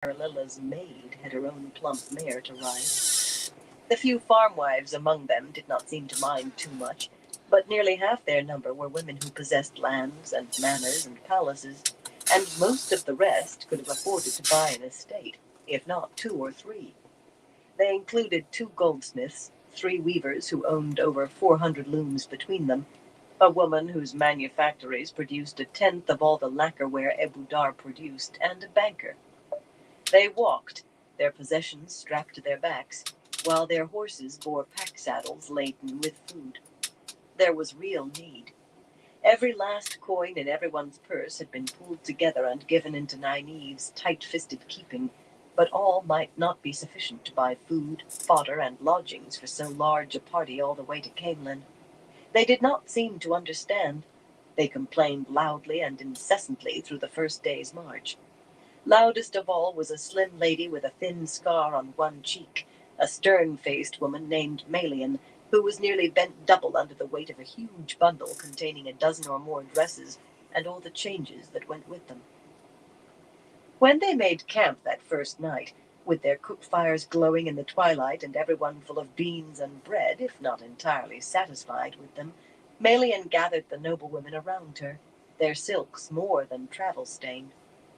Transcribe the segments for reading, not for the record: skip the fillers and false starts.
Marilla's maid had her own plump mare to ride. The few farm wives among them did not seem to mind too much, but nearly half their number were women who possessed lands and manors and palaces, and most of the rest could have afforded to buy an estate, if not two or three. They included two goldsmiths, three weavers who owned over 400 looms between them, a woman whose manufactories produced a tenth of all the lacquerware Ebou Dar produced, and a banker. They walked, their possessions strapped to their backs, while their horses bore pack saddles laden with food. There was real need. Every last coin in everyone's purse had been pulled together and given into Nineve's tight-fisted keeping, but all might not be sufficient to buy food, fodder, and lodgings for so large a party all the way to Camelin. They did not seem to understand. They complained loudly and incessantly through the first day's march. Loudest of all was a slim lady with a thin scar on one cheek, a stern-faced woman named Malian, who was nearly bent double under the weight of a huge bundle containing a dozen or more dresses and all the changes that went with them. When they made camp that first night, with their cook fires glowing in the twilight and everyone full of beans and bread, if not entirely satisfied with them, Malian gathered the noblewomen around her, their silks more than travel-stained.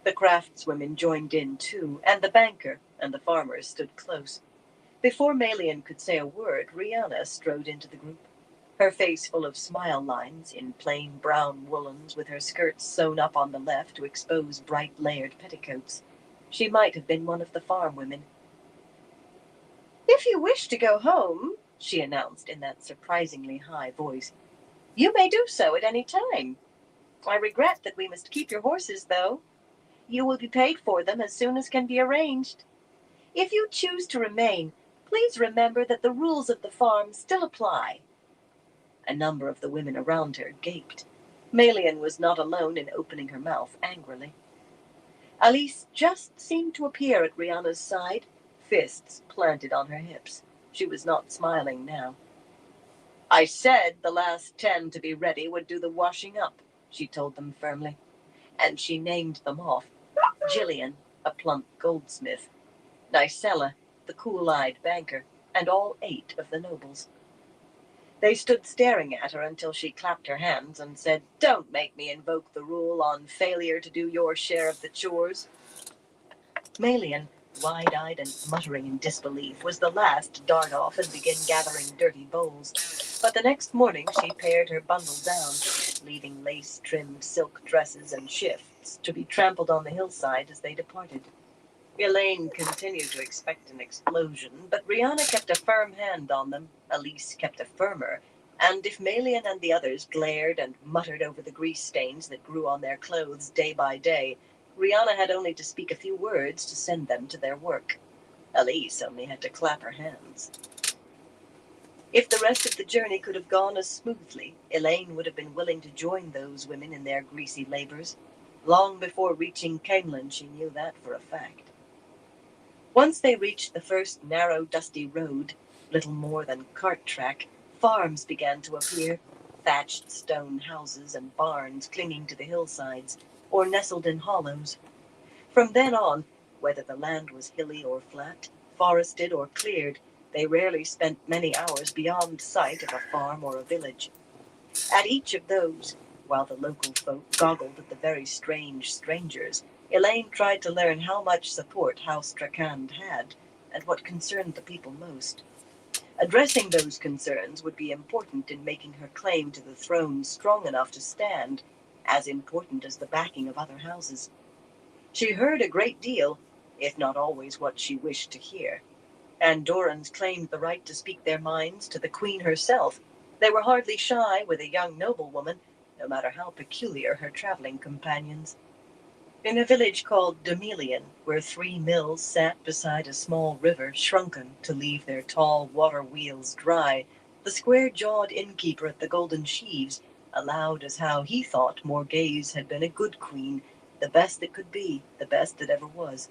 The craftswomen joined in too, and the banker and the farmers stood close. Before Malian could say a word, Rihanna strode into the group, her face full of smile lines in plain brown woolens, with her skirts sewn up on the left to expose bright layered petticoats. She might have been one of the farm women. "If you wish to go home," she announced in that surprisingly high voice, "you may do so at any time. I regret that we must keep your horses, though. You will be paid for them as soon as can be arranged. If you choose to remain, please remember that the rules of the farm still apply." A number of the women around her gaped. Malian was not alone in opening her mouth angrily. Alice just seemed to appear at Rihanna's side, fists planted on her hips. She was not smiling now. "I said the last 10 to be ready would do the washing up," she told them firmly. And she named them off. Gillian, a plump goldsmith, Nicella, the cool-eyed banker, and all 8 of the nobles. They stood staring at her until she clapped her hands and said, "Don't make me invoke the rule on failure to do your share of the chores." Malian, wide-eyed and muttering in disbelief, was the last to dart off and begin gathering dirty bowls. But the next morning she pared her bundle down, leaving lace-trimmed silk dresses and shifts to be trampled on the hillside as they departed. Elaine continued to expect an explosion, but Rihanna kept a firm hand on them, Elise kept a firmer, and if Malian and the others glared and muttered over the grease stains that grew on their clothes day by day, Rihanna had only to speak a few words to send them to their work. Elise only had to clap her hands. If the rest of the journey could have gone as smoothly, Elaine would have been willing to join those women in their greasy labors. Long before reaching Camelin, she knew that for a fact. Once they reached the first narrow, dusty road, little more than cart track, farms began to appear, thatched stone houses and barns clinging to the hillsides, or nestled in hollows. From then on, whether the land was hilly or flat, forested or cleared, they rarely spent many hours beyond sight of a farm or a village. At each of those, while the local folk goggled at the very strange strangers, Elaine tried to learn how much support House Strakand had, and what concerned the people most. Addressing those concerns would be important in making her claim to the throne strong enough to stand, as important as the backing of other houses. She heard a great deal, if not always what she wished to hear. Andorrans claimed the right to speak their minds to the Queen herself. They were hardly shy with a young noblewoman, no matter how peculiar her traveling companions. In a village called Domelian, where 3 mills sat beside a small river shrunken to leave their tall water wheels dry, the square-jawed innkeeper at the Golden Sheaves allowed as how he thought Morghese had been a good queen, the best that could be, the best that ever was.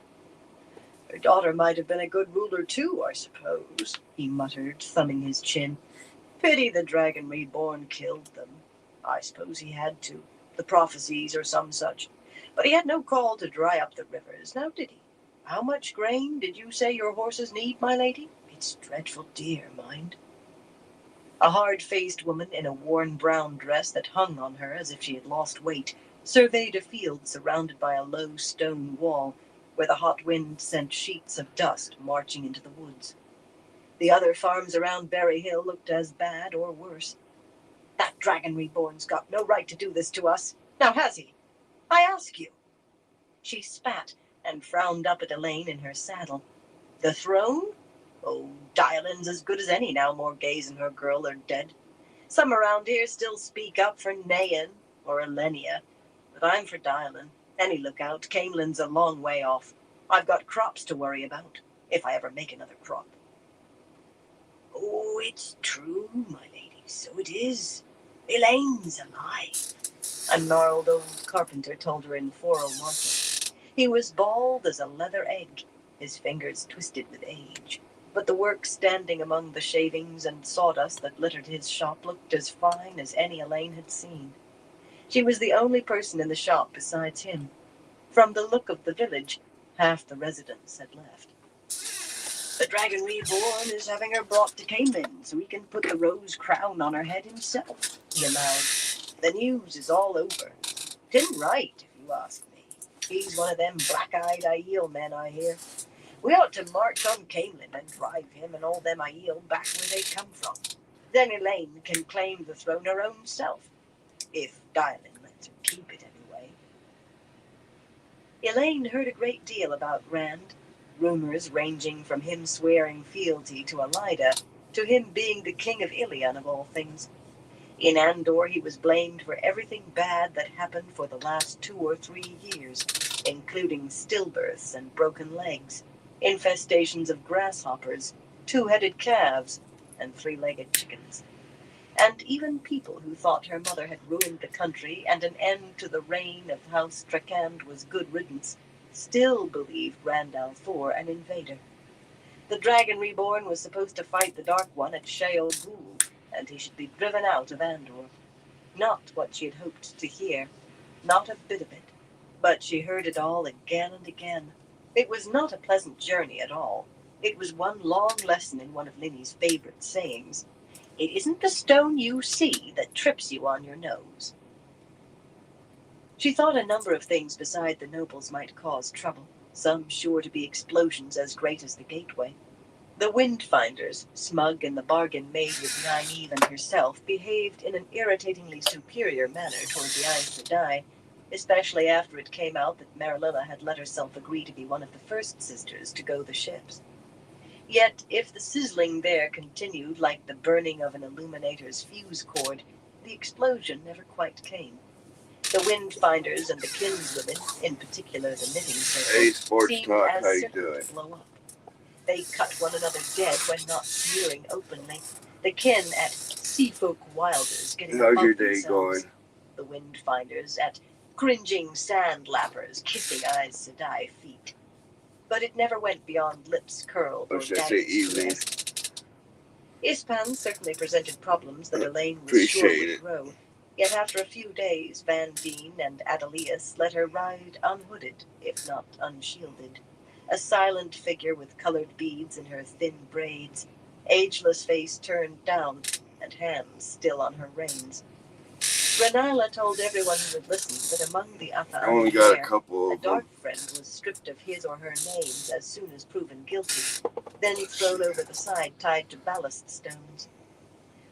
"Her daughter might have been a good ruler too, I suppose," he muttered, thumbing his chin. "Pity the dragon reborn killed them. I suppose he had to. The prophecies or some such. But he had no call to dry up the rivers, now did he? How much grain did you say your horses need, my lady? It's dreadful dear, mind. A hard-faced woman in a worn brown dress that hung on her as if she had lost weight surveyed a field surrounded by a low stone wall where the hot wind sent sheets of dust marching into the woods. The other farms around Berry Hill looked as bad or worse. That dragon reborn's got no right to do this to us. Now has he? I ask you. She spat and frowned up at Elaine in her saddle. The throne? Oh, Dylan's as good as any now Morgaze and her girl are dead. Some around here still speak up for Nayan or Elenia, but I'm for Dylan. Any lookout, Canelin's a long way off. I've got crops to worry about, if I ever make another crop. Oh, it's true, my lady, so it is. Elaine's alive, a gnarled old carpenter told her in Forel Market. He was bald as a leather egg, his fingers twisted with age. But the work standing among the shavings and sawdust that littered his shop looked as fine as any Elaine had seen. She was the only person in the shop besides him. From the look of the village, half the residents had left. The Dragon Reborn is having her brought to Camelin so he can put the rose crown on her head himself, he allowed. The news is all over. Didn't right, if you ask me. He's one of them black-eyed Aiel men, I hear. We ought to march on Camelin and drive him and all them Aiel back where they come from. Then Elaine can claim the throne her own self, if Dylan lets her keep it anyway. Elaine heard a great deal about Rand, rumors ranging from him swearing fealty to Elida to him being the king of Ilion of all things. In Andor, he was blamed for everything bad that happened for the last 2 or 3 years, including stillbirths and broken legs, infestations of grasshoppers, 2-headed calves, and 3-legged chickens. And even people who thought her mother had ruined the country and an end to the reign of House Trakand was good riddance, still believed Rand al'Thor an invader. The Dragon Reborn was supposed to fight the Dark One at Sheol Ghul, and he should be driven out of Andor. Not what she had hoped to hear, not a bit of it. But she heard it all again and again. It was not a pleasant journey at all. It was one long lesson in one of Linny's favorite sayings. It isn't the stone you see that trips you on your nose. She thought a number of things beside the nobles might cause trouble, some sure to be explosions as great as the gateway. The Windfinders, smug in the bargain made with Nynaeve and herself, behaved in an irritatingly superior manner toward the Aes Sedai, especially after it came out that Marililla had let herself agree to be one of the first sisters to go the ships. Yet, if the sizzling there continued like the burning of an illuminator's fuse cord, the explosion never quite came. The Windfinders and the kinswomen, in particular the knitting circle, seemed as certain to blow up. They cut one another dead when not sneering openly. The kin at Seafolk Wilders getting above themselves. The Windfinders at cringing sand-lappers kissing Aes Sedai feet. But it never went beyond lips curled or daggers. Ispan certainly presented problems that Elaine was sure would grow. Yet after a few days, Van Deen and Adelius let her ride unhooded, if not unshielded. A silent figure with colored beads in her thin braids, ageless face turned down, and hands still on her reins. Rhaenyra told everyone who would listen that among the Atha a dark friend was stripped of his or her names as soon as proven guilty, then thrown over the side tied to ballast stones.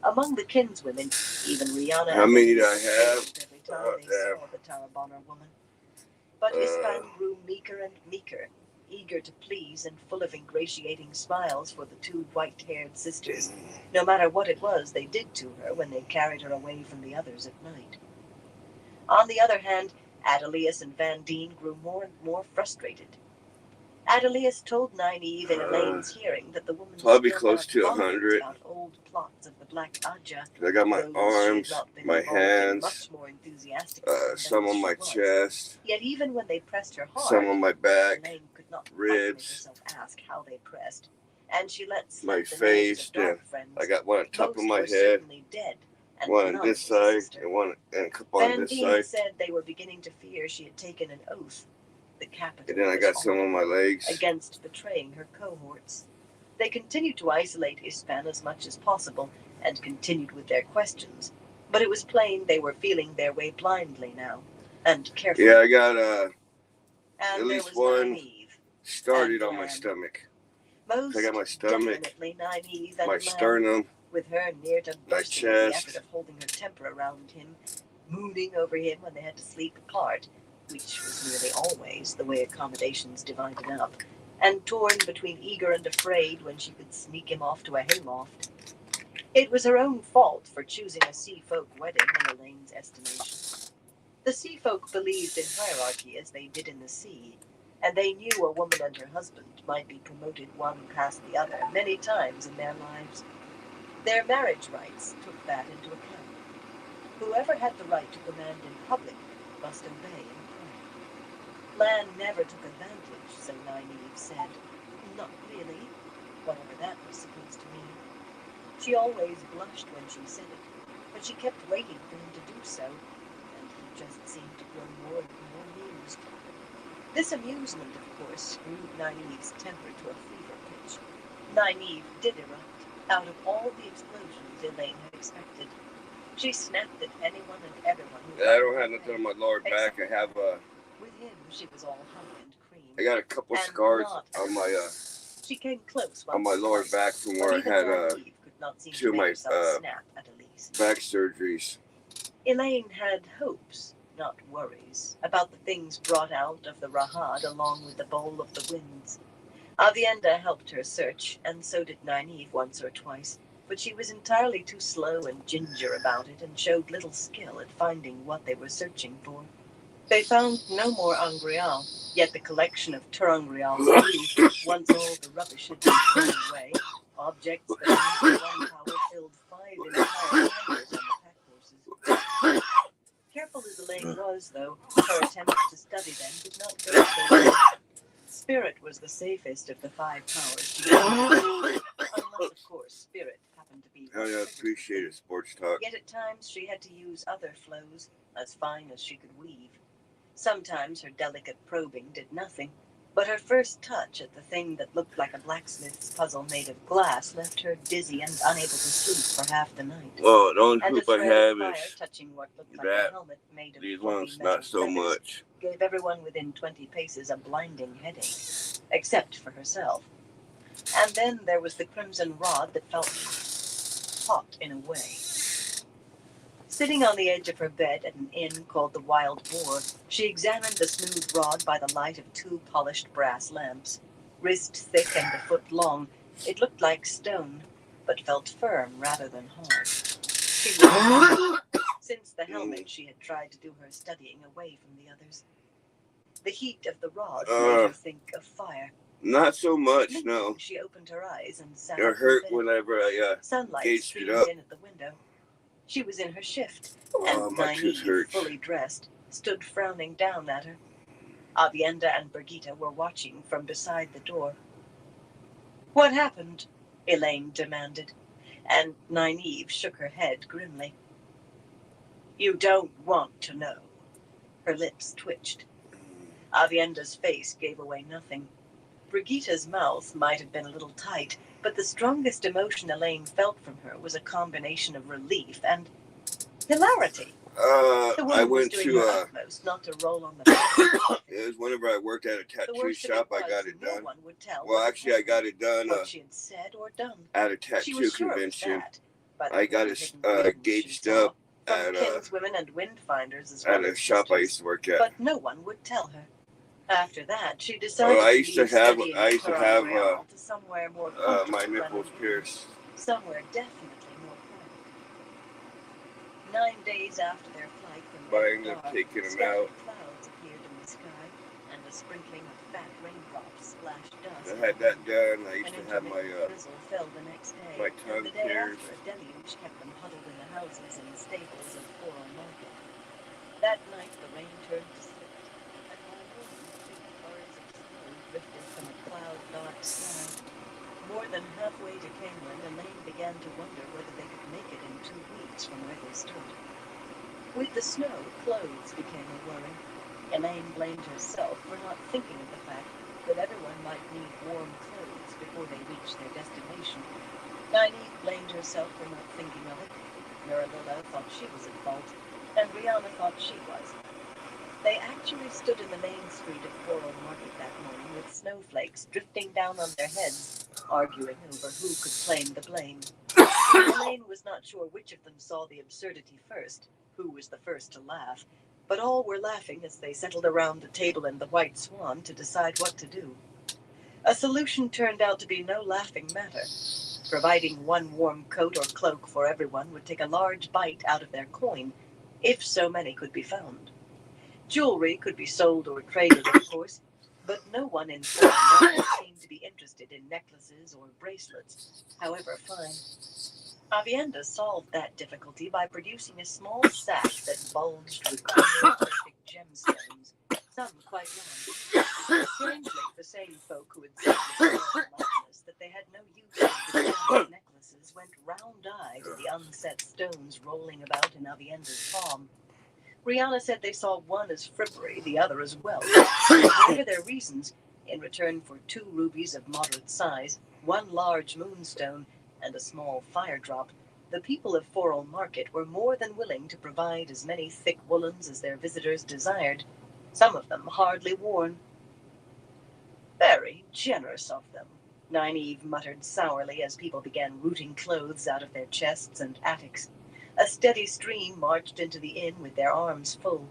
Among the kinswomen, even Rihanna How many did I have? Every time they saw the Tarabonner woman. But Ispan grew meeker and meeker, eager to please and full of ingratiating smiles for the 2 white-haired sisters, no matter what it was they did to her when they carried her away from the others at night. On the other hand, Adelius and Van Deen grew more and more frustrated. Adelius told Nynaeve in Elaine's hearing that the woman probably close to 100 about old plots of the Black Aja. I got my arms, my hands, some on my chest, yet even when they pressed her hard, some on my back, Elaine could not ribs, ask how they pressed, and she let my face. Then I got one on top of my head, dead, one on this side, and a couple on this side. Said they were beginning to fear she had taken an oath. the capital. And then I got some on my legs. Against betraying her cohorts. They continued to isolate Ispan as much as possible and continued with their questions. But it was plain they were feeling their way blindly now, and carefully. Yeah, I got at least one started on my stomach. Most I got my stomach, naive my and sternum, with her near to my bursting in the chest. effort of holding her temper around him, mooning over him when they had to sleep apart, which was nearly always the way accommodations divided up, and torn between eager and afraid when she could sneak him off to a hayloft. It was her own fault for choosing a sea folk wedding in Elaine's estimation. The sea folk believed in hierarchy as they did in the sea, and they knew a woman and her husband might be promoted one past the other many times in their lives. Their marriage rights took that into account. Whoever had the right to command in public must obey in private. Lan never took advantage, so Nynaeve said. Not really, whatever that was supposed to mean. She always blushed when she said it, but she kept waiting for him to do so, and he just seemed to grow more and more amused. This amusement, of course, grew Nynaeve's temper to a fever pitch. Nynaeve did erupt, out of all the explosions Elaine had expected. She snapped at anyone and everyone who... I don't have nothing on my lower back. I have With him, she was all honey and cream. I got a couple scars on my she came close on my lower back from where I had two of my back surgeries. Elaine had hopes, not worries, about the things brought out of the Rahad along with the Bowl of the Winds. Avienda helped her search, and so did Nynaeve once or twice, but she was entirely too slow and ginger about it and showed little skill at finding what they were searching for. They found no more Angreal, yet the collection of Turangreal grew once all the rubbish had been thrown away. Objects that only one power filled 5 entire hangars on the pack horses. Careful as Elaine was, though, her attempts to study them did not go so well. Spirit was the safest of the 5 powers. Unless, of course, Spirit happened to be... I appreciate it, sports talk. Yet at times she had to use other flows, as fine as she could weave. Sometimes her delicate probing did nothing, but her first touch at the thing that looked like a blacksmith's puzzle made of glass left her dizzy and unable to sleep for half the night. Well, the only hoop I have is touching what looked like that. a helmet made of These ones, not so much. Gave everyone within 20 paces a blinding headache, except for herself. And then there was the crimson rod that felt hot in a way. Sitting on the edge of her bed at an inn called the Wild Boar, she examined the smooth rod by the light of 2 polished brass lamps. Wrist thick and a foot long, it looked like stone, but felt firm rather than hard. She was since the helmet she had tried to do her studying away from the others. The heat of the rod made her think of fire. Not so much, no. She opened her eyes and sat it hurt whenever I sunlight streamed in at the window. She was in her shift, and Nynaeve, fully dressed, stood frowning down at her. Avienda and Brigitte were watching from beside the door. What happened? Elaine demanded, and Nynaeve shook her head grimly. You don't want to know. Her lips twitched. Avienda's face gave away nothing. Brigitte's mouth might have been a little tight, but the strongest emotion Elaine felt from her was a combination of relief and hilarity. I went to utmost not to roll on the bed. It was whenever I worked at a tattoo shop. I got it done. Well, actually, I got it done. What she had said or done. At a tattoo convention. I got it gauged up at kinswomen and windfinders as well at a shop I used to work at. But no one would tell her. After that, she decided I used to have to somewhere more my nipples pierced. Somewhere definitely more private. 9 days after their flight from taking them out. Clouds appeared in the sky, and a sprinkling of fat raindrops splashed dust. I had that done. I used to have my drizzle fell the next day, my tongue and the day pierced. after, a deluge kept them huddled in the houses and stables of Forum Market. That night, the rain turned to sleet, and by morning, big cars of snow drifted from a cloud-dark sky. More than halfway to Camelin, Elaine began to wonder whether they could make it in 2 weeks from where they stood. With the snow, clothes became a worry. Elaine blamed herself for not thinking of the fact that everyone might need warm clothes before they reached their destination. Nynaeve blamed herself for not thinking of it. Marilla thought she was at fault, and Rihanna thought she was. They actually stood in the main street of Coral Market that morning with snowflakes drifting down on their heads, arguing over who could claim the blame. Elaine was not sure which of them saw the absurdity first, who was the first to laugh, but all were laughing as they settled around the table in the White Swan to decide what to do. A solution turned out to be no laughing matter. Providing one warm coat or cloak for everyone would take a large bite out of their coin, if so many could be found. Jewelry could be sold or traded, of course, but no one in Florida seemed to be interested in necklaces or bracelets, however fine. Avienda solved that difficulty by producing a small sack that bulged with perfect gemstones, some quite large. Strangely, the same folk who had said with politeness that they had no use for the gems necklaces went round-eyed at the unset stones rolling about in Avienda's palm. Rihanna said they saw one as frippery, the other as well. Whatever their reasons, in return for 2 rubies of moderate size, 1 large moonstone, and a small fire drop, the people of Foral Market were more than willing to provide as many thick woolens as their visitors desired, some of them hardly worn. Very generous of them, Nynaeve muttered sourly as people began rooting clothes out of their chests and attics. A steady stream marched into the inn with their arms full.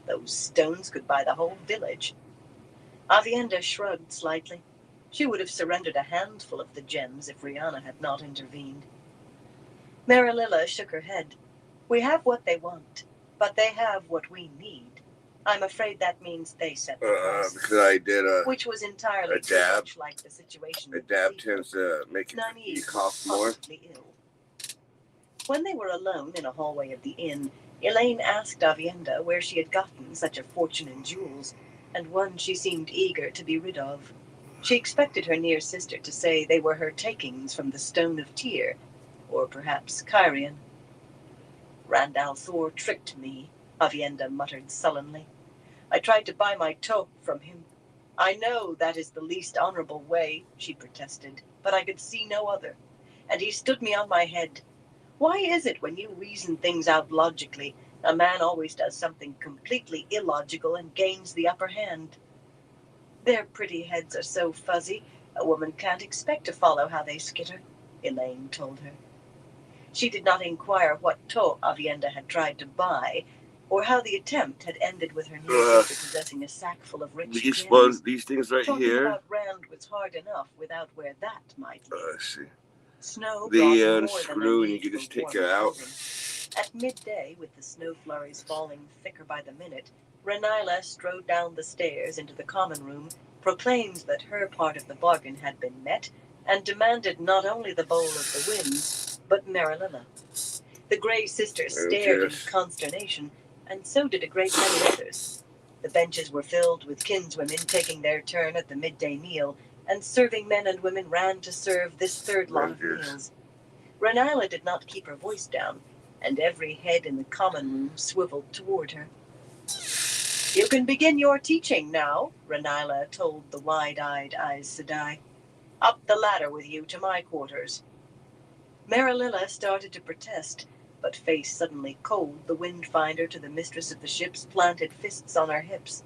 Those stones could buy the whole village. Avienda shrugged slightly. She would have surrendered a handful of the gems if Rihanna had not intervened. Marilla shook her head. We have what they want, but they have what we need. I'm afraid that means they set the price. Because I did which was entirely a dab. Much like the situation. A dab tends to make you cough more. Ill. When they were alone in a hallway of the inn, Elaine asked Avienda where she had gotten such a fortune in jewels, and one she seemed eager to be rid of. She expected her near sister to say they were her takings from the Stone of Tyr, or perhaps Kyrian. Randall Thor tricked me, Avienda muttered sullenly. I tried to buy my toque from him. I know that is the least honorable way, she protested, but I could see no other. And he stood me on my head. Why is it when you reason things out logically, a man always does something completely illogical and gains the upper hand? Their pretty heads are so fuzzy, a woman can't expect to follow how they skitter, Elaine told her. She did not inquire what toque Avienda had tried to buy, or how the attempt had ended with her near sister possessing a sack full of rich gems. These things right Talking here. about Rand was hard enough without where that might lead. I see. Snow The unscrew and you can just take it out. At midday, with the snow flurries falling thicker by the minute, Renila strode down the stairs into the common room, proclaimed that her part of the bargain had been met, and demanded not only the bowl of the winds, but Marilla. The Grey sisters stared in consternation, and so did a great many others. The benches were filled with kinswomen taking their turn at the midday meal, and serving men and women ran to serve this third lot of meals. Renila did not keep her voice down, and every head in the common room swiveled toward her. You can begin your teaching now, Renila told the wide-eyed Aes Sedai. Up the ladder with you to my quarters. Marilla started to protest, but face suddenly cold, the windfinder to the mistress of the ships planted fists on her hips.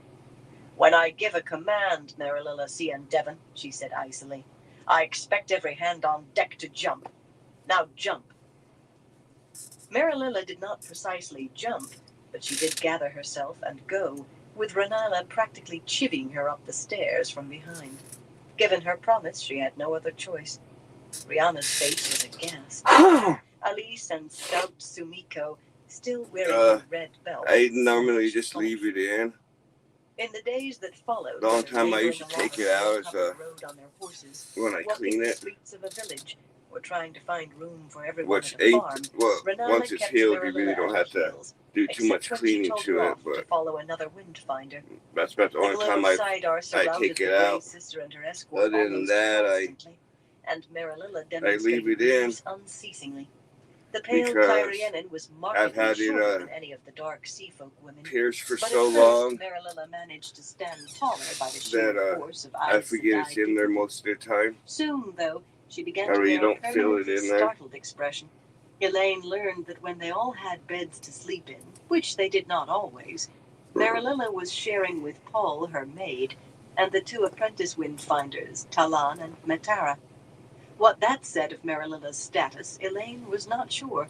When I give a command, Marilla Cian Devon, she said icily, I expect every hand on deck to jump. Now jump. Marilla did not precisely jump, but she did gather herself and go, with Renila practically chivying her up the stairs from behind. Given her promise, she had no other choice. Rihanna's face was aghast. Alice and stout Sumiko, still wearing her red belt. I normally just leave it in. In the days that followed, the only time I used to take it out is when I clean it. Streets of a village, or trying to find room for everyone Which at a farm. Once it's healed, you really don't have to do too much cleaning to it. But to follow another windfinder. That's about the only time I take it out. Other than that, I leave it in. And Marilla demonstrated unceasingly. The pale Kyrianan was markedly shorter than any of the dark seafolk women. Pierced for but so at first, long Marililla managed to stand taller by the sheer force of eyes. I forget it's in there most of the time. Soon, though, she began Or to you wear don't a feel it permanently in there. startled expression. Elaine learned that when they all had beds to sleep in, which they did not always, Marililla was sharing with Paul, her maid, and the 2 apprentice windfinders, Talan and Metara. What that said of Marililla's status, Elaine was not sure.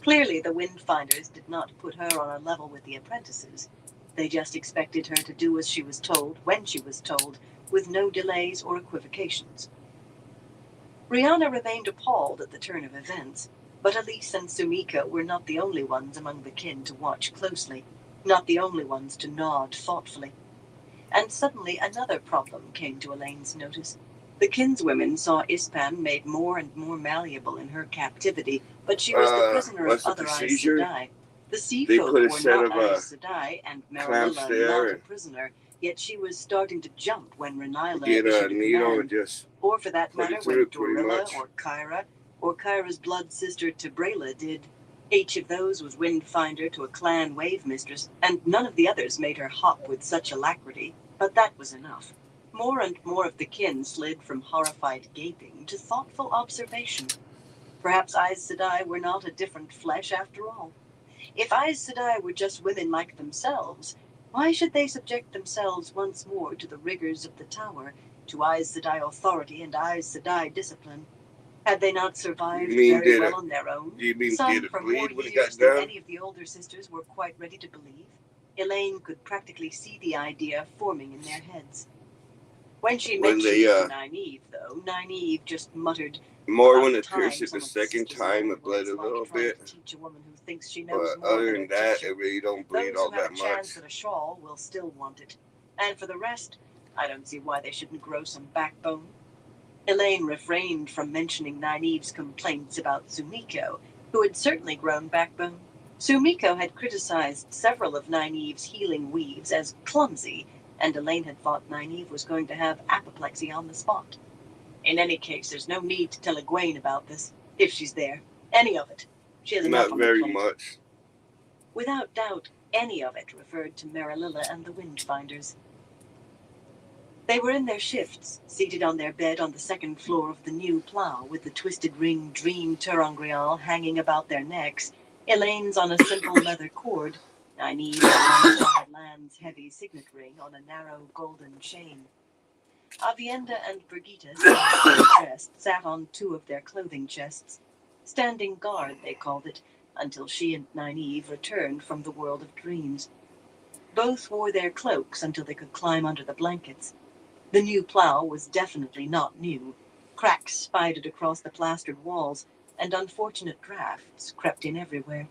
Clearly, the windfinders did not put her on a level with the apprentices. They just expected her to do as she was told, when she was told, with no delays or equivocations. Rihanna remained appalled at the turn of events, but Elise and Sumiko were not the only ones among the kin to watch closely, not the only ones to nod thoughtfully. And suddenly another problem came to Elaine's notice. The kinswomen saw Ispan made more and more malleable in her captivity, but she was the prisoner of other Aes Sedai. The sea folk were not Aes Sedai, and Marililla not a prisoner, yet she was starting to jump when Renila issued a command, or for that matter when Dorilla or Kyra, or Kyra's blood sister Tabrela did. Each of those was Windfinder to a clan wave mistress, and none of the others made her hop with such alacrity, but that was enough. More and more of the kin slid from horrified gaping to thoughtful observation. Perhaps Aes Sedai were not a different flesh after all. If Aes Sedai were just women like themselves, why should they subject themselves once more to the rigors of the Tower, to Aes Sedai authority and Aes Sedai discipline? Had they not survived very well on their own? Some for more years than any of the older sisters were quite ready to believe. Elaine could practically see the idea forming in their heads. When she mentioned it to Nynaeve, though, Nynaeve just muttered, more when it pierced it the second time, it bled a little bit. But other than that, it really don't bleed all that much. Those who have a chance at a shawl will still want it. And for the rest, I don't see why they shouldn't grow some backbone. Elaine refrained from mentioning Nynaeve's complaints about Sumiko, who had certainly grown backbone. Sumiko had criticized several of Nynaeve's healing weaves as clumsy, and Elaine had thought Nynaeve was going to have apoplexy on the spot. In any case, there's no need to tell Egwene about this, if she's there. Any of it. She has enough on the plate. Not very much. Without doubt, any of it referred to Marililla and the Windfinders. They were in their shifts, seated on their bed on the second floor of the new plough, with the twisted ring dream terangrial hanging about their necks, Elaine's on a simple leather cord, Nynaeve alongside Lan's heavy signet ring on a narrow golden chain. Avienda and Brigitte, sat on 2 of their clothing chests. Standing guard, they called it, until she and Nynaeve returned from the world of dreams. Both wore their cloaks until they could climb under the blankets. The new plough was definitely not new. Cracks spidered across the plastered walls, and unfortunate drafts crept in everywhere.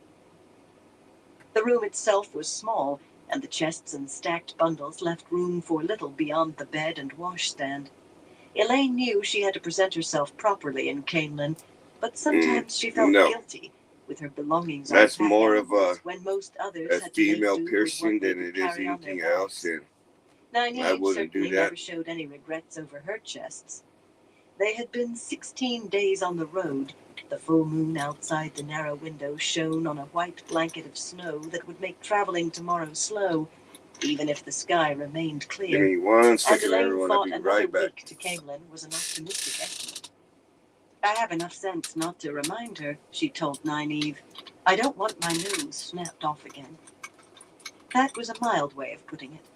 The room itself was small, and the chests and stacked bundles left room for little beyond the bed and washstand. Elaine knew she had to present herself properly in Cainlin, but sometimes she felt guilty with her belongings. That's more of when most others a had female to piercing than it is anything else, and I wouldn't do that. Never showed any regrets over her chests. They had been 16 days on the road. The full moon outside the narrow window shone on a white blanket of snow that would make traveling tomorrow slow, even if the sky remained clear. Give me 1 second, and Elaine everyone. thought I'll be another right back. week to Camelin was an optimistic estimate. I have enough sense not to remind her, she told Nynaeve. I don't want my nose snapped off again. That was a mild way of putting it.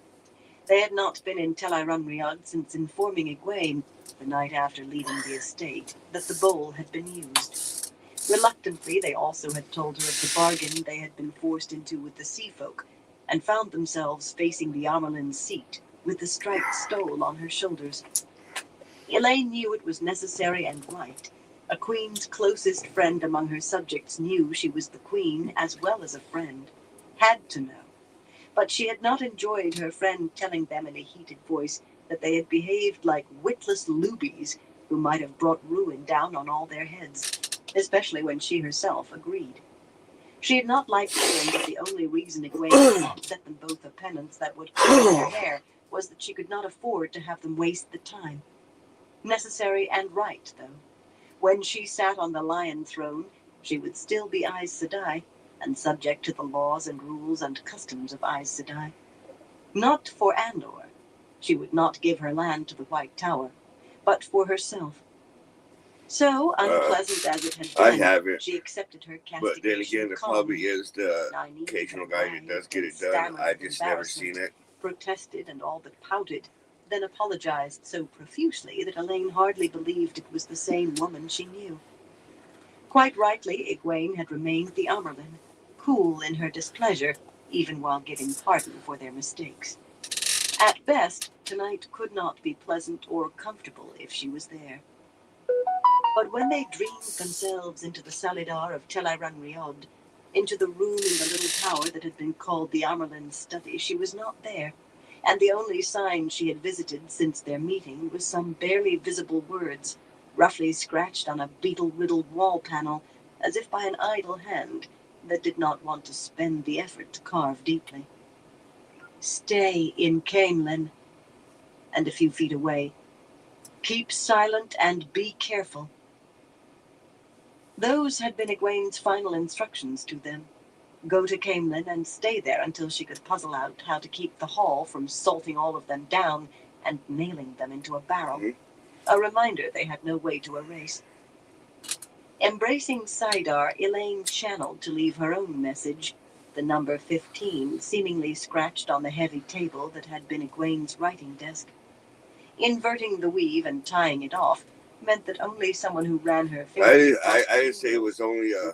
They had not been in Tel Aramriad since informing Egwene, the night after leaving the estate, that the bowl had been used. Reluctantly, they also had told her of the bargain they had been forced into with the sea folk, and found themselves facing the Amerlin's seat, with the striped stole on her shoulders. Elaine knew it was necessary and right. A queen's closest friend among her subjects knew she was the queen as well as a friend. Had to know. But she had not enjoyed her friend telling them in a heated voice that they had behaved like witless loobies who might have brought ruin down on all their heads, especially when she herself agreed. She had not liked feeling that the only reason Egwene had set them both a penance that would cover their hair was that she could not afford to have them waste the time. Necessary and right, though. When she sat on the lion throne, she would still be Aes Sedai, and subject to the laws and rules and customs of Aes Sedai. Not for Andor. She would not give her land to the White Tower, but for herself. So, unpleasant as it had been, I haven't. she accepted her castigation. But then again, there probably is the Nynaeve occasional had guy that does get it done. stammered I with just never seen it. protested and all but pouted, then apologized so profusely that Elaine hardly believed it was the same woman she knew. Quite rightly, Egwene had remained the Amyrlin, cool in her displeasure, even while giving pardon for their mistakes. At best, tonight could not be pleasant or comfortable if she was there. But when they dreamed themselves into the Salidar of Tel'aran'rhiod, Rhiod, into the room in the little tower that had been called the Amyrlin's study, she was not there, and the only sign she had visited since their meeting was some barely visible words, roughly scratched on a beetle-riddled wall panel, as if by an idle hand that did not want to spend the effort to carve deeply. Stay in Caemlyn. And a few feet away, keep silent and be careful. Those had been Egwene's final instructions to them. Go to Caemlyn and stay there until she could puzzle out how to keep the Hall from salting all of them down and nailing them into a barrel. A reminder they had no way to erase. Embracing Saidar, Elaine channeled to leave her own message, the number 15 seemingly scratched on the heavy table that had been Egwene's writing desk. Inverting the weave and tying it off meant that only someone who ran her fingers I didn't say it was only a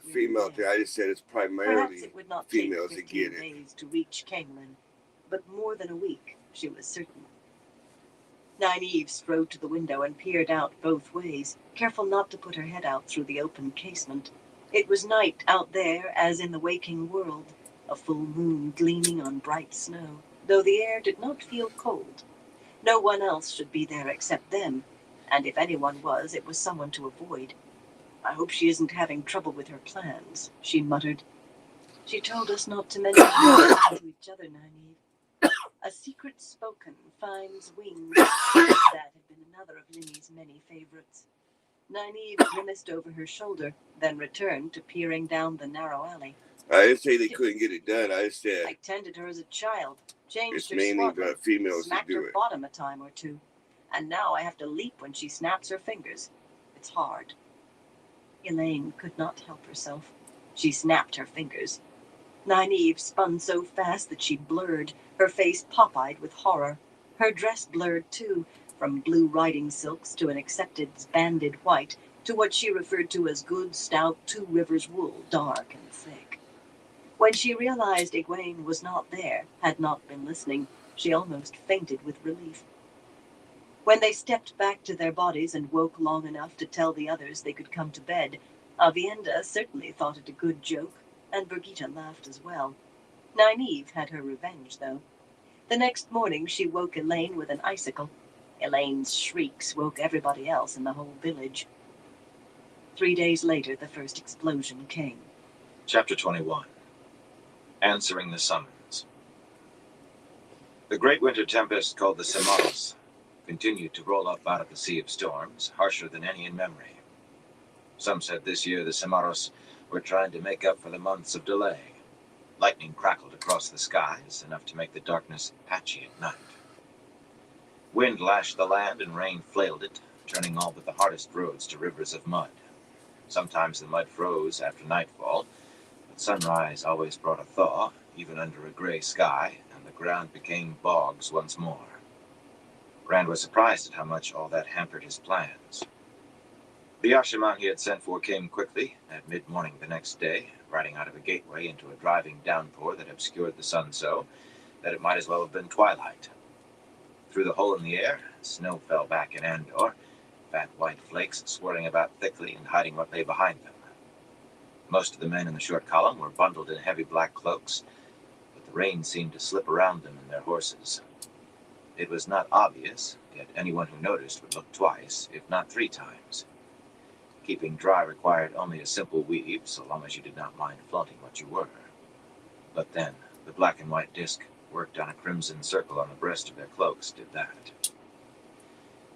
female thing. I just said it's primarily it would not females take that get 15 it. days to reach Caemlyn, but more than a week, she was certain. Nynaeve strode to the window and peered out both ways, careful not to put her head out through the open casement. It was night out there as in the waking world, a full moon gleaming on bright snow, though the air did not feel cold. No one else should be there except them, and if anyone was, it was someone to avoid. I hope she isn't having trouble with her plans, she muttered. She told us not to mention anything to each other, Nynaeve. A secret spoken finds wings. That had been another of Linny's many favorites. Nynaeve grimaced over her shoulder, then returned to peering down the narrow alley. I didn't say they couldn't get it done. I said I tended her as a child, changed it's her mainly swaddling, the females that smacked do her it. bottom a time or two, and now I have to leap when she snaps her fingers. It's hard. Elaine could not help herself. She snapped her fingers. Nynaeve spun so fast that she blurred, her face pop-eyed with horror. Her dress blurred too, from blue riding silks to an accepted banded white, to what she referred to as good, stout, Two Rivers wool, dark and thick. When she realized Egwene was not there, had not been listening, she almost fainted with relief. When they stepped back to their bodies and woke long enough to tell the others they could come to bed, Avienda certainly thought it a good joke, and Birgitte laughed as well. Nynaeve had her revenge, though. The next morning she woke Elaine with an icicle. Elaine's shrieks woke everybody else in the whole village. 3 days later, the first explosion came. Chapter 21. Answering the Summons. The great winter tempest called the Cimaros continued to roll up out of the sea of storms, harsher than any in memory. Some said this year the Cimaros were trying to make up for the months of delay. Lightning crackled across the skies, enough to make the darkness patchy at night. Wind lashed the land and rain flailed it, turning all but the hardest roads to rivers of mud. Sometimes the mud froze after nightfall, but sunrise always brought a thaw, even under a gray sky, and the ground became bogs once more. Rand was surprised at how much all that hampered his plans. The Ashaman he had sent for came quickly, at mid-morning the next day, riding out of a gateway into a driving downpour that obscured the sun so that it might as well have been twilight. Through the hole in the air, snow fell back in Andor, fat white flakes swirling about thickly and hiding what lay behind them. Most of the men in the short column were bundled in heavy black cloaks, but the rain seemed to slip around them and their horses. It was not obvious, yet anyone who noticed would look twice, if not 3 times. Keeping dry required only a simple weave, so long as you did not mind flaunting what you were. But then, the black and white disc worked on a crimson circle on the breast of their cloaks did that.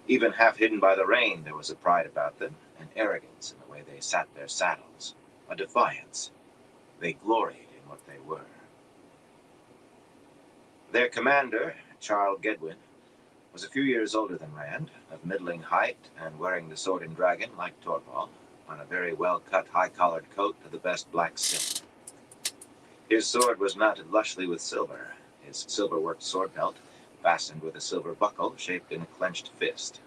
Even half hidden by the rain, there was a pride about them, an arrogance in the way they sat their saddles, a defiance. They gloried in what they were. Their commander, Charles Gedwin, was a few years older than Rand, of middling height and wearing the sword and dragon like Torvald, on a very well-cut, high-collared coat of the best black silk. His sword was mounted lushly with silver, his silver-worked sword belt fastened with a silver buckle shaped in a clenched fist.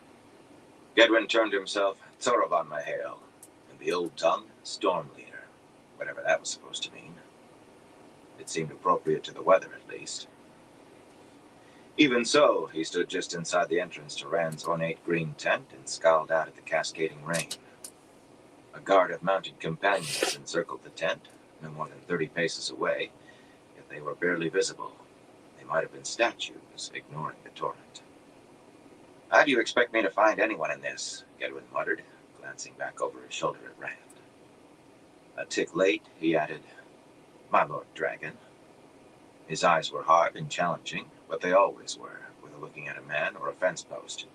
Gedwin termed himself Zorovan Mahale, in the old tongue, Storm Leader, whatever that was supposed to mean. It seemed appropriate to the weather, at least. Even so, he stood just inside the entrance to Rand's ornate green tent and scowled out at the cascading rain. A guard of mounted companions encircled the tent, no more than 30 paces away, yet they were barely visible. They might have been statues, ignoring the torrent. "How do you expect me to find anyone in this?" Gedwin muttered, glancing back over his shoulder at Rand. A tick late, he added, "My Lord Dragon." His eyes were hard and challenging, but they always were, whether looking at a man or a fence post.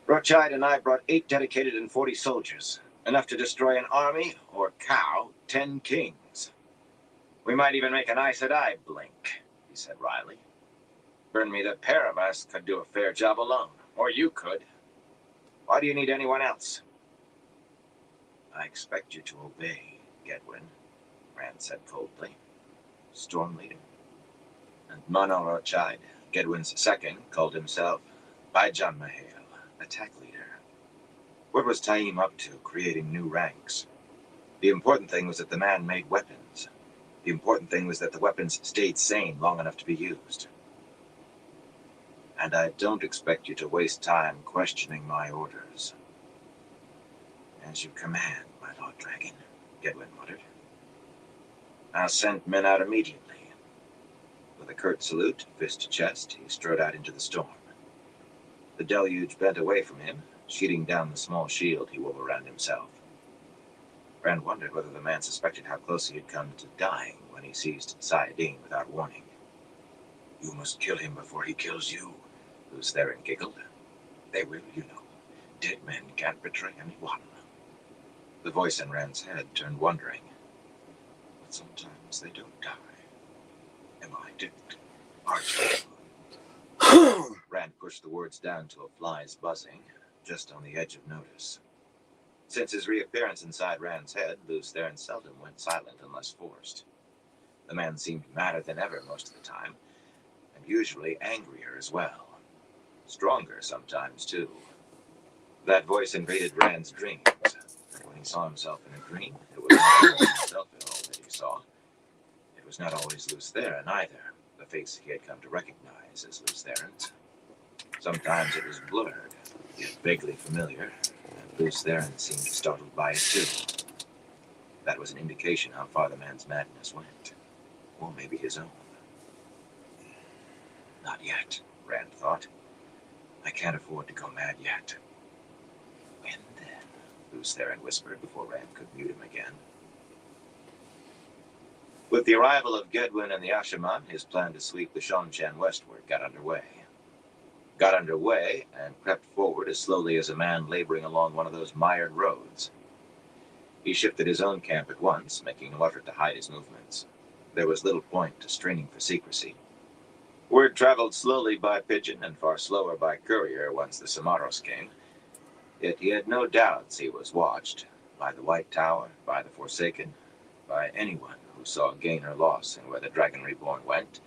"Rothschild and I brought 8 dedicated and 40 soldiers, enough to destroy an army, or cow, 10 kings. We might even make an Aes Sedai blink," he said wryly. "Burn me, the pair of us could do a fair job alone, or you could. Why do you need anyone else?" "I expect you to obey, Gedwin," Rand said coldly. "Storm Leader." And Mono Rothschild, Gedwin's second, called himself Baijan Mahale, Attack Leader. What was Taim up to, creating new ranks? The important thing was that the man made weapons. The important thing was that the weapons stayed sane long enough to be used. "And I don't expect you to waste time questioning my orders." "As you command, my Lord Dragon," Gedwin muttered. "I'll send men out immediately." With a curt salute, fist to chest, he strode out into the storm. The deluge bent away from him, sheeting down the small shield he wove around himself. Rand wondered whether the man suspected how close he had come to dying when he seized Sayadin without warning. "You must kill him before he kills you," Luz Theron giggled. "They will, you know. Dead men can't betray anyone." The voice in Rand's head turned wondering. "But sometimes they don't die. Am I dead? Are you?" Rand pushed the words down to a fly's buzzing, just on the edge of notice. Since his reappearance inside Rand's head, Luz Theron seldom went silent unless forced. The man seemed madder than ever most of the time, and usually angrier as well. Stronger sometimes, too. That voice invaded Rand's dreams, and when he saw himself in a dream, it was not always himself at all that he saw. It was not always Luz Theron either, the face he had come to recognize as Luz Theron's. Sometimes it was blurred, yet vaguely familiar, and Luz Theron seemed startled by it too. That was an indication how far the man's madness went, or maybe his own. "Not yet," Rand thought. "I can't afford to go mad yet." "And then," Luz Theron whispered before Rand could mute him again. With the arrival of Gedwin and the Ashaman, his plan to sweep the Shongshan westward got underway. And crept forward as slowly as a man laboring along one of those mired roads. He shifted his own camp at once, making no effort to hide his movements. There was little point to straining for secrecy. Word traveled slowly by pigeon and far slower by courier once the Samaros came. Yet he had no doubts he was watched, by the White Tower, by the Forsaken, by anyone who saw gain or loss in where the Dragon Reborn went,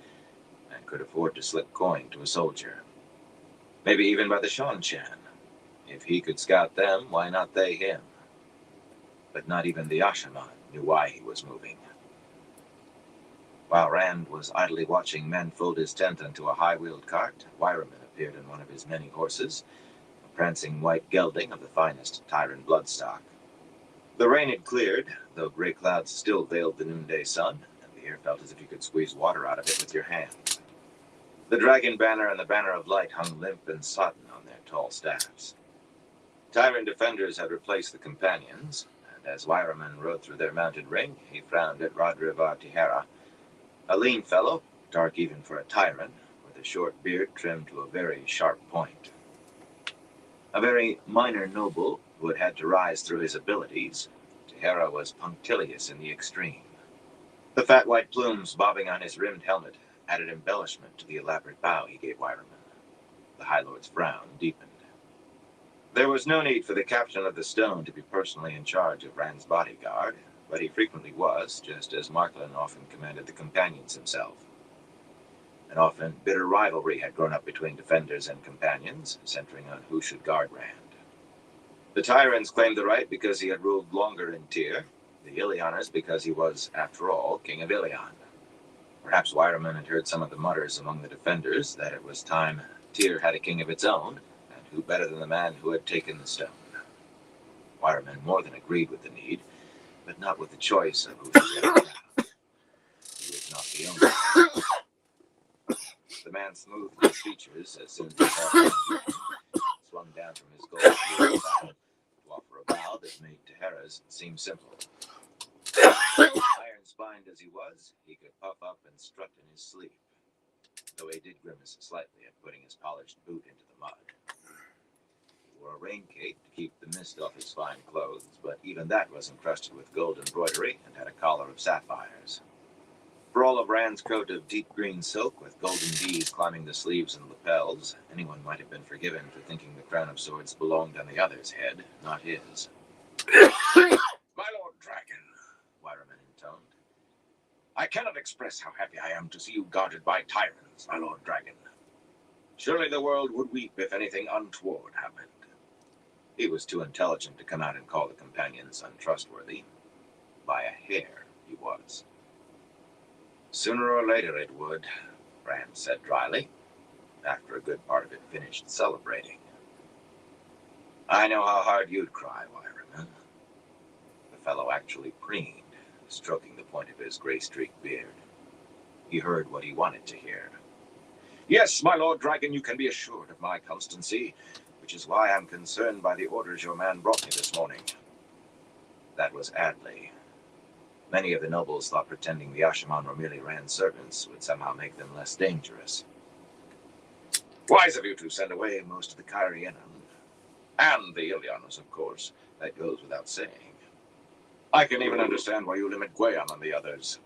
and could afford to slip coin to a soldier. Maybe even by the Shongshan. If he could scout them, why not they him? But not even the Ashaman knew why he was moving. While Rand was idly watching men fold his tent onto a high-wheeled cart, Wyraman appeared on one of his many horses, a prancing white gelding of the finest Tyran bloodstock. The rain had cleared, though gray clouds still veiled the noonday sun, and the air felt as if you could squeeze water out of it with your hands. The dragon banner and the banner of light hung limp and sodden on their tall staffs. Tyran defenders had replaced the companions, and as Wyraman rode through their mounted ring, he frowned at Radrivar Tihera, a lean fellow, dark even for a Tyran, with a short beard trimmed to a very sharp point. A very minor noble who had had to rise through his abilities, Tahara was punctilious in the extreme. The fat white plumes bobbing on his rimmed helmet added embellishment to the elaborate bow he gave Wyraman. The High Lord's frown deepened. There was no need for the captain of the stone to be personally in charge of Rand's bodyguard, but he frequently was, just as Marklin often commanded the companions himself. An often bitter rivalry had grown up between defenders and companions, centering on who should guard Rand. The Tyrants claimed the right because he had ruled longer in Tyr, the Illianers because he was, after all, King of Ilion. Perhaps Wyraman had heard some of the mutters among the defenders that it was time Tyr had a king of its own, and who better than the man who had taken the stone? Wyraman more than agreed with the need, but not with the choice of who should wear the crown. He was not the only. The man smoothed his features as soon as he saw him, swung down from his gold saddle to offer a bow that made Tahara's seem simple. Iron-spined as he was, he could puff up and strut in his sleep, though he did grimace slightly at putting his polished boot into the mud. He wore a rain cape to keep the mist off his fine clothes, but even that was encrusted with gold embroidery and had a collar of sapphires. For all of Rand's coat of deep green silk with golden bees climbing the sleeves and lapels, anyone might have been forgiven for thinking the crown of swords belonged on the other's head, not his. My Lord Dragon, Wyraman intoned. I cannot express how happy I am to see you guarded by tyrants, my Lord Dragon. Surely the world would weep if anything untoward happened. He was too intelligent to come out and call the companions untrustworthy. By a hair, he was. Sooner or later it would, Rand said dryly, after a good part of it finished celebrating. I know how hard you'd cry, Wyraman. The fellow actually preened, stroking the point of his gray-streaked beard. He heard what he wanted to hear. Yes, my Lord Dragon, you can be assured of my constancy, Which is why I'm concerned by the orders your man brought me this morning. That was Adley. Many of the nobles thought pretending the Ashaman were merely Rand's servants would somehow make them less dangerous. Wise of you to send away Most of the Kyrianan. and the Illianers, of course. That goes without saying. I can even understand why you limit Gwayan on the others.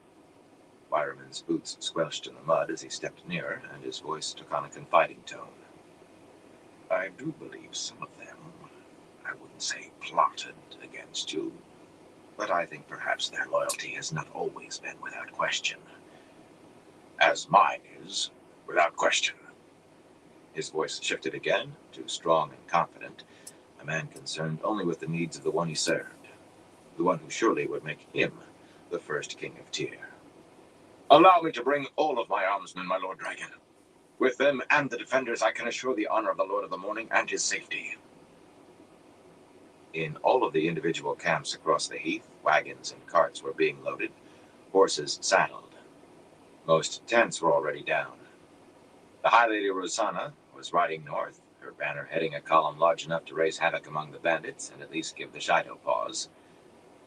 Wyraman's boots squelched in the mud as he stepped nearer, and his voice took on a confiding tone. I do believe some of them, I wouldn't say plotted against you, but I think perhaps their loyalty has not always been without question. As mine is, without question. His voice shifted again, to strong and confident, a man concerned only with the needs of the one he served, the one who surely would make him the first king of Tyr. Allow me to bring all of my armsmen, my Lord Dragon. With them and the defenders, I can assure the honor of the Lord of the Morning and his safety. In all of the individual camps across the heath, wagons and carts were being loaded, horses saddled. Most tents were already down. The High Lady Rosanna was riding north, her banner heading a column large enough to raise havoc among the bandits and at least give the Shido pause,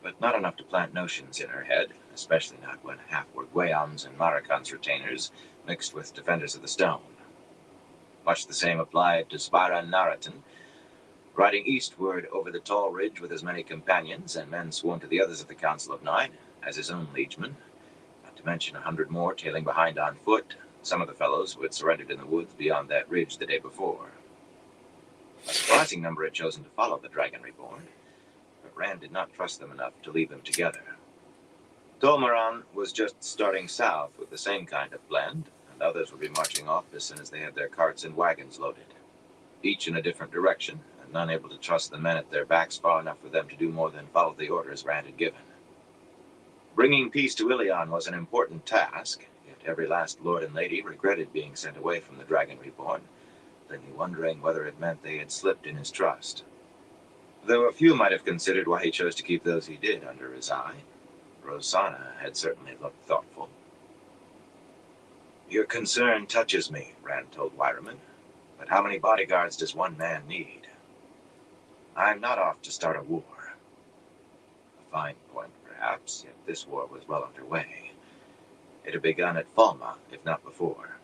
but not enough to plant notions in her head, especially not when half were Gwayams and Marakan's retainers mixed with defenders of the stone. Much the same applied to Spyra Naratan, riding eastward over the tall ridge with as many companions and men sworn to the others of the Council of Nine as his own liegemen, not to mention 100 more tailing behind on foot, some of the fellows who had surrendered in the woods beyond that ridge the day before. A surprising number had chosen to follow the Dragon Reborn, but Rand did not trust them enough to leave them together. Tolmaran was just starting south with the same kind of blend, and others would be marching off as soon as they had their carts and wagons loaded, each in a different direction, and none able to trust the men at their backs far enough for them to do more than follow the orders Rand had given. Bringing peace to Ilion was an important task, yet every last lord and lady regretted being sent away from the Dragon Reborn, plainly wondering whether it meant they had slipped in his trust. Though a few might have considered why he chose to keep those he did under his eye, Rosanna had certainly looked thoughtful. Your concern touches me, Rand told Wyraman, but how many bodyguards does one man need? I'm not off to start a war. A fine point, perhaps, yet this war was well underway. It had begun at Falma, if not before.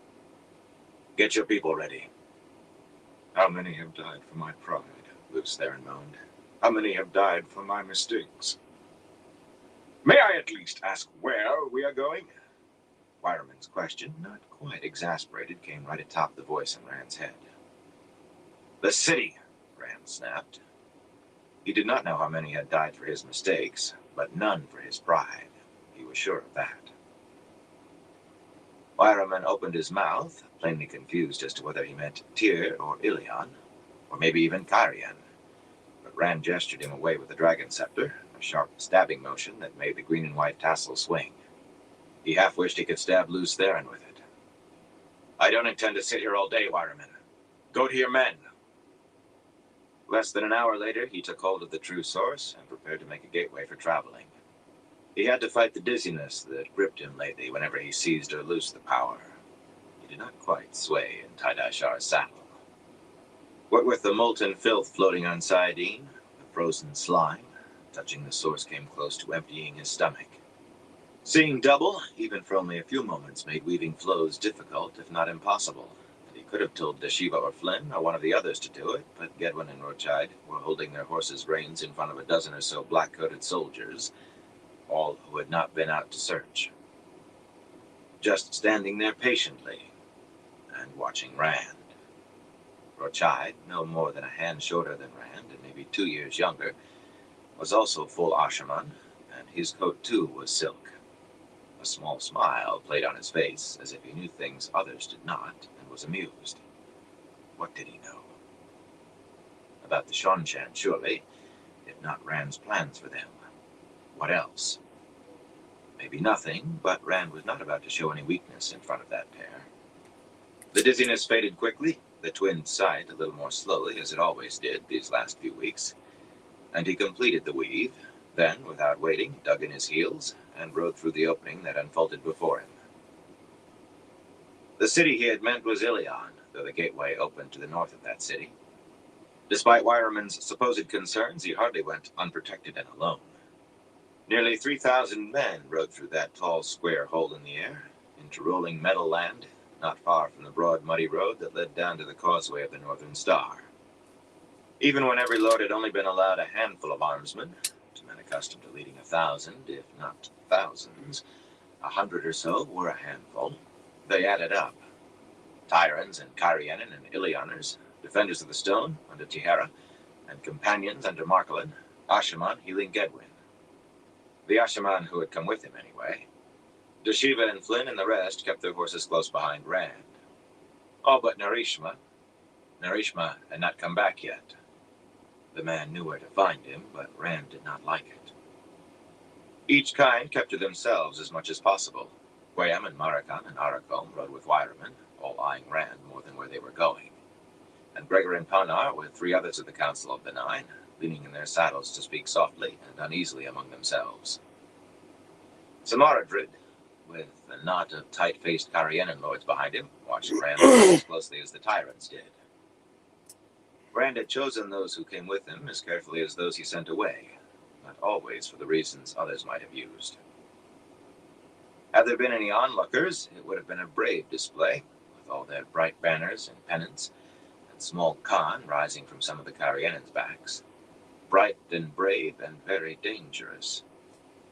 Get your people ready. How many have died for my pride? loose, Theron moaned. How many have died from my mistakes? May I at least ask where we are going? Wireman's question, not quite exasperated, came right atop the voice in Rand's head. The city, Rand snapped. He did not know how many had died for his mistakes, but none for his pride. He was sure of that. Wireman opened his mouth, plainly confused as to whether he meant Tyr or Ilion, or maybe even Kyrian. But Rand gestured him away with the dragon scepter, a sharp stabbing motion that made the green and white tassel swing. He half wished he could stab loose Theron with it. I don't intend to sit here all day, Wireman. Go to your men. Less than an hour later, he took hold of the true source and prepared to make a gateway for traveling. He had to fight the dizziness that gripped him lately whenever he seized or loosed the power. He did not quite sway in Tidashar's saddle. What with the molten filth floating on Sayadine, the frozen slime, touching the source came close to emptying his stomach. Seeing double, even for only a few moments, made weaving flows difficult, if not impossible. And he could have told Deshiva or Flynn, or one of the others to do it, but Gedwin and Rochide were holding their horses' reins in front of a dozen or so black-coated soldiers, all who had not been out to search. Just standing there patiently and watching Rand. Rochide, no more than a hand shorter than Rand, and maybe 2 years younger, was also full Ashaman, and his coat too was silk. A small smile played on his face, as if he knew things others did not, and was amused. What did he know? About the Shonchan, surely, if not Rand's plans for them. What else? Maybe nothing, but Rand was not about to show any weakness in front of that pair. The dizziness faded quickly. The twins sighed a little more slowly, as it always did these last few weeks, and he completed the weave, then, without waiting, dug in his heels and rode through the opening that unfolded before him. The city he had meant was Ilion, though the gateway opened to the north of that city. Despite Wireman's supposed concerns, he hardly went unprotected and alone. Nearly 3,000 men rode through that tall square hole in the air, into rolling meadow land, not far from the broad muddy road that led down to the causeway of the Northern Star. Even when every lord had only been allowed a handful of armsmen, to men accustomed to leading 1,000, if not thousands, 100 or so were a handful. They added up. Tyrans and Kyrianen and Ilioners, defenders of the stone under Tihera, and companions under Marcolin, Ashaman healing Gedwin. The Ashaman who had come with him anyway. Deshiva and Flynn and the rest kept their horses close behind Rand. All but Narishma. Narishma had not come back yet. The man knew where to find him, but Rand did not like it. Each kind kept to themselves as much as possible. Gwayam and Marakan and Arakom rode with Wireman, all eyeing Rand more than where they were going. And Gregor and Panar, with 3 others of the Council of the Nine, leaning in their saddles to speak softly and uneasily among themselves. Samaradrid, with a knot of tight-faced Karianan lords behind him, watched Rand as closely as the tyrants did. Rand had chosen those who came with him as carefully as those he sent away, not always for the reasons others might have used. Had there been any onlookers, it would have been a brave display, with all their bright banners and pennants, and small Khan rising from some of the Karianans' backs. Bright and brave and very dangerous.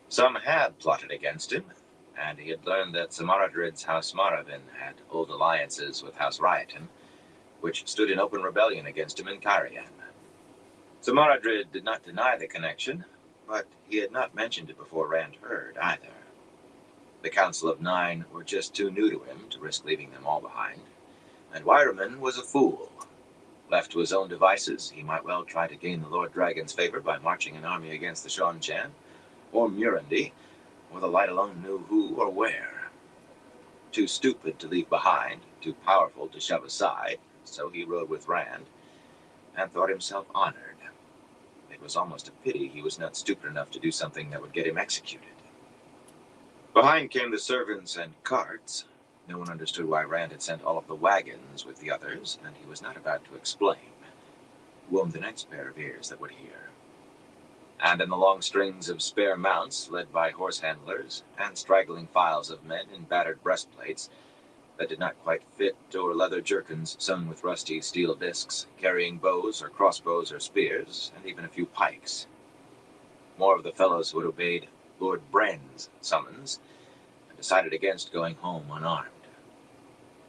Some had plotted against him, and he had learned that Samaradrid's House Maravin had old alliances with House Riotan, which stood in open rebellion against him in Kyrian. Samaradrid did not deny the connection, but he had not mentioned it before Rand heard either. The Council of Nine were just too new to him to risk leaving them all behind, and Wireman was a fool. Left to his own devices, he might well try to gain the Lord Dragon's favor by marching an army against the Shonchan, or Murundi, or the light alone knew who or where. Too stupid to leave behind, too powerful to shove aside, so he rode with Rand, and thought himself honored. It was almost a pity he was not stupid enough to do something that would get him executed. Behind came the servants and carts. No one understood why Rand had sent all of the wagons with the others, and he was not about to explain. Wound the next pair of ears that would hear. And in the long strings of spare mounts, led by horse handlers, and straggling files of men in battered breastplates, that did not quite fit, or leather jerkins sewn with rusty steel discs, carrying bows or crossbows or spears, and even a few pikes. More of the fellows who had obeyed Lord Brenn's summons and decided against going home unarmed.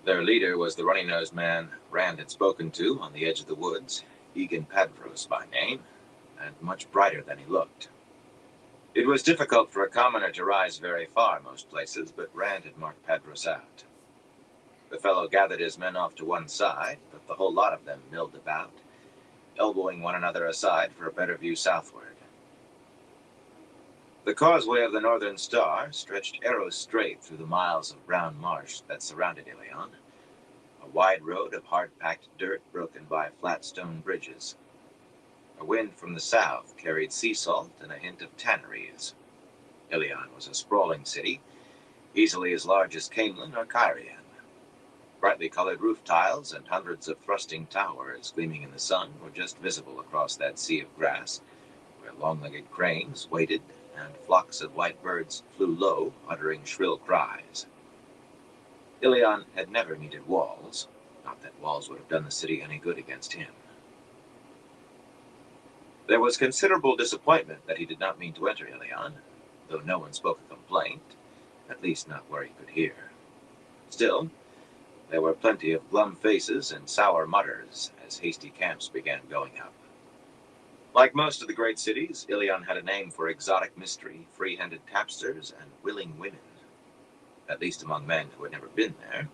Their leader was the runny-nosed man Rand had spoken to on the edge of the woods, Egan Padros by name, and much brighter than he looked. It was difficult for a commoner to rise very far most places, but Rand had marked Padros out. The fellow gathered his men off to one side, but the whole lot of them milled about, elbowing one another aside for a better view southward. The causeway of the Northern Star stretched arrow straight through the miles of brown marsh that surrounded Ilion, a wide road of hard-packed dirt broken by flat stone bridges. A wind from the south carried sea salt and a hint of tanneries. Ilion was a sprawling city, easily as large as Camelin or Cairhien. Brightly colored roof tiles and hundreds of thrusting towers gleaming in the sun were just visible across that sea of grass, where long-legged cranes waited and flocks of white birds flew low, uttering shrill cries. Ilion had never needed walls, not that walls would have done the city any good against him. There was considerable disappointment that he did not mean to enter Ilion, though no one spoke a complaint, at least not where he could hear. Still, there were plenty of glum faces and sour mutters as hasty camps began going up. Like most of the great cities, Ilion had a name for exotic mystery, free-handed tapsters, and willing women, at least among men who had never been there,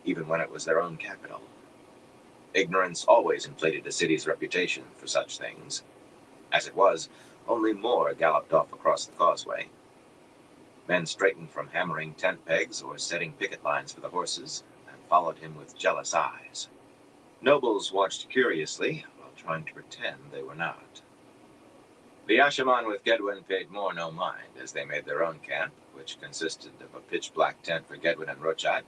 even when it was their own capital. Ignorance always inflated a city's reputation for such things. As it was, only more galloped off across the causeway. Men straightened from hammering tent pegs or setting picket lines for the horses, and followed him with jealous eyes. Nobles watched curiously, while trying to pretend they were not. The Ashaman with Gedwin paid more no mind as they made their own camp, which consisted of a pitch-black tent for Gedwin and Rochad,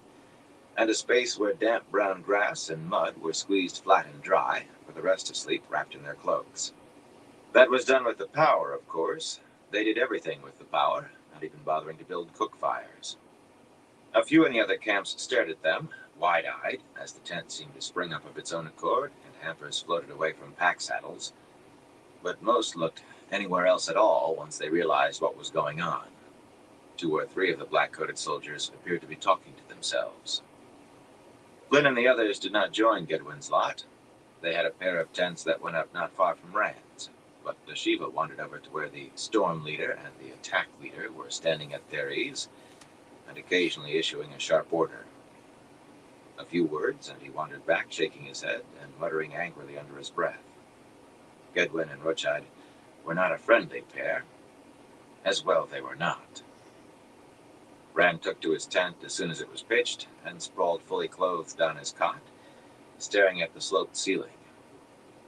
and a space where damp brown grass and mud were squeezed flat and dry, for the rest to sleep wrapped in their cloaks. That was done with the power, of course. They did everything with the power, not even bothering to build cook fires. A few in the other camps stared at them, wide-eyed, as the tent seemed to spring up of its own accord, and hampers floated away from pack saddles. But most looked anywhere else at all once they realized what was going on. 2 or 3 of the black-coated soldiers appeared to be talking to themselves. Flynn and the others did not join Gedwin's lot. They had a pair of tents that went up not far from Rand's, but the Shiva wandered over to where the storm leader and the attack leader were standing at their ease, and occasionally issuing a sharp order. A few words, and he wandered back, shaking his head and muttering angrily under his breath. Gedwin and Rochad were not a friendly pair. As well they were not. Rand took to his tent as soon as it was pitched, and sprawled fully clothed on his cot, staring at the sloped ceiling.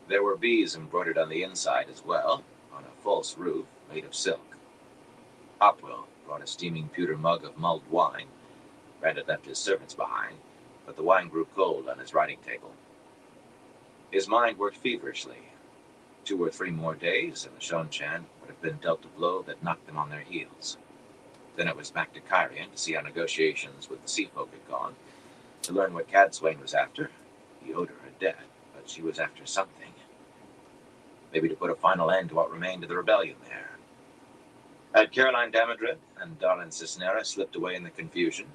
There were bees embroidered on the inside as well, on a false roof made of silk. Hopwell brought a steaming pewter mug of mulled wine. Rand had left his servants behind, but the wine grew cold on his writing table. His mind worked feverishly. 2 or 3 more days, and the Shonchan would have been dealt a blow that knocked them on their heels. Then it was back to Cairhien to see how negotiations with the sea folk had gone, to learn what Cadsuane was after. He owed her a debt, but she was after something. Maybe to put a final end to what remained of the rebellion there. Had Caroline Damodred and Darlin Cisnera slipped away in the confusion,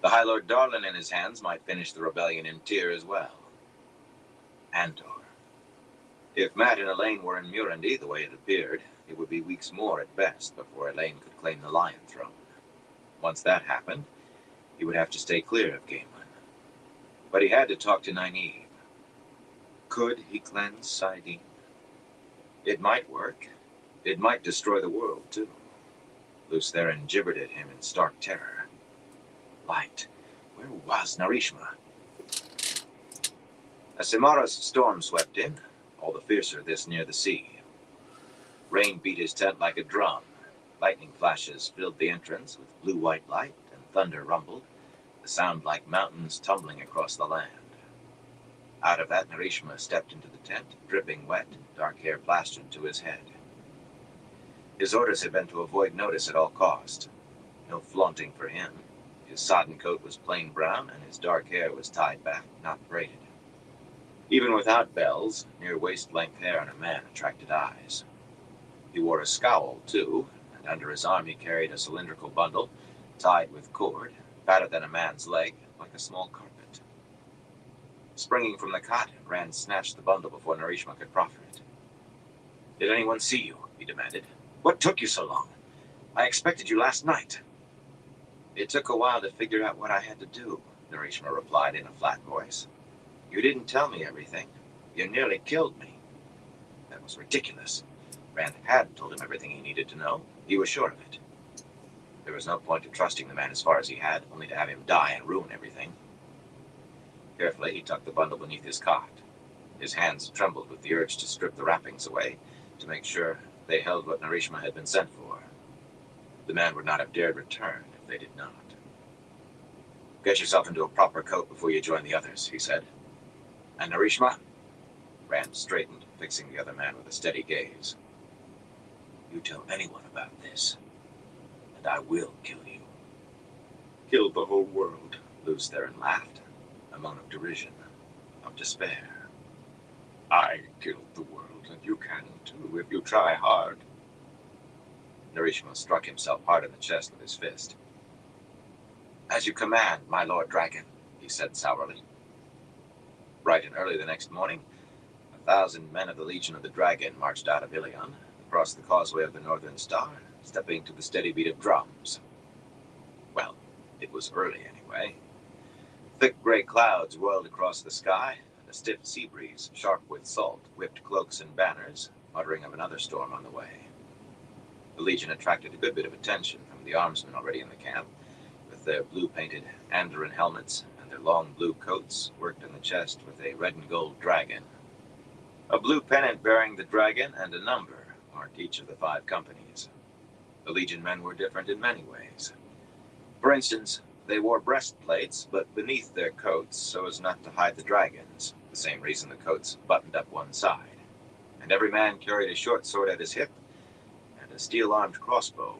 the High Lord Darlin in his hands might finish the rebellion in Tyr as well. Andor. If Matt and Elaine were in Murandy the way it appeared, it would be weeks more at best before Elaine could claim the Lion Throne. Once that happened, he would have to stay clear of Gamelin. But he had to talk to Nynaeve. Could he cleanse Saidin? It might work. It might destroy the world, too. Luce Theron gibbered at him in stark terror. Light. Where was Narishma? A Cimaros storm swept in, all the fiercer this near the sea. Rain beat his tent like a drum. Lightning flashes filled the entrance with blue-white light, and thunder rumbled, the sound like mountains tumbling across the land. Out of that, Narishma stepped into the tent, dripping wet, dark hair plastered to his head. His orders had been to avoid notice at all cost. No flaunting for him. His sodden coat was plain brown, and his dark hair was tied back, not braided. Even without bells, near waist-length hair on a man attracted eyes. He wore a scowl, too, and under his arm he carried a cylindrical bundle, tied with cord, fatter than a man's leg, like a small carpet. Springing from the cot, Rand snatched the bundle before Narishma could proffer it. "Did anyone see you?" he demanded. "What took you so long? I expected you last night." "It took a while to figure out what I had to do," Narishma replied in a flat voice. "You didn't tell me everything. You nearly killed me." That was ridiculous. Rand had told him everything he needed to know. He was sure of it. There was no point in trusting the man as far as he had, only to have him die and ruin everything. Carefully, he tucked the bundle beneath his cot. His hands trembled with the urge to strip the wrappings away, to make sure they held what Narishma had been sent for. The man would not have dared return if they did not. "Get yourself into a proper coat before you join the others," he said. "And Narishma?" Rand straightened, fixing the other man with a steady gaze. "You tell anyone about this, and I will kill you." "Kill the whole world," Luz Theron laughed, a moan of derision, of despair. "I killed the world, and you can too, if you try hard." Narishma struck himself hard in the chest with his fist. "As you command, my Lord Dragon," he said sourly. Bright and early the next morning, 1,000 men of the Legion of the Dragon marched out of Ilion, across the causeway of the Northern Star, stepping to the steady beat of drums. Well, it was early anyway. Thick gray clouds roiled across the sky, and a stiff sea breeze, sharp with salt, whipped cloaks and banners, muttering of another storm on the way. The Legion attracted a good bit of attention from the armsmen already in the camp, with their blue-painted Andoran helmets and their long blue coats worked in the chest with a red and gold dragon. A blue pennant bearing the dragon and a number marked each of the 5 companies. The Legion men were different in many ways. For instance, they wore breastplates, but beneath their coats so as not to hide the dragons, the same reason the coats buttoned up one side. And every man carried a short sword at his hip and a steel-armed crossbow.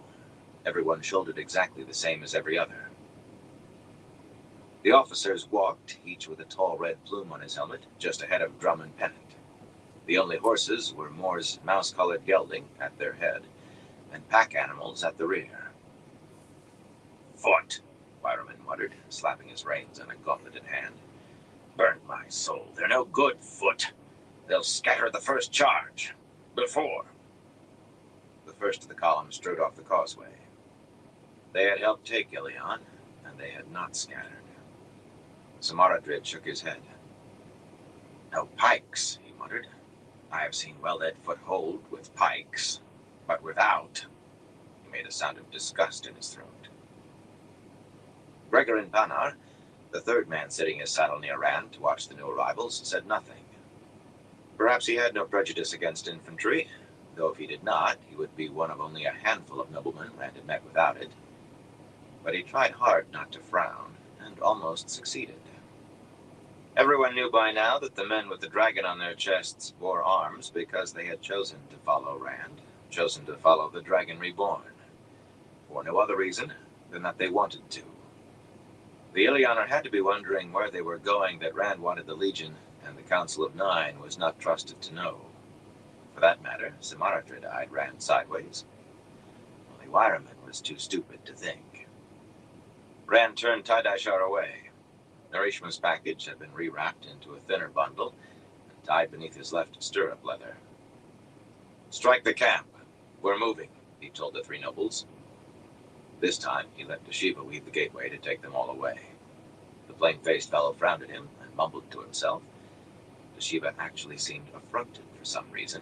Everyone shouldered exactly the same as every other. The officers walked, each with a tall red plume on his helmet, just ahead of drum and pennant. The only horses were Moore's mouse-colored gelding at their head, and pack animals at the rear. "Foot," Wireman muttered, slapping his reins and a gauntlet in hand. "Burn my soul, they're no good, Foot. They'll scatter the first charge. Before." The first of the column strode off the causeway. They had helped take Ilion, and they had not scattered. Samaradrid shook his head. "No pikes," he muttered. "I have seen well-led foot hold with pikes, but without." He made a sound of disgust in his throat. Gregorin Panar, the third man sitting his saddle near Rand to watch the new arrivals, said nothing. Perhaps he had no prejudice against infantry, though if he did not, he would be one of only a handful of noblemen Rand had met without it. But he tried hard not to frown, and almost succeeded. Everyone knew by now that the men with the dragon on their chests bore arms because they had chosen to follow Rand, chosen to follow the Dragon Reborn, for no other reason than that they wanted to. The Ilioner had to be wondering where they were going that Rand wanted the Legion, and the Council of 9 was not trusted to know. For that matter, Samaradrid eyed Rand sideways. Only Wireman was too stupid to think. Rand turned Tidashar away. Narishma's package had been rewrapped into a thinner bundle and tied beneath his left stirrup leather. "Strike the camp. We're moving," he told the 3 nobles. This time, he let Dashiva weave the gateway to take them all away. The plain-faced fellow frowned at him and mumbled to himself. Dashiva actually seemed affronted for some reason.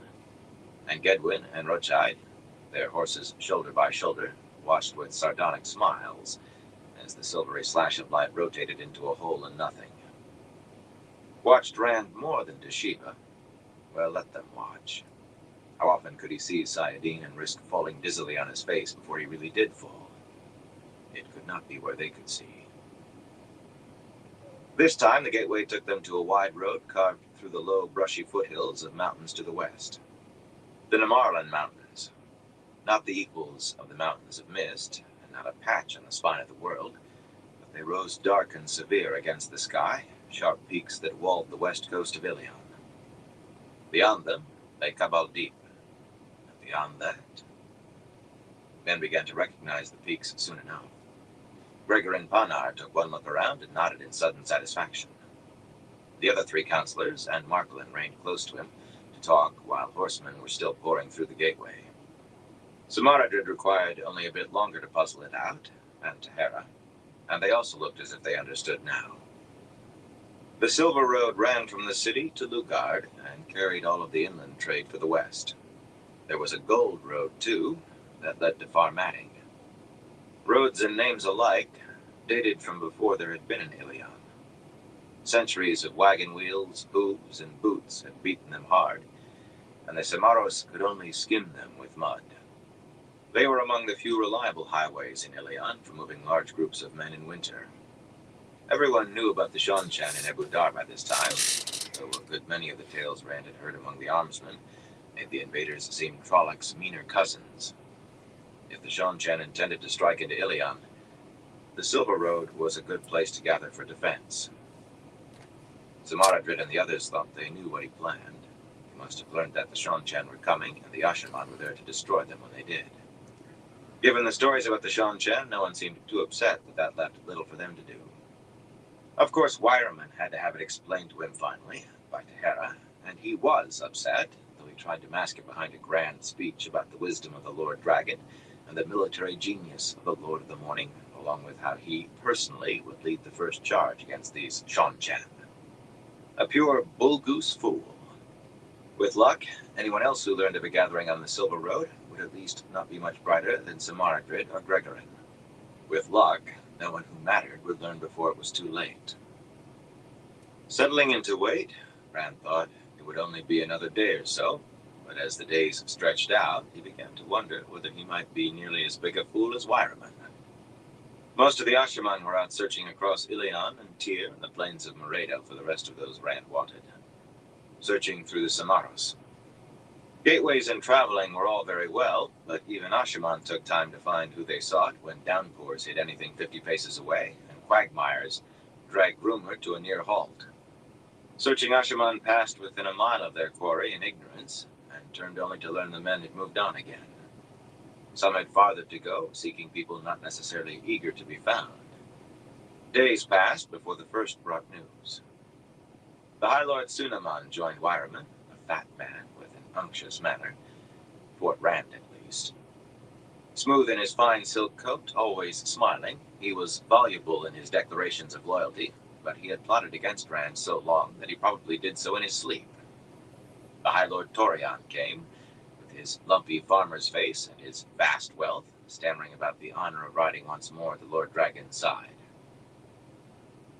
And Gedwin and Rochide, their horses shoulder by shoulder, watched with sardonic smiles as the silvery slash of light rotated into a hole in nothing. Watched Rand more than Dashiva? Well, let them watch. How often could he see Sayadin and risk falling dizzily on his face before he really did fall? It could not be where they could see. This time, the gateway took them to a wide road carved through the low, brushy foothills of mountains to the west. The Namarlan Mountains, not the equals of the Mountains of Mist, and not a patch on the spine of the world, but They rose dark and severe against the sky, sharp peaks that walled the west coast of Ilion. Beyond them lay Cabal Deep. And beyond that, men began to recognize the peaks soon enough. Gregorin Panar took one look around and nodded in sudden satisfaction. The other three counselors and Marklin reined close to him to talk while horsemen were still pouring through the gateway. Samaradrid required only a bit longer to puzzle it out, and Tahara, and they also looked as if they understood now. The Silver Road ran from the city to Lugard and carried all of the inland trade for the west. There was a gold road, too, that led to Farmatting. Roads and names alike dated from before there had been an Ilion. Centuries of wagon wheels, hooves, and boots had beaten them hard, and the Samaros could only skim them with mud. They were among the few reliable highways in Ilion for moving large groups of men in winter. Everyone knew about the Shonchan in Abu Dar by this time, though a good many of the tales Rand had heard among the armsmen made the invaders seem Trollocs' meaner cousins. If the Shonchan intended to strike into Ilion, the Silver Road was a good place to gather for defense. Samaradrid and the others thought they knew what he planned. He must have learned that the Shonchan were coming, and the Ashaman were there to destroy them when they did. Given the stories about the Shonchan, no one seemed too upset that left little for them to do. Of course, Wireman had to have it explained to him finally, by Tahara, and he was upset, though he tried to mask it behind a grand speech about the wisdom of the Lord Dragon and the military genius of the Lord of the Morning, along with how he personally would lead the first charge against these Shonchan. A pure bull-goose fool. With luck, anyone else who learned of a gathering on the Silver Road would at least not be much brighter than Samaradrid or Gregorin. With luck, no one who mattered would learn before it was too late. Settling into wait, Rand thought it would only be another day or so, but as the days stretched out, he began to wonder whether he might be nearly as big a fool as Wireman. Most of the Ashaman were out searching across Ilion and Tyr and the plains of Moredo for the rest of those Rand wanted. Searching through the Samaros. Gateways and traveling were all very well, but even Ashaman took time to find who they sought when downpours hit anything 50 paces away, and quagmires dragged rumor to a near halt. Searching Ashaman passed within a mile of their quarry in ignorance, and turned only to learn the men had moved on again. Some had farther to go, seeking people not necessarily eager to be found. Days passed before the first brought news. The High Lord Sunaman joined Wireman, a fat man with an unctuous manner, Fort Rand at least. Smooth in his fine silk coat, always smiling, he was voluble in his declarations of loyalty, but he had plotted against Rand so long that he probably did so in his sleep. The High Lord Torian came, with his lumpy farmer's face and his vast wealth, stammering about the honor of riding once more at the Lord Dragon's side.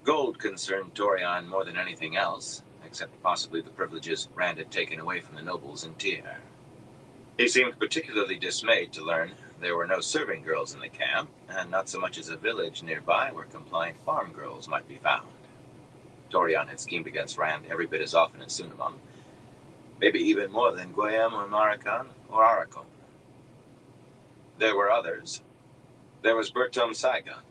Gold concerned Torian more than anything else, except possibly the privileges Rand had taken away from the nobles in Tyr. He seemed particularly dismayed to learn there were no serving girls in the camp, and not so much as a village nearby where compliant farm girls might be found. Torian had schemed against Rand every bit as often as Sunamon, maybe even more than Goyam or Marakan or Arakon. There were others. There was Bertom Saigon,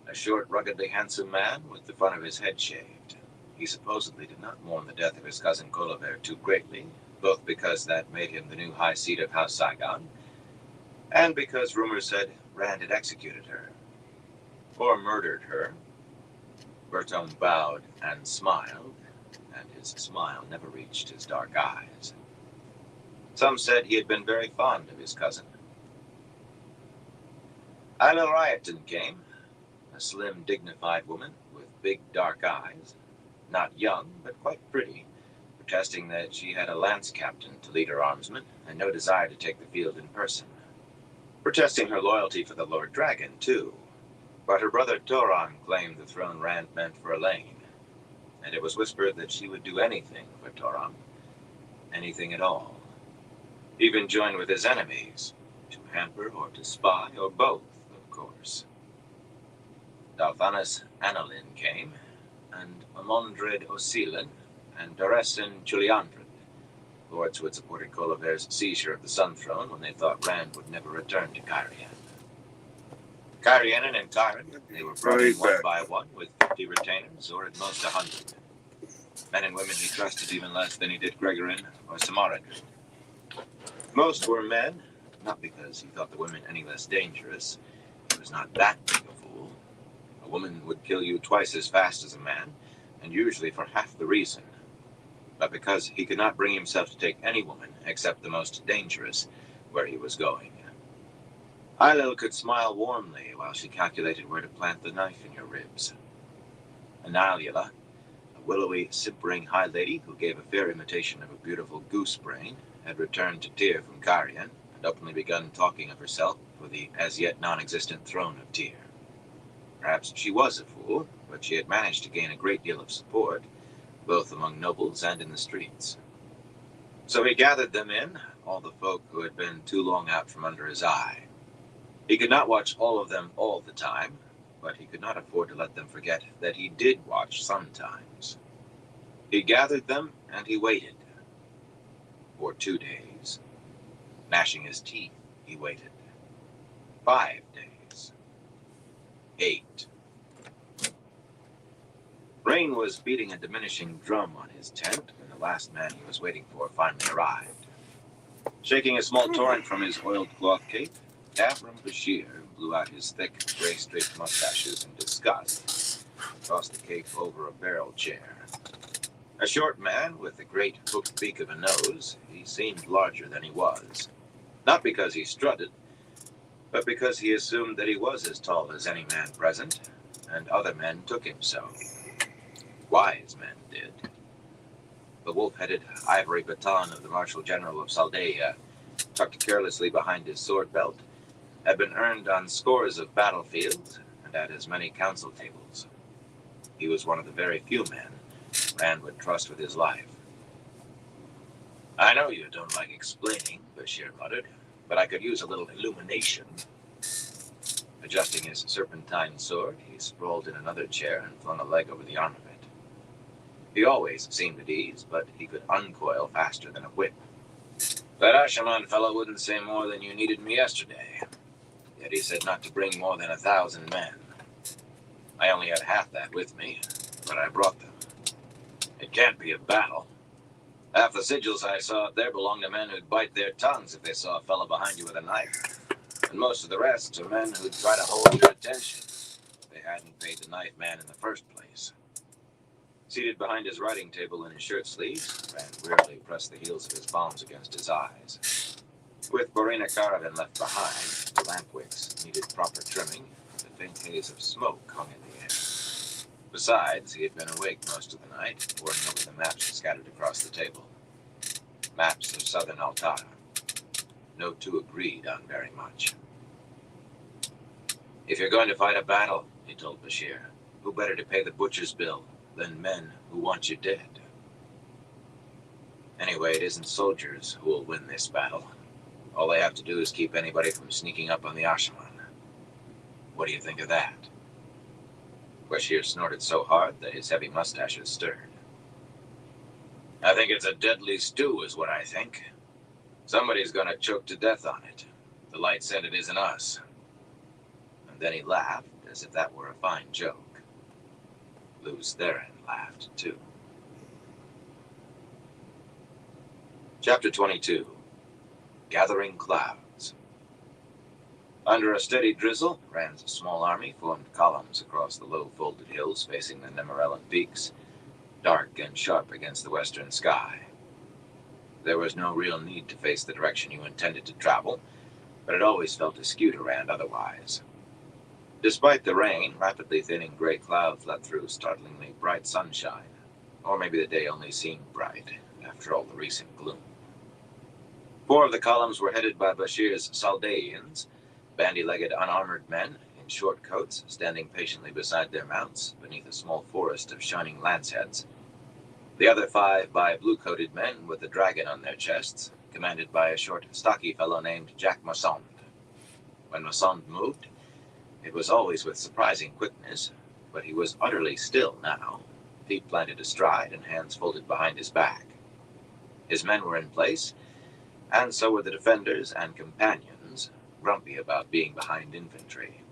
a short, ruggedly handsome man with the front of his head shaved. He supposedly did not mourn the death of his cousin Kolover too greatly, both because that made him the new high seat of House Saigon, and because rumors said Rand had executed her, or murdered her. Bertom bowed and smiled, and his smile never reached his dark eyes. Some said he had been very fond of his cousin. Isla Ryoton came, a slim, dignified woman with big, dark eyes, not young, but quite pretty, protesting that she had a lance captain to lead her armsmen and no desire to take the field in person. Protesting her loyalty for the Lord Dragon, too, but her brother Toran claimed the throne Rand meant for Elaine, and it was whispered that she would do anything for Toran, anything at all, even join with his enemies, to hamper or to spy, or both, of course. Dalthanas Annalyn came, and Amondred Osilan, and Doresin Chuliandred, lords who had supported Kolover's seizure of the Sun Throne when they thought Rand would never return to Cairian. Kyrianen and Kyron, they were brought in Right one back. by one with 50 retainers, or at most 100. Men and women he trusted even less than he did Gregorin or Samaradrin. Most were men, not because he thought the women any less dangerous. He was not that big a fool. A woman would kill you twice as fast as a man, and usually for half the reason. But because he could not bring himself to take any woman except the most dangerous where he was going. Eilil could smile warmly while she calculated where to plant the knife in your ribs. Analula, a willowy, simpering high lady who gave a fair imitation of a beautiful goose brain, had returned to Tyr from Carian and openly begun talking of herself for the as yet non-existent throne of Tyr. Perhaps she was a fool, but she had managed to gain a great deal of support, both among nobles and in the streets. So he gathered them in, all the folk who had been too long out from under his eye. He could not watch all of them all the time, but he could not afford to let them forget that he did watch sometimes. He gathered them and he waited. For 2 days. Gnashing his teeth, he waited. 5 days. 8. Rain was beating a diminishing drum on his tent when the last man he was waiting for finally arrived. Shaking a small torrent from his oiled cloth cape, Avram Bashir blew out his thick, gray-streaked mustaches in disgust, tossed the cape over a barrel chair. A short man with a great hooked beak of a nose, he seemed larger than he was. Not because he strutted, but because he assumed that he was as tall as any man present, and other men took him so. Wise men did. The wolf-headed ivory baton of the Marshal General of Saldaea, tucked carelessly behind his sword belt, had been earned on scores of battlefields and at as many council tables. He was one of the very few men Rand would trust with his life. "I know you don't like explaining," Bashir muttered, "but I could use a little illumination." Adjusting his serpentine sword, he sprawled in another chair and flung a leg over the arm of it. He always seemed at ease, but he could uncoil faster than a whip. "That Ashaman fellow wouldn't say more than you needed me yesterday. Yet he said not to bring more than 1,000 men. I only had half that with me, but I brought them. It can't be a battle. Half the sigils I saw up there belong to men who'd bite their tongues if they saw a fellow behind you with a knife. And most of the rest are men who'd try to hold your attention if they hadn't paid the knife man in the first place." Seated behind his writing table in his shirt sleeves, Rand wearily pressed the heels of his palms against his eyes. With Borina Caravan left behind, the lamp wicks needed proper trimming, and a faint haze of smoke hung in the air. Besides, he had been awake most of the night, poring over the maps scattered across the table. Maps of southern Altara. No two agreed on very much. "If you're going to fight a battle," he told Bashir, "who better to pay the butcher's bill than men who want you dead? Anyway, it isn't soldiers who will win this battle. All they have to do is keep anybody from sneaking up on the Ashaman. What do you think of that?" Bashir snorted so hard that his heavy mustaches stirred. "I think it's a deadly stew, is what I think. Somebody's gonna choke to death on it. The light said it isn't us." And then he laughed, as if that were a fine joke. Luz Theron laughed, too. Chapter 22. Gathering Clouds. Under a steady drizzle, Rand's small army formed columns across the low-folded hills facing the Nemerellan peaks, dark and sharp against the western sky. There was no real need to face the direction you intended to travel, but it always felt askew to Rand otherwise. Despite the rain, rapidly thinning gray clouds let through startlingly bright sunshine, or maybe the day only seemed bright, after all the recent gloom. 4 of the columns were headed by Bashir's Saldaeans, bandy-legged unarmored men in short coats, standing patiently beside their mounts beneath a small forest of shining lanceheads. The other 5 by blue-coated men with a dragon on their chests, commanded by a short, stocky fellow named Jack Massond. When Massond moved, it was always with surprising quickness, but he was utterly still now, feet planted astride and hands folded behind his back. His men were in place, and so were the defenders and companions, grumpy about being behind infantry.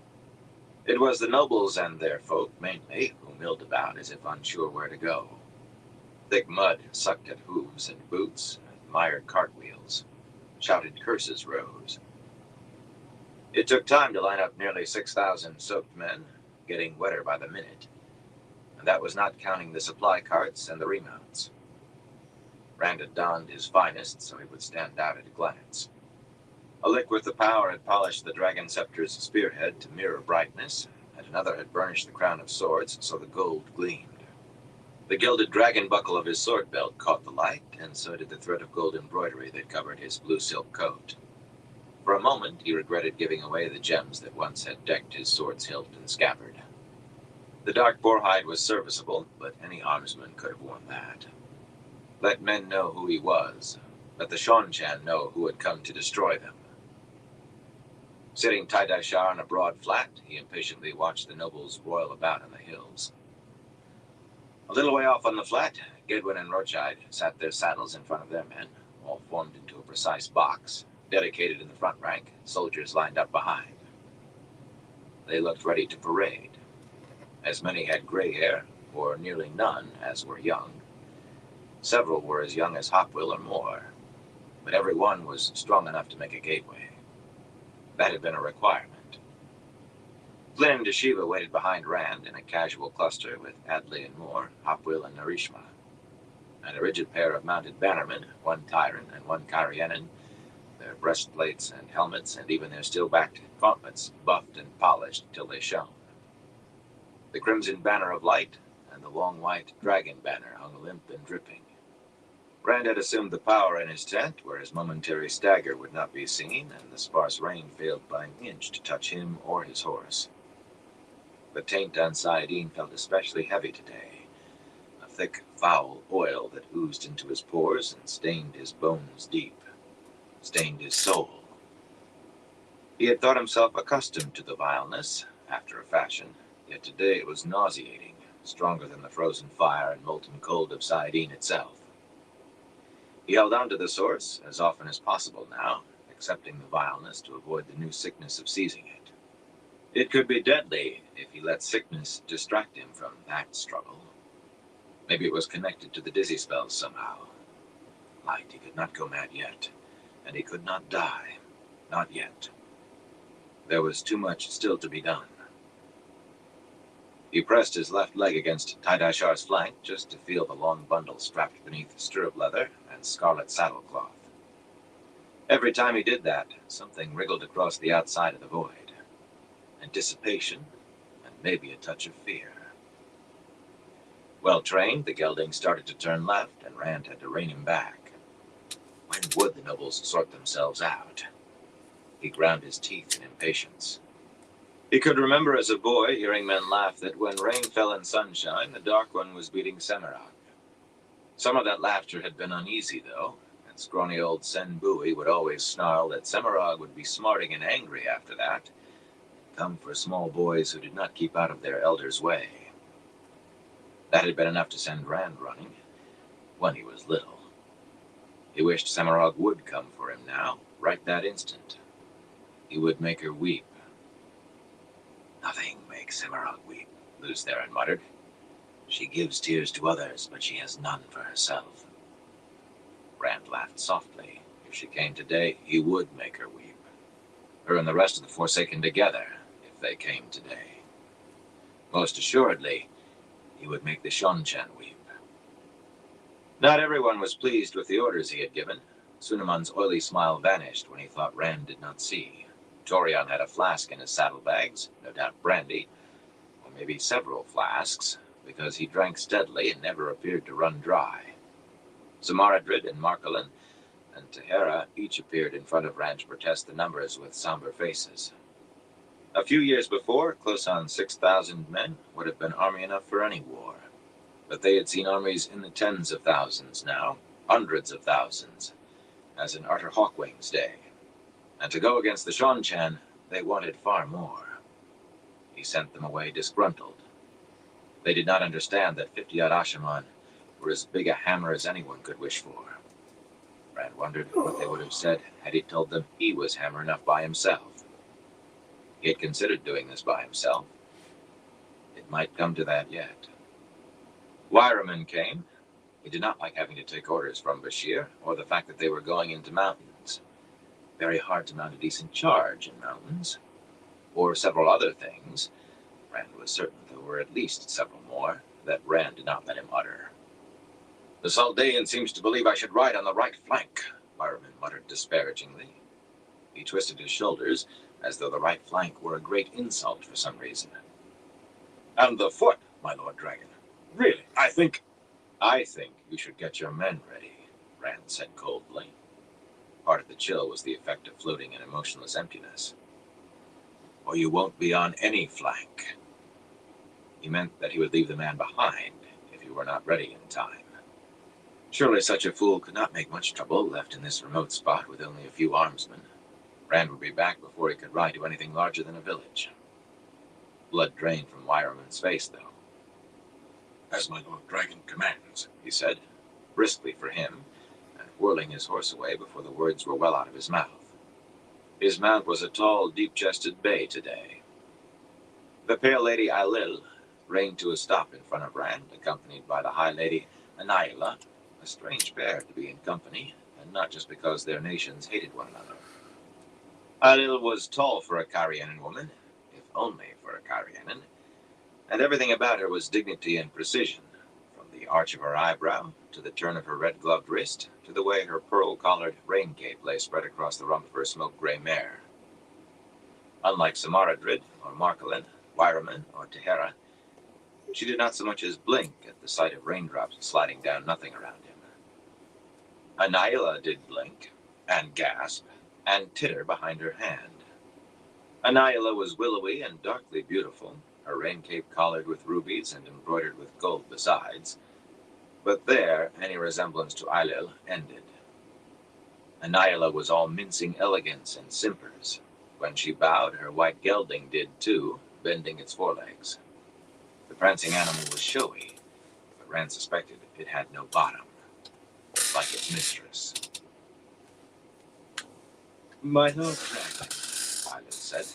It was the nobles and their folk, mainly, who milled about as if unsure where to go. Thick mud sucked at hooves and boots, and mired cartwheels. Shouted curses rose. It took time to line up nearly 6,000 soaked men, getting wetter by the minute. And that was not counting the supply carts and the remounts. Rand had donned his finest so he would stand out at a glance. A lick with the power had polished the dragon scepter's spearhead to mirror brightness, and another had burnished the crown of swords so the gold gleamed. The gilded dragon buckle of his sword belt caught the light, and so did the thread of gold embroidery that covered his blue silk coat. For a moment, he regretted giving away the gems that once had decked his sword's hilt and scabbard. The dark boarhide was serviceable, but any armsman could have worn that. Let men know who he was. Let the Shonchan know who had come to destroy them. Sitting Tidashar on a broad flat, he impatiently watched the nobles roil about in the hills. A little way off on the flat, Gedwin and Rochide sat their saddles in front of their men, all formed into a precise box, dedicated in the front rank, soldiers lined up behind. They looked ready to parade. As many had gray hair, or nearly none, as were young. Several were as young as Hopwill or more, but every one was strong enough to make a gateway. That had been a requirement. Flynn and Deshiva waited behind Rand in a casual cluster with Adley and Moore, Hopwill and Narishma. And a rigid pair of mounted bannermen, one Tyran and one Kyrienan, their breastplates and helmets and even their steel-backed gauntlets buffed and polished till they shone. The crimson banner of light and the long white dragon banner hung limp and dripping. Rand had assumed the power in his tent, where his momentary stagger would not be seen, and the sparse rain failed by an inch to touch him or his horse. The taint on Saidin felt especially heavy today, a thick, foul oil that oozed into his pores and stained his bones deep, stained his soul. He had thought himself accustomed to the vileness, after a fashion, yet today it was nauseating, stronger than the frozen fire and molten cold of Saidin itself. He held on to the source as often as possible now, accepting the vileness to avoid the new sickness of seizing it. It could be deadly if he let sickness distract him from that struggle. Maybe it was connected to the dizzy spells somehow. Light, he could not go mad yet, and he could not die. Not yet. There was too much still to be done. He pressed his left leg against Tidashar's flank just to feel the long bundle strapped beneath stirrup leather and scarlet saddlecloth. Every time he did that, something wriggled across the outside of the void. Anticipation, and maybe a touch of fear. Well trained, the gelding started to turn left, and Rand had to rein him back. When would the nobles sort themselves out? He ground his teeth in impatience. He could remember as a boy hearing men laugh that when rain fell in sunshine, the Dark One was beating Semirog. Some of that laughter had been uneasy, though, and scrawny old Sen Bui would always snarl that Semirog would be smarting and angry after that, and come for small boys who did not keep out of their elders' way. That had been enough to send Rand running, when he was little. He wished Semirog would come for him now, right that instant. He would make her weep. Nothing makes Semirog weep, Luz Theron muttered. She gives tears to others, but she has none for herself. Rand laughed softly. If she came today, he would make her weep. Her and the rest of the Forsaken together, if they came today. Most assuredly, he would make the Shonchan weep. Not everyone was pleased with the orders he had given. Sunamon's oily smile vanished when he thought Rand did not see. Torion had a flask in his saddlebags, no doubt brandy, or maybe several flasks, because he drank steadily and never appeared to run dry. Samaradrid and Marcolin and Tehera each appeared in front of Rand to protest the numbers with somber faces. A few years before, close on 6,000 men would have been army enough for any war. But they had seen armies in the tens of thousands now, hundreds of thousands, as in Arthur Hawkwing's day. And to go against the Shonchan, they wanted far more. He sent them away disgruntled. They did not understand that 50-odd Ashaman were as big a hammer as anyone could wish for. Rand wondered what they would have said had he told them he was hammer enough by himself. He had considered doing this by himself, It might come to that yet. Wireman came. He did not like having to take orders from Bashir, or the fact that they were going into mountains. Very hard to mount a decent charge in mountains. Or several other things. Rand was certain there were at least several more that Rand did not let him utter. "The Saldaean seems to believe I should ride on the right flank," Wireman muttered disparagingly. He twisted his shoulders, as though the right flank were a great insult for some reason. "And the foot, my Lord Dragon. Really, I think you should get your men ready," Rand said coldly. Part of the chill was the effect of floating in emotionless emptiness. "Or you won't be on any flank." He meant that he would leave the man behind if he were not ready in time. Surely such a fool could not make much trouble left in this remote spot with only a few armsmen. Rand would be back before he could ride to anything larger than a village. Blood drained from Wireman's face, though. "As my Lord Dragon commands," he said, briskly for him, and whirling his horse away before the words were well out of his mouth. His mount was a tall, deep-chested bay today. The pale lady Ailil reined to a stop in front of Rand, accompanied by the high lady Anaila, a strange pair to be in company, and not just because their nations hated one another. Ailil was tall for a Carianan woman, if only for a Carianan, and everything about her was dignity and precision, from the arch of her eyebrow, to the turn of her red-gloved wrist, to the way her pearl-collared rain cape lay spread across the rump of her smoke-gray mare. Unlike Samaradrid, or Marcolin, Wireman, or Tehera, she did not so much as blink at the sight of raindrops sliding down nothing around him. Anaila did blink, and gasp, and titter behind her hand. Anaila was willowy and darkly beautiful, her rain cape collared with rubies and embroidered with gold besides, but there any resemblance to Ailil ended. Anaila was all mincing elegance and simpers. When she bowed, her white gelding did too, bending its forelegs. The prancing animal was showy, but Rand suspected it had no bottom, like its mistress. "My Lord Dragon," Ailil said,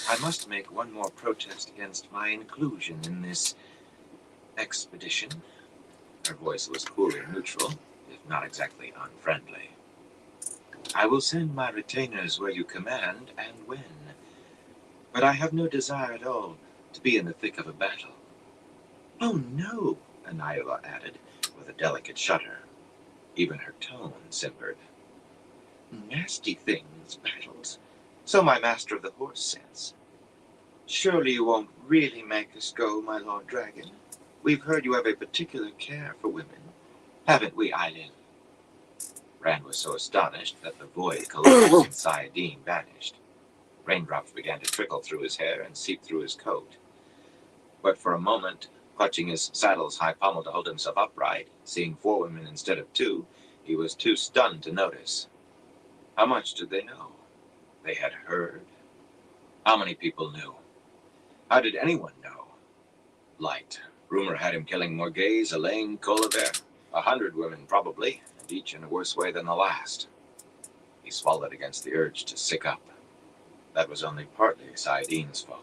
"I must make one more protest against my inclusion in this expedition." Her voice was coolly neutral, if not exactly unfriendly. "I will send my retainers where you command and when, but I have no desire at all to be in the thick of a battle." "Oh no," Anaila added, with a delicate shudder. Even her tone simpered. "Nasty things, battles. So my master of the horse says. Surely you won't really make us go, my Lord Dragon. We've heard you have a particular care for women. Haven't we, Ailil?" Rand was so astonished that the void collapsed inside Dean vanished. Raindrops began to trickle through his hair and seep through his coat. But for a moment, clutching his saddle's high pommel to hold himself upright, seeing 4 women instead of 2, he was too stunned to notice. How much did they know? They had heard. How many people knew? How did anyone know? Light. Rumor had him killing Morghese, Elaine, Colabert. 100 women, probably, and each in a worse way than the last. He swallowed against the urge to sick up. That was only partly Saidin's fault.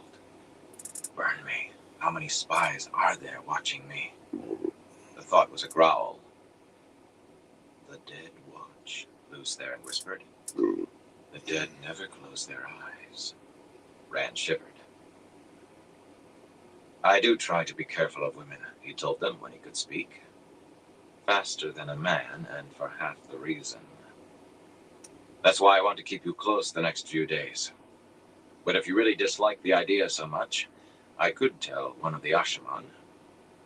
Burn me. How many spies are there watching me? The thought was a growl. "The dead watch," Luce Theron whispered. "The dead never close their eyes." Rand shivered. "I do try to be careful of women," he told them when he could speak. "Faster than a man, and for half the reason. That's why I want to keep you close the next few days. But if you really dislike the idea so much, I could tell one of the Ashaman.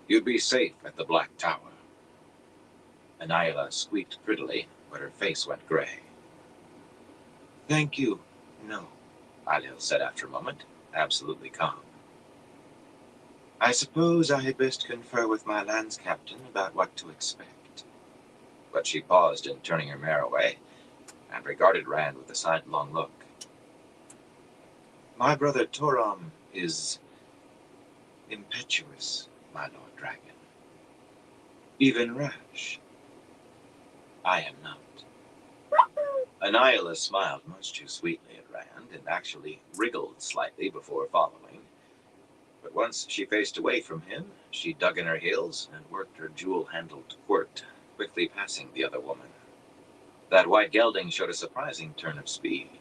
You'd be safe at the Black Tower." Anaila squeaked prettily, but her face went gray. "Thank you, no," Ailil said after a moment, absolutely calm. "I suppose I had best confer with my lance captain about what to expect." But she paused in turning her mare away, and regarded Rand with a sidelong look. "My brother Toram is impetuous, my Lord Dragon. Even rash. I am not." Anaila smiled much too sweetly at Rand, and actually wriggled slightly before following. But once she faced away from him, she dug in her heels and worked her jewel-handled quirt, quickly passing the other woman. That white gelding showed a surprising turn of speed.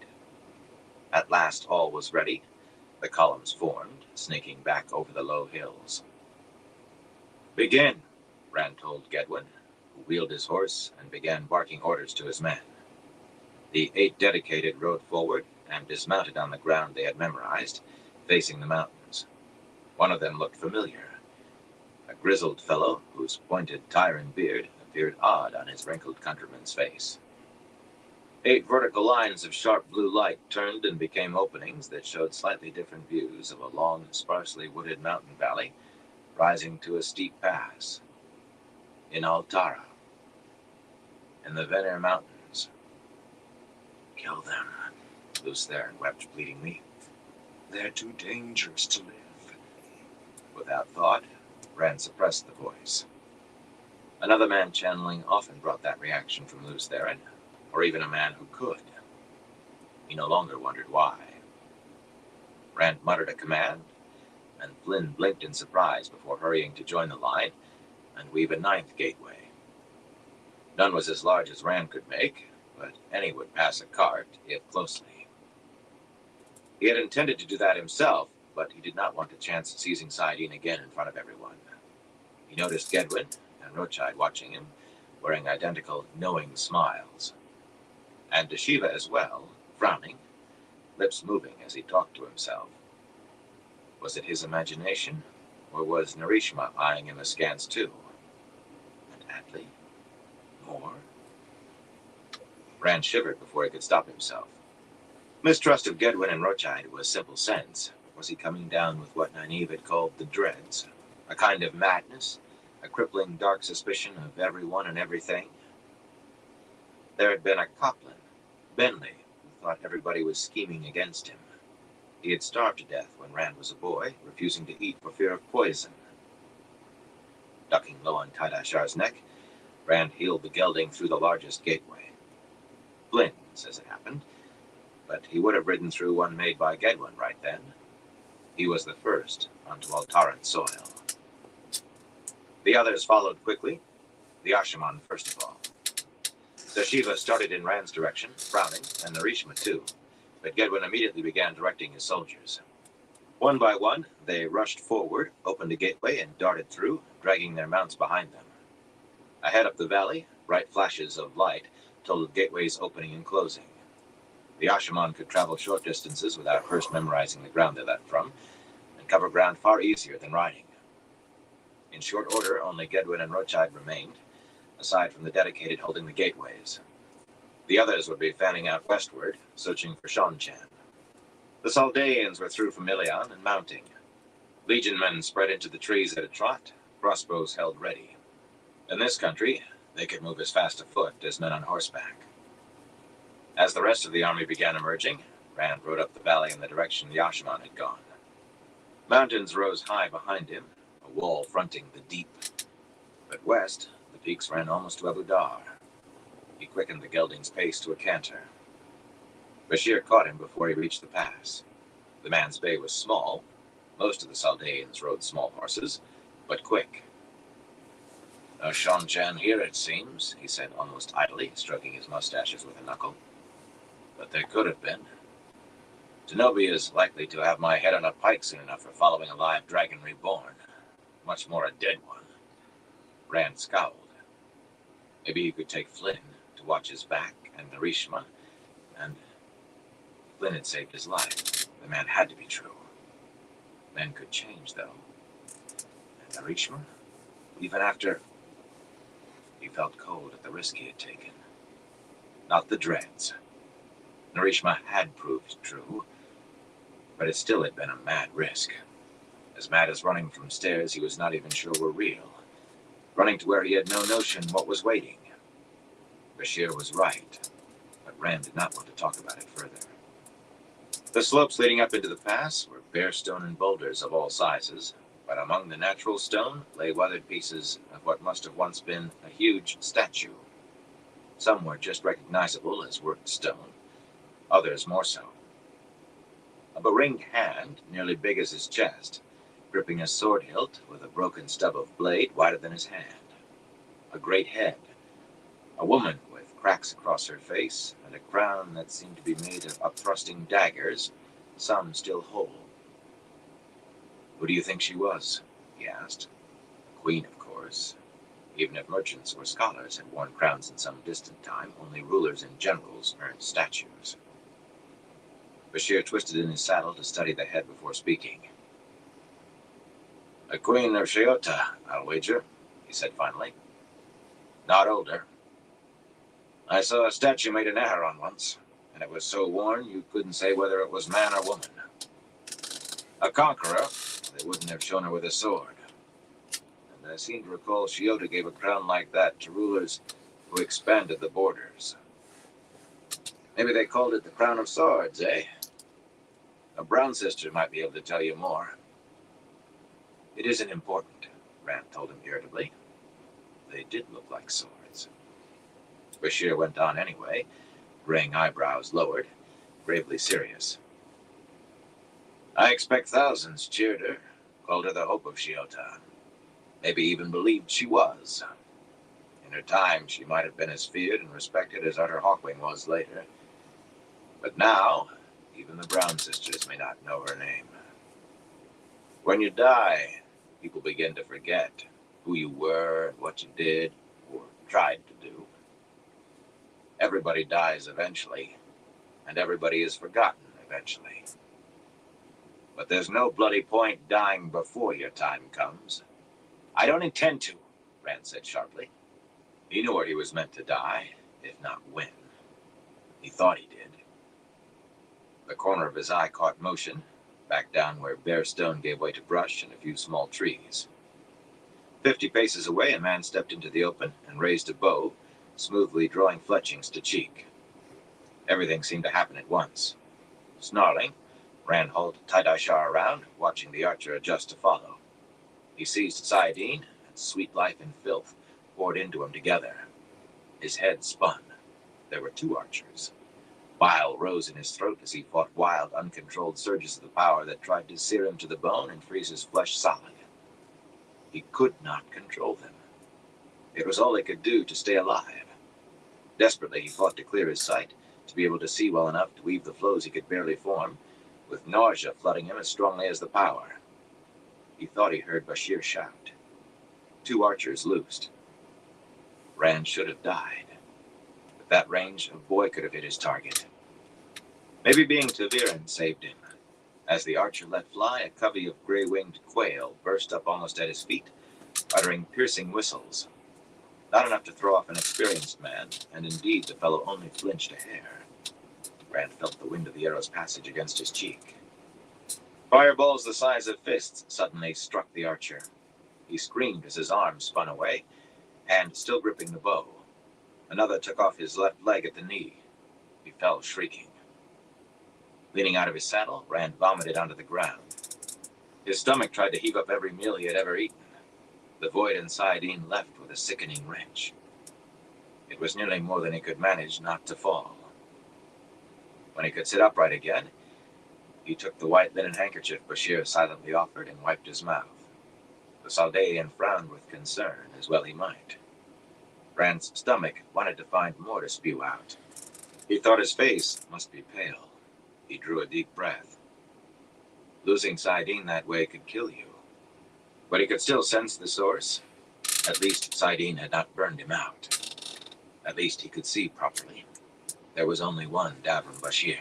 At last all was ready. The columns formed, snaking back over the low hills. "Begin," Rand told Gedwin, who wheeled his horse and began barking orders to his men. The 8 dedicated rode forward and dismounted on the ground they had memorized, facing the mountains. One of them looked familiar. A grizzled fellow whose pointed Tyran beard appeared odd on his wrinkled countryman's face. 8 vertical lines of sharp blue light turned and became openings that showed slightly different views of a long, sparsely wooded mountain valley rising to a steep pass. In Altara, in the Venir Mountains. "Kill them," Lucerne wept pleadingly. "They're too dangerous to live." Without thought, Rand suppressed the voice. Another man channeling often brought that reaction from Lucerne, or even a man who could. He no longer wondered why. Rand muttered a command, and Flynn blinked in surprise before hurrying to join the line and weave a 9th gateway. None was as large as Rand could make, but any would pass a cart, if closely. He had intended to do that himself, but he did not want to chance seizing Saidin again in front of everyone. He noticed Gedwin and Rochide watching him, wearing identical knowing smiles. And Dashiva as well, frowning, lips moving as he talked to himself. Was it his imagination, or was Narishma eyeing him askance too? And Atli? More? Rand shivered before he could stop himself. Mistrust of Gedwin and Rochide was simple sense. Was he coming down with what Nynaeve had called the dreads? A kind of madness? A crippling dark suspicion of everyone and everything? There had been a Copland, Bentley, who thought everybody was scheming against him. He had starved to death when Rand was a boy, refusing to eat for fear of poison. Ducking low on Tidashar's neck, Rand heeled the gelding through the largest gateway. Flynn's, as it happened, but he would have ridden through one made by Gedwin right then. He was the first onto Altaran soil. The others followed quickly, the Ashaman first of all. Dashiva started in Rand's direction, frowning, and Narishma too, but Gedwin immediately began directing his soldiers. One by one, they rushed forward, opened a gateway, and darted through, dragging their mounts behind them. Ahead up the valley, bright flashes of light told of gateways opening and closing. The Ashaman could travel short distances without first memorizing the ground they left from, and cover ground far easier than riding. In short order, only Gedwin and Rochide remained, aside from the dedicated holding the gateways. The others would be fanning out westward, searching for Shanchan. The Saldaeans were through from Ilion and mounting. Legion men spread into the trees at a trot, crossbows held ready. In this country, they could move as fast afoot as men on horseback. As the rest of the army began emerging, Rand rode up the valley in the direction the Ashaman had gone. Mountains rose high behind him, a wall fronting the deep. But west, the peaks ran almost to Abu Dar. He quickened the gelding's pace to a canter. Bashir caught him before he reached the pass. The man's bay was small. Most of the Saldaeans rode small horses, but quick. "No Shanchan here, it seems," he said almost idly, stroking his mustaches with a knuckle. "But there could have been. Denobi is likely to have my head on a pike soon enough for following a live dragon reborn. Much more a dead one." Rand scowled. Maybe he could take Flynn to watch his back, and Narishma, and Flynn had saved his life. The man had to be true. Men could change, though. And Narishma? Even after... He felt cold at the risk he had taken. Not the dreads. Narishma had proved true, but it still had been a mad risk. As mad as running from stairs he was not even sure were real. Running to where he had no notion what was waiting. Bashir was right, but Rand did not want to talk about it further. The slopes leading up into the pass were bare stone and boulders of all sizes, but among the natural stone lay weathered pieces of what must have once been a huge statue. Some were just recognizable as worked stone, others more so. A beringed hand, nearly big as his chest, gripping a sword hilt with a broken stub of blade wider than his hand. A great head. A woman with cracks across her face and a crown that seemed to be made of upthrusting daggers, some still whole. Who do you think she was? He asked. A queen, of course. Even if merchants or scholars had worn crowns in some distant time, only rulers and generals earned statues. Bashir twisted in his saddle to study the head before speaking. A queen of Shiota, I'll wager, he said finally. Not older. I saw a statue made in Aharon once, and it was so worn you couldn't say whether it was man or woman. A conqueror, they wouldn't have shown her with a sword. And I seem to recall Shiota gave a crown like that to rulers who expanded the borders. Maybe they called it the Crown of Swords, eh? A brown sister might be able to tell you more. It isn't important, Rand told him irritably. They did look like swords. Bashir went on anyway, graying eyebrows lowered, gravely serious. I expect thousands cheered her, called her the hope of Shiota. Maybe even believed she was. In her time, she might have been as feared and respected as Utter Hawkwing was later. But now, even the Brown sisters may not know her name. When you die, people begin to forget who you were and what you did or tried to do. Everybody dies eventually, and everybody is forgotten eventually. But there's no bloody point dying before your time comes. I don't intend to, Rand said sharply. He knew where he was meant to die, if not when. He thought he did. The corner of his eye caught motion, back down where bare stone gave way to brush and a few small trees. 50 paces away, a man stepped into the open and raised a bow, smoothly drawing fletchings to cheek. Everything seemed to happen at once. Snarling, Rand hauled Tie-Dye Shah around, watching the archer adjust to follow. He seized Saidin, and sweet life and filth poured into him together. His head spun. There were two archers. Bile rose in his throat as he fought wild, uncontrolled surges of the power that tried to sear him to the bone and freeze his flesh solid. He could not control them. It was all he could do to stay alive. Desperately, he fought to clear his sight, to be able to see well enough to weave the flows he could barely form, with nausea flooding him as strongly as the power. He thought he heard Bashir shout. Two archers loosed. Rand should have died. At that range, a boy could have hit his target. Maybe being Taviran saved him. As the archer let fly, a covey of gray-winged quail burst up almost at his feet, uttering piercing whistles. Not enough to throw off an experienced man, and indeed the fellow only flinched a hair. Rand felt the wind of the arrow's passage against his cheek. Fireballs the size of fists suddenly struck the archer. He screamed as his arm spun away, hand still gripping the bow. Another took off his left leg at the knee. He fell shrieking. Leaning out of his saddle, Rand vomited onto the ground. His stomach tried to heave up every meal he had ever eaten. The void inside Dean left with a sickening wrench. It was nearly more than he could manage not to fall. When he could sit upright again, he took the white linen handkerchief Bashir silently offered and wiped his mouth. The Saldaean frowned with concern, as well he might. Rand's stomach wanted to find more to spew out. He thought his face must be pale. He drew a deep breath. Losing Saidin that way could kill you. But he could still sense the source. At least Saidin had not burned him out. At least he could see properly. There was only one Davram Bashir.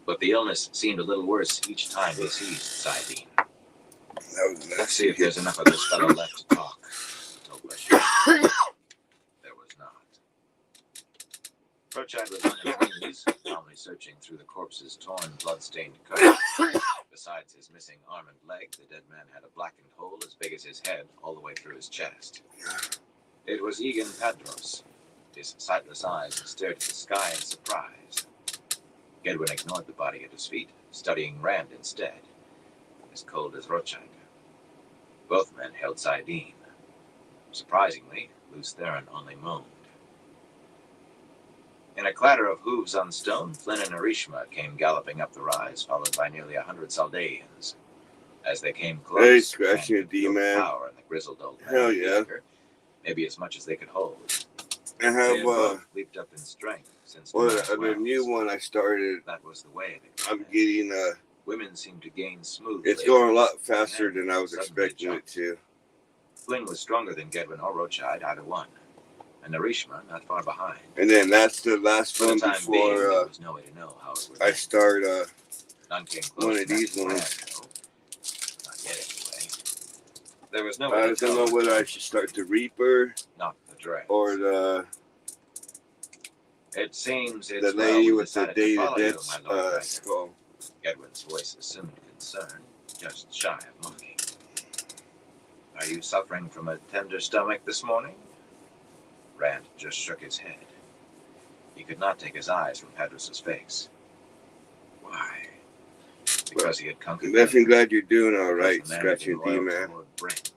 But the illness seemed a little worse each time he seized Saidin. Let's see if there's enough of this fellow left to talk, told Bashir. There was not. Rochad was on his knees, calmly searching through the corpse's torn, blood-stained coat. Besides his missing arm and leg, the dead man had a blackened hole as big as his head all the way through his chest. It was Egan Padros. His sightless eyes stared at the sky in surprise. Gedwin ignored the body at his feet, studying Rand instead, as cold as Rochad. Both men held Saidin. Surprisingly, Luz Theron only moaned. In a clatter of hooves on stone, Flynn and Arishma came galloping up the rise, followed by nearly 100 Saldaeans. As they came Hey, close, scratching Rand a could feel the D-man. power in the grizzled old man Hell yeah. younger, maybe as much as they could hold. I They have had both leaped up in strength since the new one I started. That was the way they I'm getting Women seemed to gain smoothly. it's going a lot faster than I was expecting it to. Flynn was stronger than Gedwin or Rochide, either one, and Narishma not far behind. And then that's the last For the one time being, before there was no way to know how it would I end. start None came close one to of these matching ones. Rand, though. Not yet, anyway. There was no I way don't to tell know whether I should start the Reaper not the Dregs. or the It seems it's lady well with the decided Day to to follow you, Death my Lord Dragon. skull. Gedwin's voice assumed concern, just shy of mocking. Are you suffering from a tender stomach this morning? Rand just shook his head. He could not take his eyes from Padros' face. Why? Because he had conquered. I'm definitely glad you're doing all Because right, the man Scratching had been loyal D-man. to Lord Brand.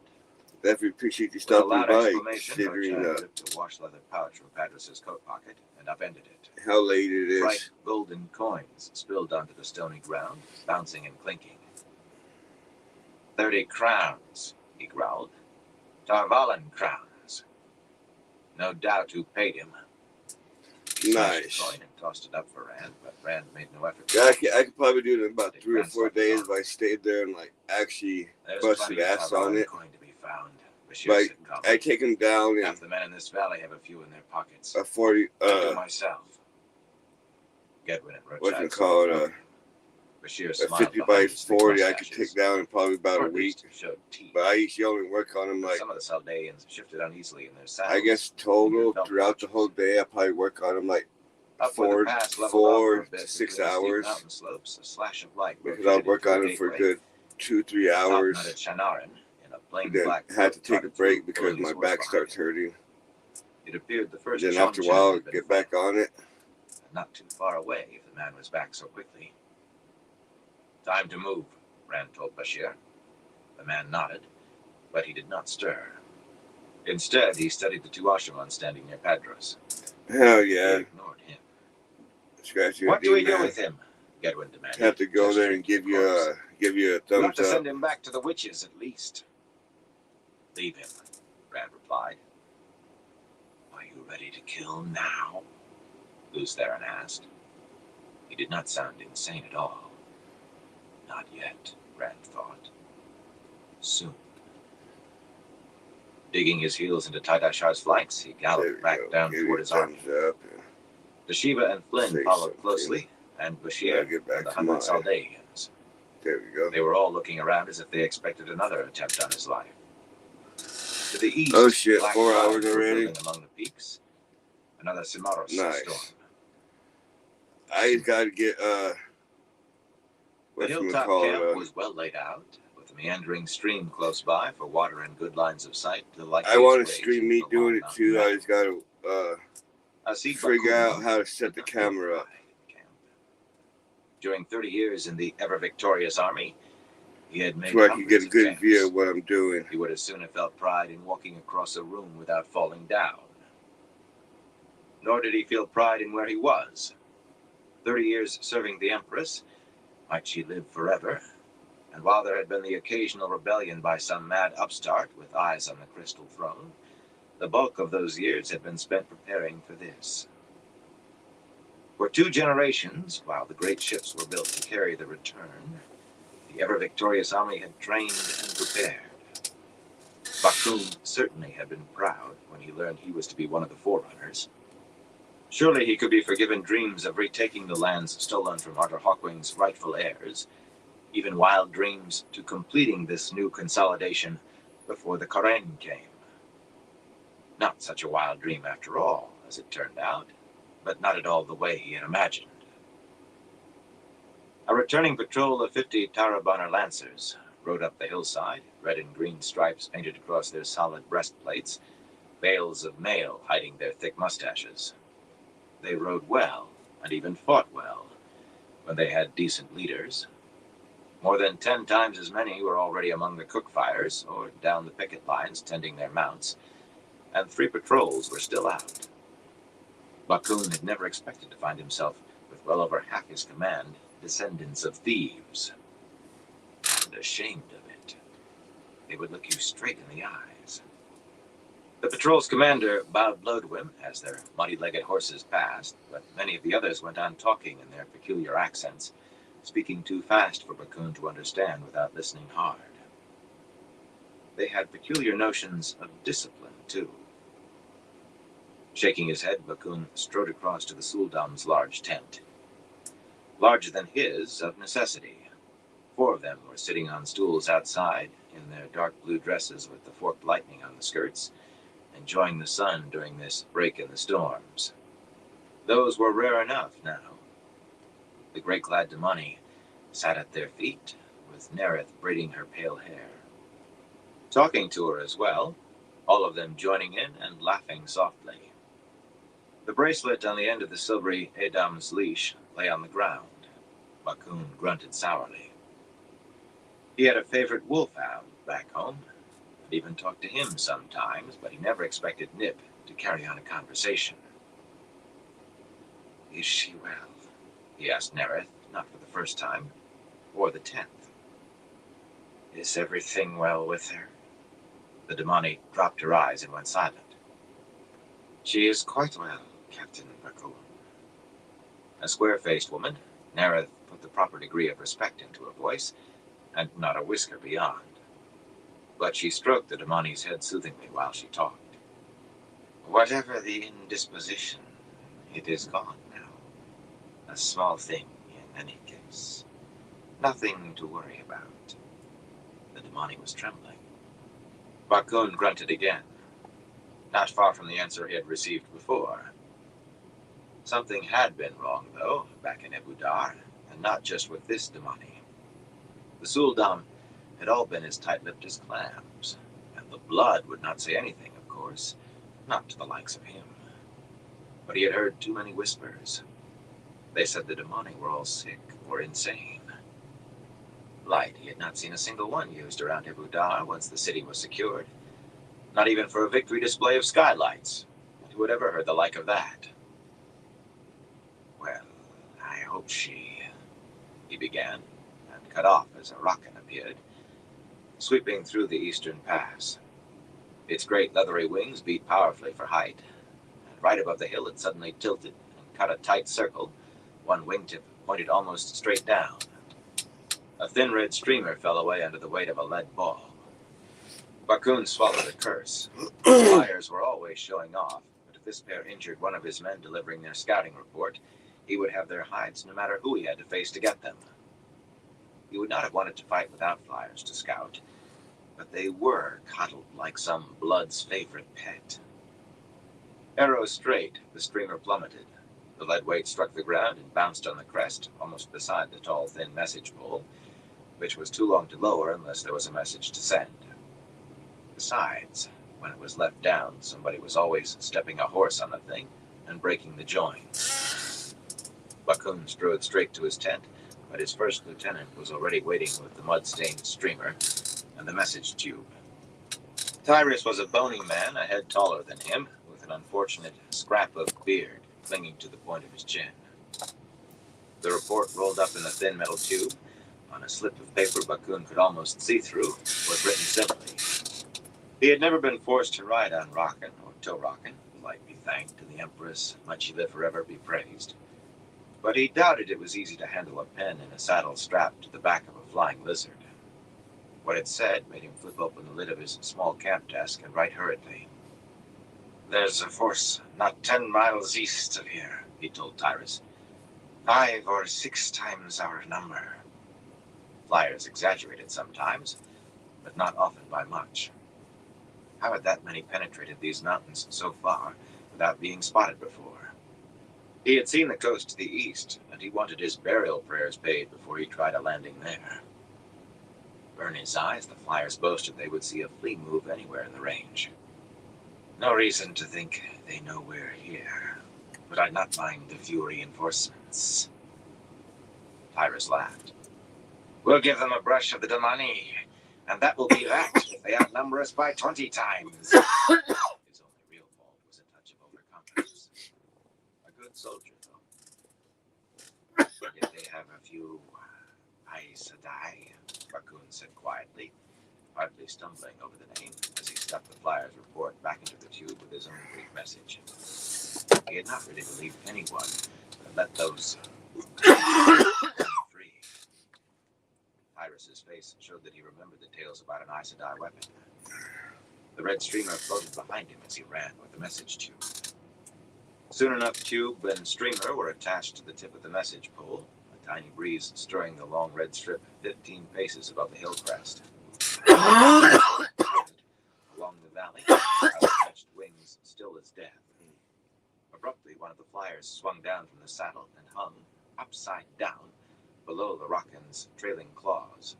Definitely appreciate you With a stopping loud by, exclamation, considering Rochard ripped a wash leather pouch from Padros' coat pocket and upended it. how late it is. Bright golden coins spilled onto the stony ground, bouncing and clinking. 30 crowns, he growled. Tarvalin crowns. No doubt who paid him. He smashed Nice. the coin and tossed it up for Rand, but Rand made no effort. Yeah, I could probably do it in about 3 or 4 days if I stayed there and like actually There's busted plenty of ass on Tarvalin it. coin to be found. Bashir But said calmly. I take him down in Half the men in this valley have a few in their pockets. a 40 I do myself. Gedwin and what you Rochard call it, Bashir a smiled 50 by behind his thick 40 I could mustaches. take down in probably about Or a at least week. showed teeth. But I usually only work on them like, Some of the Saldeans shifted uneasily in their saddles. I guess total throughout the whole day I probably work on them like Up where the 4 pass leveled off for a bit to 6 between the steep hours. mountain slopes, a slash of light Because I'll work on them for a good 2-3 hours. Top-knotted Shanaran in a plain Then black had to coat take a trotted break through, because pulling his my horse back behind starts him. hurting. It appeared the first Then after a Chong-Chen while, had been get back on it. fought, not too far away if the man was back so quickly. Time to move, Rand told Bashir. The man nodded, but he did not stir. Instead, he studied the two Ashaman standing near Padros. Hell They yeah. ignored him. Scratch your What do we do D-man. with him? Gedwin demanded. Have to go there and give you a We'll have thumbs to up. send him back to the witches at least. Leave him, Rand replied. Are you ready to kill now? Luz Theron asked. He did not sound insane at all. Not yet, Rand thought. Soon. Digging his heels into Tidashar's flanks, he galloped back down toward his army. Dashiva and Flynn followed closely, and Bashir and the 100 Saldeans. There we go. They were all looking around as if they expected another attempt on his life. To the east, Oh shit, black 4 clouds hours were already? building among the peaks. Another Cimarros Nice. storm. I just gotta get, The hilltop whatchamacallit, camp was well laid out, with a meandering stream close by for water and good lines of sight to the I likeliest want to range stream of me the doing it long too. mountain I just gotta figure out how to set the camera up. During 30 years in the ever-victorious army, he had made So I can get a hundreds of good camps. view of what I'm doing. He would as soon have felt pride in walking across a room without falling down. Nor did he feel pride in where he was. 30 years serving the Empress, might she live forever? And while there had been the occasional rebellion by some mad upstart with eyes on the crystal throne, the bulk of those years had been spent preparing for this. For 2 generations, while the great ships were built to carry the return, the ever-victorious army had trained and prepared. Bakun certainly had been proud when he learned he was to be one of the forerunners. Surely he could be forgiven dreams of retaking the lands stolen from Arthur Hawkwing's rightful heirs, even wild dreams to completing this new consolidation before the Karen came. Not such a wild dream after all, as it turned out, but not at all the way he had imagined. A returning patrol of 50 Tarabanner Lancers rode up the hillside, red and green stripes painted across their solid breastplates, veils of mail hiding their thick mustaches. They rode well, and even fought well, when they had decent leaders. More than 10 times as many were already among the cook fires or down the picket lines tending their mounts, and 3 patrols were still out. Bakun had never expected to find himself with well over half his command descendants of thieves. and ashamed of it. They would look you straight in the eyes. The patrol's commander bowed low to him as their muddy-legged horses passed, but many of the others went on talking in their peculiar accents, speaking too fast for Bakun to understand without listening hard. They had peculiar notions of discipline, too. Shaking his head, Bakun strode across to the Suldam's large tent. Larger than his, of necessity. 4 of them were sitting on stools outside, in their dark blue dresses with the forked lightning on the skirts, enjoying the sun during this break in the storms. Those were rare enough now. The gray-clad Damani sat at their feet, with Nereth braiding her pale hair. Talking to her as well, all of them joining in and laughing softly. The bracelet on the end of the silvery Edam's leash lay on the ground. Bakun grunted sourly. He had a favorite wolfhound back home, and even talked to him sometimes, but he never expected Nip to carry on a conversation. "Is she well?" he asked Nereth, not for the first time, or the 10th. "Is everything well with her?" The Damani dropped her eyes and went silent. "She is quite well, Captain Bakun." A square-faced woman, Nereth put the proper degree of respect into her voice, and not a whisker beyond. But she stroked the Damani's head soothingly while she talked. "Whatever the indisposition, it is gone now. A small thing in any case. Nothing to worry about." The Damani was trembling. Bakun grunted again, not far from the answer he had received before. Something had been wrong, though, back in Abu Dar, and not just with this Damani. The Suldam had all been as tight-lipped as clams, and the blood would not say anything, of course, not to the likes of him. But he had heard too many whispers. They said the Damani were all sick or insane. Light he had not seen a single one used around Abu Dar once the city was secured, not even for a victory display of skylights. And who had ever heard the like of that? "Well, I hope she," he began, and cut off as a rocket appeared, sweeping through the eastern pass. Its great leathery wings beat powerfully for height, and right above the hill it suddenly tilted and cut a tight circle, one wingtip pointed almost straight down. A thin red streamer fell away under the weight of a lead ball. Bakun swallowed a curse. The flyers were always showing off, but if this pair injured one of his men delivering their scouting report, he would have their hides no matter who he had to face to get them. He would not have wanted to fight without flyers to scout, but they were coddled like some blood's favorite pet. Arrow straight, the streamer plummeted. The lead weight struck the ground and bounced on the crest, almost beside the tall, thin message pole, which was too long to lower unless there was a message to send. Besides, when it was left down, somebody was always stepping a horse on the thing and breaking the join. Bakun strode straight to his tent, but his first lieutenant was already waiting with the mud-stained streamer and the message tube. Tyrus was a bony man, a head taller than him, with an unfortunate scrap of beard clinging to the point of his chin. The report rolled up in the thin metal tube. On a slip of paper Bakun could almost see through, was written simply. He had never been forced to ride on Rakan or Torakan, light be thanked, and the Empress, might she live forever, be praised. But he doubted it was easy to handle a pen in a saddle strapped to the back of a flying lizard. What it said made him flip open the lid of his small camp desk and write hurriedly. "There's a force not 10 miles east of here," he told Tyrus. 5 or 6 times our number. Flyers exaggerated sometimes, but not often by much. How had that many penetrated these mountains so far without being spotted before? He had seen the coast to the east, and he wanted his burial prayers paid before he tried a landing there. Burn his eyes, the flyers boasted they would see a flea move anywhere in the range. No reason to think they know we're here, but I'd not mind the few reinforcements. Tyrus laughed. "We'll give them a brush of the Damani, and that will be that if they outnumber us by 20 times. His only real fault was a touch of overconfidence. A good soldier, though. Yet they have a few Aes Sedai, Raccoon said quietly, hardly stumbling over the name as he stuffed the flyer's report back into the tube with his own brief message. He had not really believed anyone had let those free. Iris's face showed that he remembered the tales about an Aes Sedai weapon. The red streamer floated behind him as he ran with the message tube. Soon enough, tube and streamer were attached to the tip of the message pole, a tiny breeze stirring the long red strip 15 paces above the hill crest. Along the valley, outstretched wings still as death. Abruptly, one of the flyers swung down from the saddle and hung, upside down, below the Rockin's trailing claws.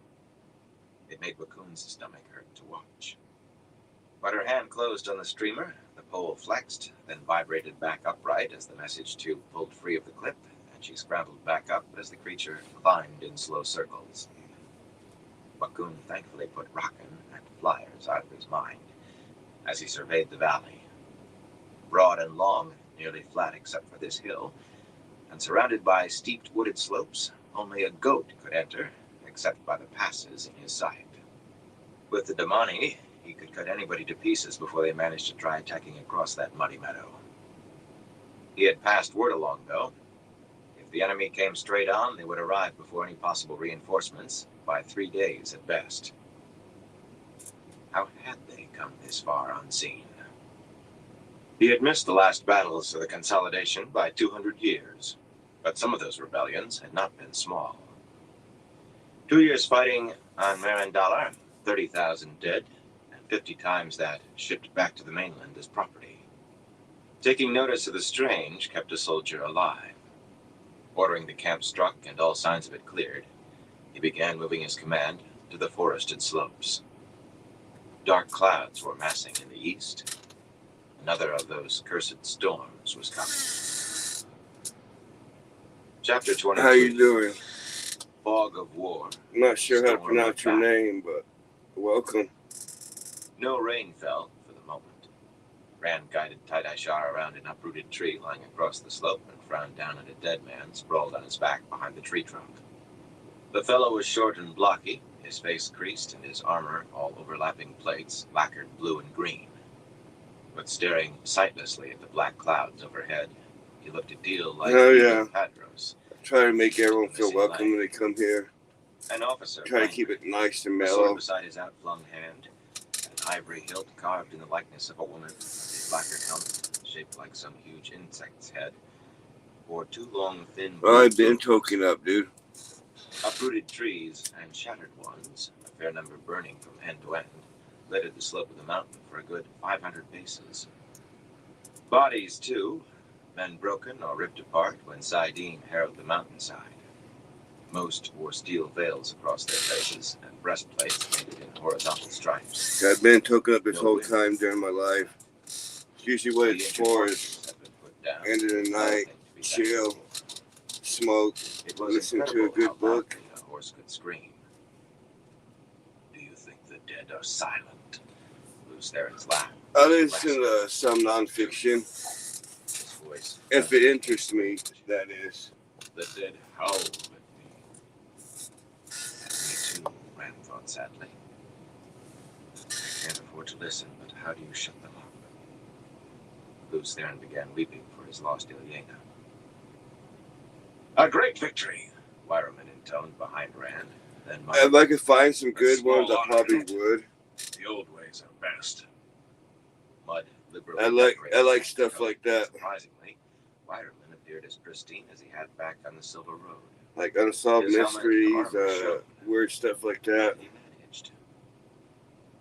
It made Raccoon's stomach hurt to watch. But her hand closed on the streamer, the pole flexed, then vibrated back upright as the message tube pulled free of the clip, and she scrambled back up as the creature climbed in slow circles. Raccoon thankfully put Rockin and flyers out of his mind as he surveyed the valley. Broad and long, nearly flat except for this hill, and surrounded by steeped wooded slopes, only a goat could enter, except by the passes in his sight. With the Damani, he could cut anybody to pieces before they managed to try attacking across that muddy meadow. He had passed word along, though. If the enemy came straight on, they would arrive before any possible reinforcements, by 3 days at best. How had they come this far unseen? He had missed the last battles of the consolidation by 200 years, but some of those rebellions had not been small. 2 years fighting on Marandalar, 30,000 dead, and 50 times that shipped back to the mainland as property. Taking notice of the strange kept a soldier alive. Ordering the camp struck and all signs of it cleared, he began moving his command to the forested slopes. Dark clouds were massing in the east. Another of those cursed storms was coming. Chapter 22. How you doing? Fog of War. I'm not sure how to pronounce your name, but welcome. No rain fell for the moment. Rand guided Tie-Dye Shar around an uprooted tree lying across the slope and frowned down at a dead man sprawled on his back behind the tree trunk. The fellow was short and blocky, his face creased and his armor, all overlapping plates, lacquered blue and green. But staring sightlessly at the black clouds overhead, he looked a deal like Padros. Try to make everyone feel welcome when they come here. An officer. Try to keep it nice and a sword mellow. beside his outflung hand, an ivory hilt carved in the likeness of a woman, a lacquered helmet shaped like some huge insect's head, or two long, thin. I've been token up, dude. Uprooted trees and shattered ones, a fair number burning from end to end, littered the slope of the mountain for a good 500 paces. Bodies, too, men broken or ripped apart when Saidin harrowed the mountainside. Most wore steel veils across their faces and breastplates painted in horizontal stripes. I've been token up this whole time during my life. It's usually what it's for is end of the night, chill, smoke, listen to a good book. A horse could scream. Do you think the dead are silent? Luce Theron's laugh. I listen to some nonfiction. His voice. If it interests me, that is. The dead howl at me. Me too, Rand thought sadly. I can't afford to listen, but how do you shut them up? Luce Theron began weeping for his lost Ilyena. A great victory, Wyraman intoned behind Rand. Then if I could find some good ones, I probably would. The old ways are best. Mud liberally. I like stuff like that. Surprisingly, Wyraman appeared as pristine as he had back on the Silver Road. Like unsolved His helmet and mysteries, armor showed. weird stuff like that. He managed.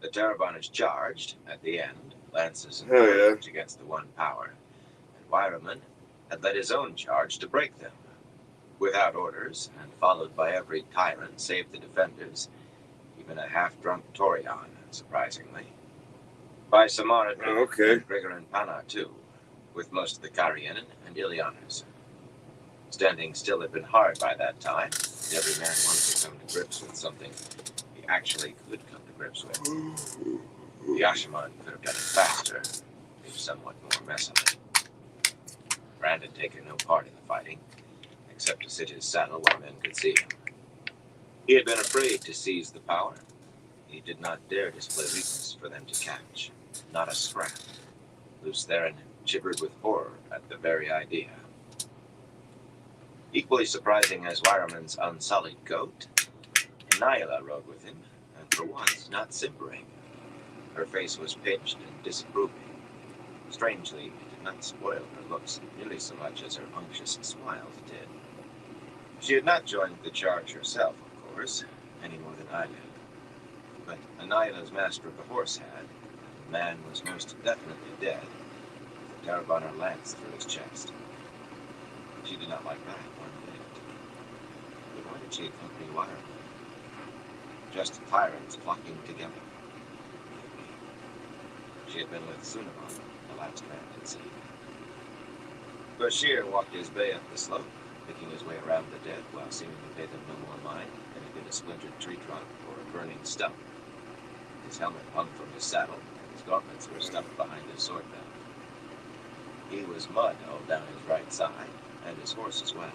The Tarabanish charged at the end, lances and Oh, yeah. swords against the one power, and Wyraman had led his own charge to break them. Without orders, and followed by every tyrant save the defenders, even a half-drunk Torian, surprisingly. By Samara, Okay. and Gregor and Pana, too, with most of the Karianan and Illianers. Standing still had been hard by that time, and every man wanted to come to grips with something he actually could come to grips with. The Ashaman could have done it faster, if somewhat more messily. Rand had taken no part in the fighting, except to sit his saddle where men could see him. He had been afraid to seize the power. He did not dare display weakness for them to catch. Not a scrap. Luce Theron shivered with horror at the very idea. Equally surprising as Wireman's unsullied goat, Nyla rode with him, and for once not simpering. Her face was pinched and disapproving. Strangely, it did not spoil her looks nearly so much as her unctuous smiles did. She had not joined the charge herself, of course, any more than I did. But Anila's master of the horse had. The man was most definitely dead, with a Tarabana lance through his chest. She did not like that one bit. But why did she accompany Wireman? Just tyrants flocking together. Maybe. She had been with Sunaman, the last man had seen. Bashir walked his bay up the slope, picking his way around the dead while seeming to pay them no more mind than he did a splintered tree trunk or a burning stump. His helmet hung from his saddle, and his gauntlets were stuffed behind his sword belt. He was mud all down his right side, and his horse as well.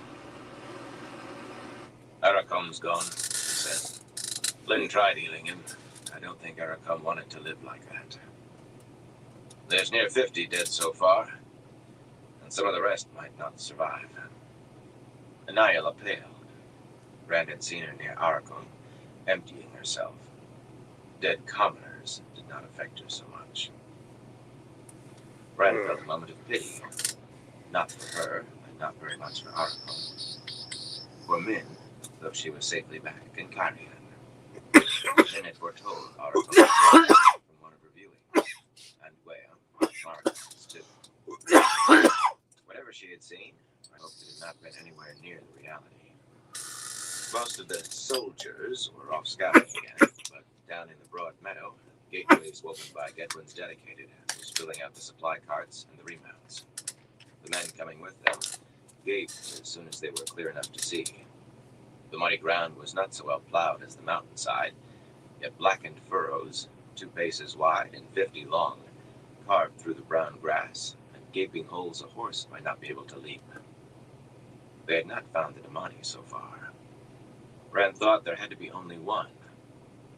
Aracom's gone, he said. Flynn tried healing him. I don't think Aracom wanted to live like that. There's near 50 dead so far, and some of the rest might not survive. Anayala paled. Rand had seen her near Aracom, emptying herself. Dead commoners did not affect her so much. Rand felt a moment of pity. Not for her, and not very much for Aracom. For Min, though she was safely back in Carrion. Min had foretold Aracom from one of her viewings, and Wea, Marcus too. Whatever she had seen, I hoped it had not been anywhere near the reality. Most of the soldiers were off scouting again, but down in the broad meadow, gateways woven by Gedwin's dedicated was filling out the supply carts and the remounts. The men coming with them gaped as soon as they were clear enough to see. The muddy ground was not so well plowed as the mountainside, yet blackened furrows, 2 paces wide and 50 long, carved through the brown grass, and gaping holes a horse might not be able to leap. They had not found the Damani so far. Rand thought there had to be only one.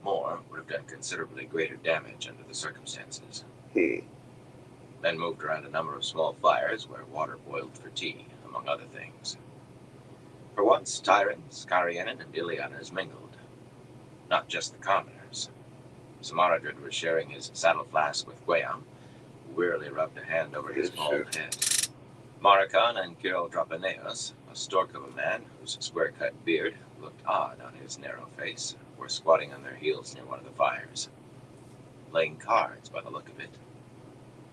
More would have done considerably greater damage under the circumstances. Men moved around a number of small fires where water boiled for tea, among other things. For once, Tyrants, Karianan, and Ilianas mingled. Not just the commoners. Samaradrid was sharing his saddle flask with Gwayam, who wearily rubbed a hand over his bald head. Marakan and Kirill Drapaneos, a stork of a man whose square-cut beard looked odd on his narrow face, were squatting on their heels near one of the fires. Playing cards, by the look of it.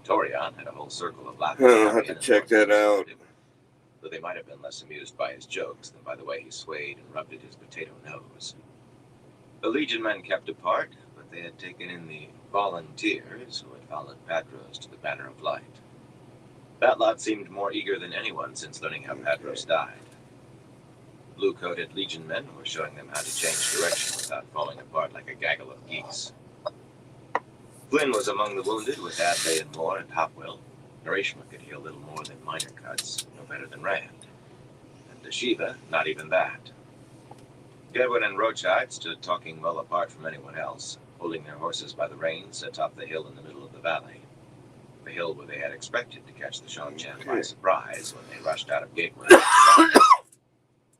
Torian had a whole circle of laughing. I'll have to check that out. Though they might have been less amused by his jokes than by the way he swayed and rubbed at his potato nose. The Legion men kept apart, but they had taken in the volunteers who had followed Padros to the Banner of Light. That lot seemed more eager than anyone since learning how Padros died. Blue-coated Legion men were showing them how to change direction without falling apart like a gaggle of geese. Flynn was among the wounded with Adley and Moore and Hopwell. Narishma could heal little more than minor cuts, no better than Rand. And Deshiva, not even that. Gedwin and Roachide stood talking well apart from anyone else, holding their horses by the reins atop the hill in the middle of the valley. The hill where they had expected to catch the Shang-Chan by surprise when they rushed out of Gateway.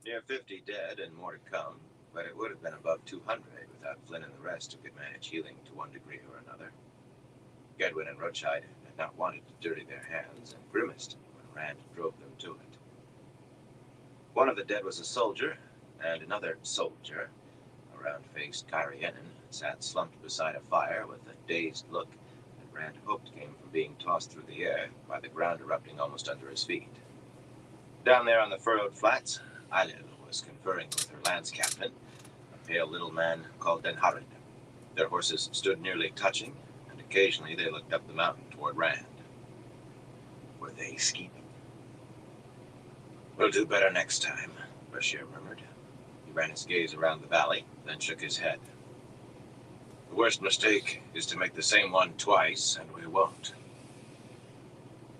Near 50 dead and more to come, but it would have been above 200 without Flynn and the rest who could manage healing to one degree or another. Gedwin and Roachide had not wanted to dirty their hands and grimaced when Rand drove them to it. One of the dead was a soldier, and another soldier, a round-faced Kyrienan, sat slumped beside a fire with a dazed look that Rand hoped came from being tossed through the air by the ground erupting almost under his feet. Down there on the furrowed flats, Ailil was conferring with her lance captain, a pale little man called Denharid. Their horses stood nearly touching, and occasionally they looked up the mountain toward Rand. Were they scheming? We'll do better next time, Bashir murmured. He ran his gaze around the valley, then shook his head. The worst mistake is to make the same one twice, and we won't.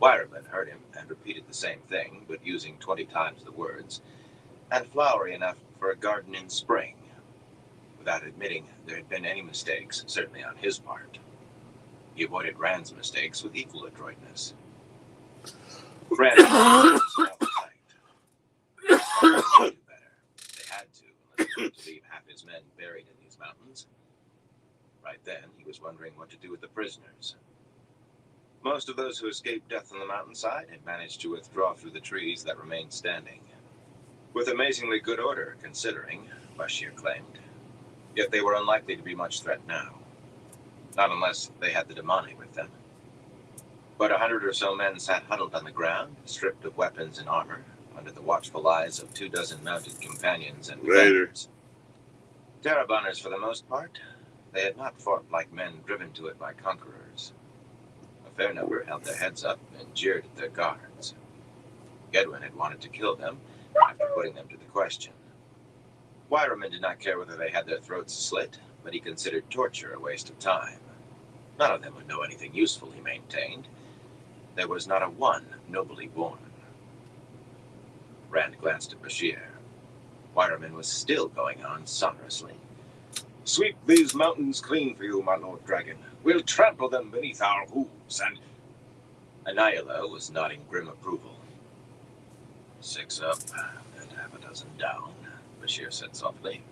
Wireman heard him and repeated the same thing, but using 20 times the words, and flowery enough for a garden in spring. without admitting there had been any mistakes, certainly on his part. He avoided Rand's mistakes with equal adroitness. Rand was out of sight. They knew better. They had to, unless they wanted to leave half his men buried in these mountains. Right then, he was wondering what to do with the prisoners. Most of those who escaped death on the mountainside had managed to withdraw through the trees that remained standing. With amazingly good order, considering, Bashir claimed. Yet they were unlikely to be much threat now. Not unless they had the Damani with them. But 100 or so men sat huddled on the ground, stripped of weapons and armor, under the watchful eyes of 24 mounted companions and defenders. Tarabanners for the most part. They had not fought like men driven to it by conquerors. A fair number held their heads up and jeered at their guards. Gedwin had wanted to kill them after putting them to the question. Wyraman did not care whether they had their throats slit, but he considered torture a waste of time. None of them would know anything useful, he maintained. There was not a one nobly born. Rand glanced at Bashir. Wyraman was still going on sonorously. Sweep these mountains clean for you, my Lord Dragon. We'll trample them beneath our hooves, and... Anayala was nodding grim approval. 6 up and half a dozen down, Bashir said softly.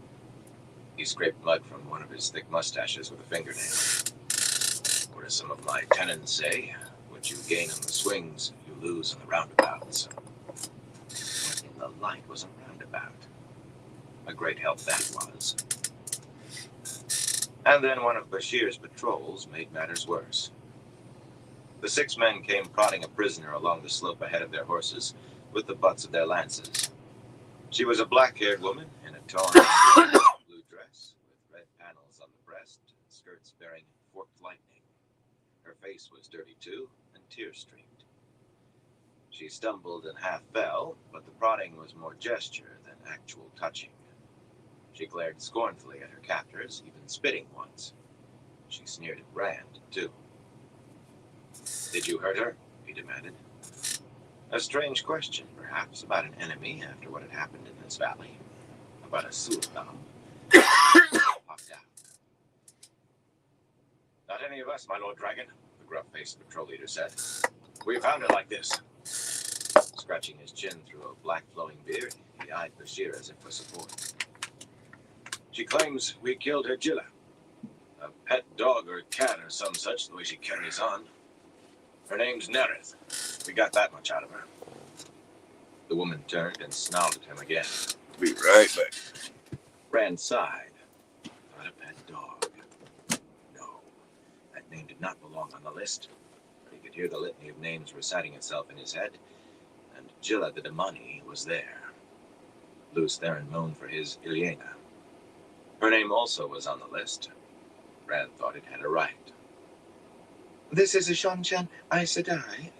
He scraped mud from one of his thick mustaches with a fingernail. What do some of my tenants say? What you gain on the swings, you lose on the roundabouts. What in the light was a roundabout? A great help that was. And then one of Bashir's patrols made matters worse. The 6 men came prodding a prisoner along the slope ahead of their horses with the butts of their lances. She was a black-haired woman in a torn blue dress with red panels on the breast and skirts bearing forked lightning. Her face was dirty too and tear-streaked. She stumbled and half fell, but the prodding was more gesture than actual touching. She glared scornfully at her captors, even spitting once. She sneered at Rand, too. Did you hurt her? He demanded. A strange question, perhaps, about an enemy after what had happened in this valley. About a Suldam. Popped out. Not any of us, my Lord Dragon, the gruff-faced patrol leader said. We found her like this. Scratching his chin through a black flowing beard, he eyed Bashir as if for support. She claims we killed her Jilla. A pet dog or cat or some such, the way she carries on. Her name's Nerith. We got that much out of her. The woman turned and snarled at him again. Be right back. Rand sighed. Not a pet dog. No, that name did not belong on the list. He could hear the litany of names reciting itself in his head, and Jilla the Damani was there. Luce Theron moaned for his Ilyena. Her name also was on the list. Rand thought it had a right. This is a Shanshan Aes Sedai?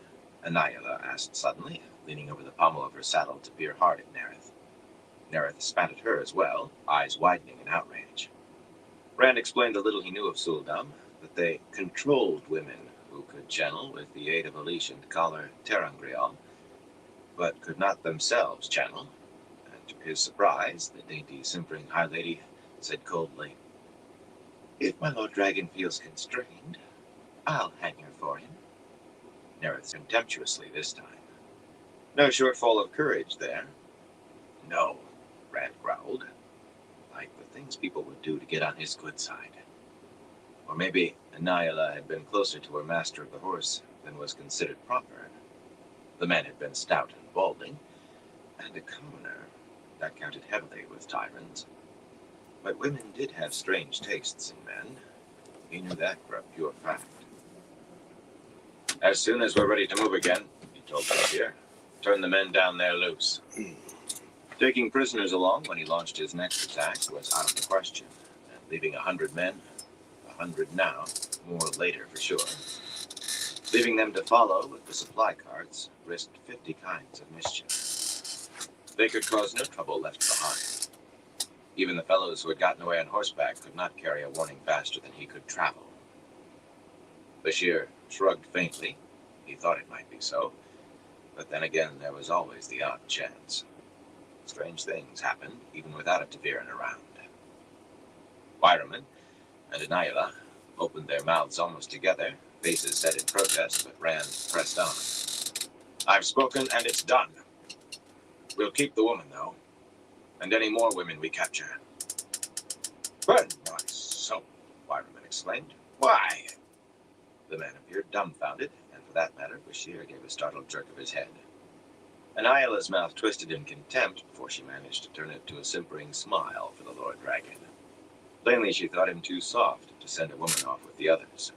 Anayala asked suddenly, leaning over the pommel of her saddle to peer hard at Nerith. Nerith spat at her as well, eyes widening in outrage. Rand explained the little he knew of Suldam, that they controlled women who could channel with the aid of a leash and collar Terangrial, but could not themselves channel. And to his surprise, the dainty, simpering high lady said coldly, If my Lord Dragon feels constrained, I'll hang her for him. Nerith contemptuously this time. No shortfall of courage there. No, Rand growled. Like the things people would do to get on his good side. Or maybe Anayala had been closer to her master of the horse than was considered proper. The man had been stout and balding, and a commoner. That counted heavily with Tyrants. But women did have strange tastes in men. He knew that for a pure fact. As soon as we're ready to move again, he told Bashir, turn the men down there loose. Taking prisoners along when he launched his next attack was out of the question, and leaving 100 men, 100 now, more later for sure. Leaving them to follow with the supply carts risked 50 kinds of mischief. They could cause no trouble left behind. Even the fellows who had gotten away on horseback could not carry a warning faster than he could travel. Bashir shrugged faintly. He thought it might be so. But then again, there was always the odd chance. Strange things happened, even without a Taviran around. Wireman and Anila opened their mouths almost together, faces set in protest, but Rand pressed on. I've spoken, and it's done. We'll keep the woman, though, and any more women we capture. But not so, Wireman exclaimed. Why? The man appeared dumbfounded, and for that matter, Bashir gave a startled jerk of his head. Anila's mouth twisted in contempt before she managed to turn it to a simpering smile for the Lord Dragon. Plainly, she thought him too soft to send a woman off with the others.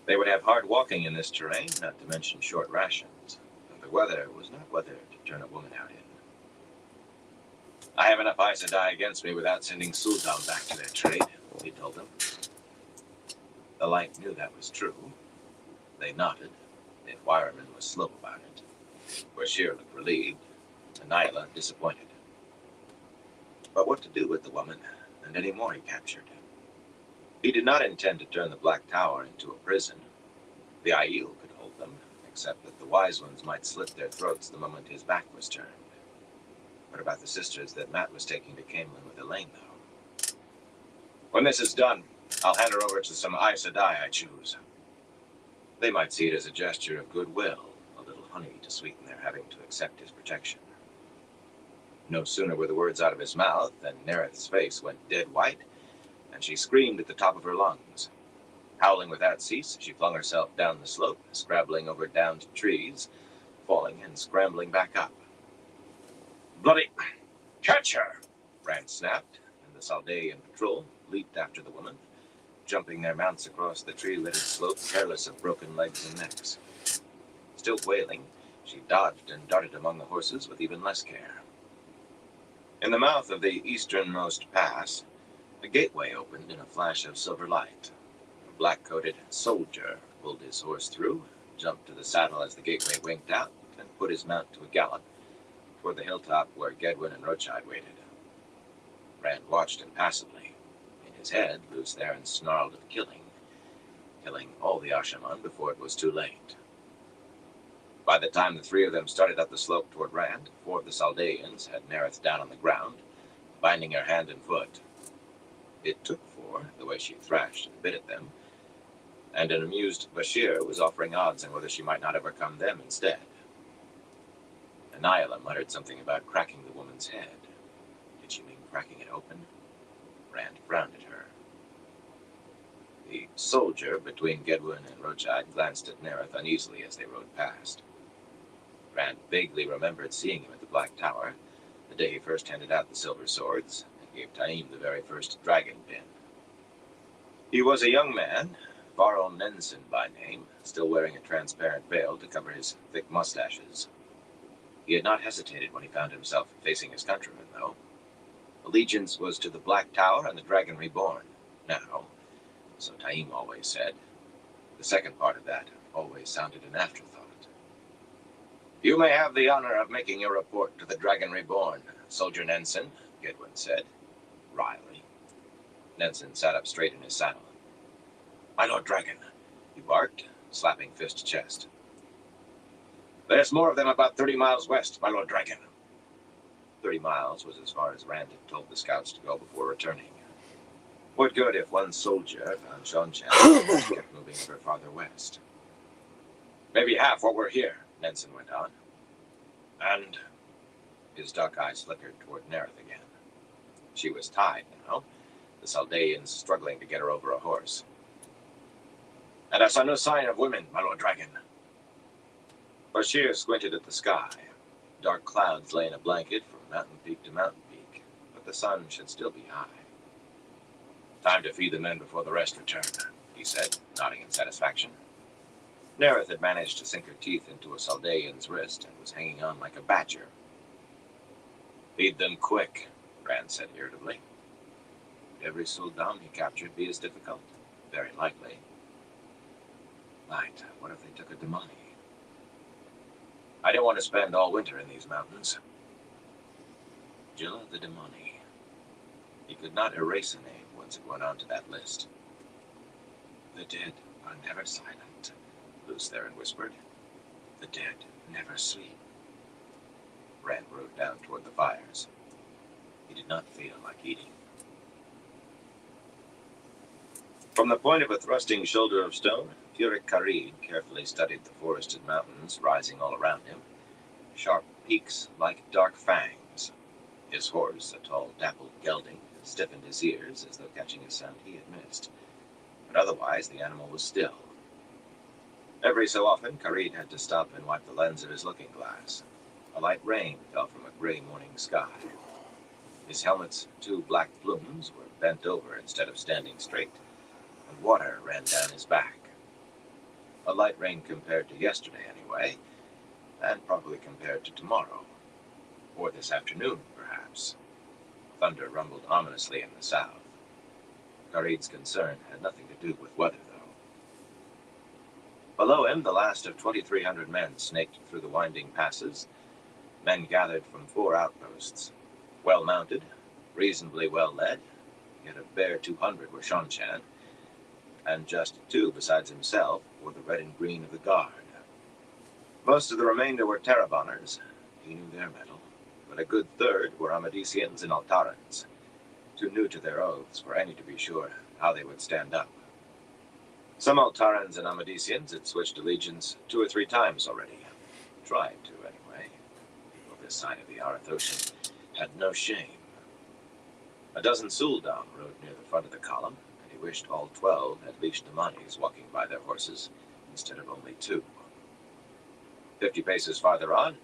They would have hard walking in this terrain, not to mention short rations, and the weather was not weather to turn a woman out in. I have enough Aes Sedai against me without sending Sul'dam back to their trade, he told them. The Light knew that was true. They nodded, if Wireman was slow about it. Bashir looked relieved, and Nyla disappointed. But what to do with the woman, and any more he captured? He did not intend to turn the Black Tower into a prison. The Aiel could hold them, except that the Wise Ones might slit their throats the moment his back was turned. What about the sisters that Matt was taking to Camelin with Elaine, though? When this is done, I'll hand her over to some Aes Sedai I choose. They might see it as a gesture of goodwill, a little honey to sweeten their having to accept his protection. No sooner were the words out of his mouth than Nereth's face went dead white, and she screamed at the top of her lungs. Howling without cease, she flung herself down the slope, scrabbling over downed trees, falling and scrambling back up. Bloody... Catch her! Rand snapped, and the Saldaean patrol leaped after the woman, jumping their mounts across the tree-littered slope, careless of broken legs and necks. Still wailing, she dodged and darted among the horses with even less care. In the mouth of the easternmost pass, a gateway opened in a flash of silver light. A black-coated soldier pulled his horse through, jumped to the saddle as the gateway winked out, and put his mount to a gallop toward the hilltop where Gedwin and Rochide waited. Rand watched impassively. In his head, Lews Therin snarled of killing all the Ashaman before it was too late. By the time the three of them started up the slope toward Rand, four of the Saldaeans had Nereth down on the ground, binding her hand and foot. It took four, the way she thrashed and bit at them, and an amused Bashir was offering odds on whether she might not overcome them instead. Anila muttered something about cracking the woman's head. Did she mean cracking it open? Rand frowned at her. The soldier between Gedwin and Rochide glanced at Nereth uneasily as they rode past. Rand vaguely remembered seeing him at the Black Tower, the day he first handed out the silver swords and gave Taim the very first dragon pin. He was a young man, Varl Nensen by name, still wearing a transparent veil to cover his thick mustaches. He had not hesitated when he found himself facing his countrymen, though. Allegiance was to the Black Tower and the Dragon Reborn. Now, so Taim always said, the second part of that always sounded an afterthought. You may have the honor of making your report to the Dragon Reborn, Soldier Nensen, Gedwin said, wryly. Nensen sat up straight in his saddle. My Lord Dragon, he barked, slapping fist chest. There's more of them about 30 miles west, my Lord Dragon. 30 miles was as far as Rand had told the scouts to go before returning. What good if one soldier found Shonchan and kept moving ever farther west? Maybe half what we're here, Nensen went on. And his dark eyes flickered toward Nereth again. She was tied now, the Saldaeans struggling to get her over a horse. And I saw no sign of women, my Lord Dragon. Bashir squinted at the sky. Dark clouds lay in a blanket from mountain peak to mountain peak, but the sun should still be high. Time to feed the men before the rest return, he said, nodding in satisfaction. Nereth had managed to sink her teeth into a Saldaean's wrist and was hanging on like a badger. Feed them quick, Rand said irritably. Would every Sul'dam he captured be as difficult? Very likely. Right, what if they took a Damani? I didn't want to spend all winter in these mountains. Jilla the Damani. He could not erase a name once it went onto that list. The dead are never silent, Lews Therin whispered. The dead never sleep. Rand rode down toward the fires. He did not feel like eating. From the point of a thrusting shoulder of stone, Furik Karid carefully studied the forested mountains rising all around him, sharp peaks like dark fangs. His horse, a tall, dappled gelding, stiffened his ears as though catching a sound he had missed. But otherwise, the animal was still. Every so often, Karid had to stop and wipe the lens of his looking glass. A light rain fell from a gray morning sky. His helmet's 2 black plumes were bent over instead of standing straight, and water ran down his back. A light rain compared to yesterday, anyway, and probably compared to tomorrow. Or this afternoon, perhaps. Thunder rumbled ominously in the south. Karid's concern had nothing to do with weather, though. Below him, the last of 2,300 men snaked through the winding passes, men gathered from 4 outposts, well-mounted, reasonably well-led, yet a bare 200 were Shanchan, and just 2 besides himself were the red and green of the guard. Most of the remainder were Taraboners. He knew their mettle, but a good third were Amadisians and Altarans, too new to their oaths for any to be sure how they would stand up. Some Altarans and Amadisians had switched allegiance 2 or 3 times already. Tried to, anyway. People this side of the Arth Ocean had no shame. A dozen Suldam rode near the front of the column, and he wished all 12 had leashed Namanis walking by their horses instead of only 2. 50 paces farther on,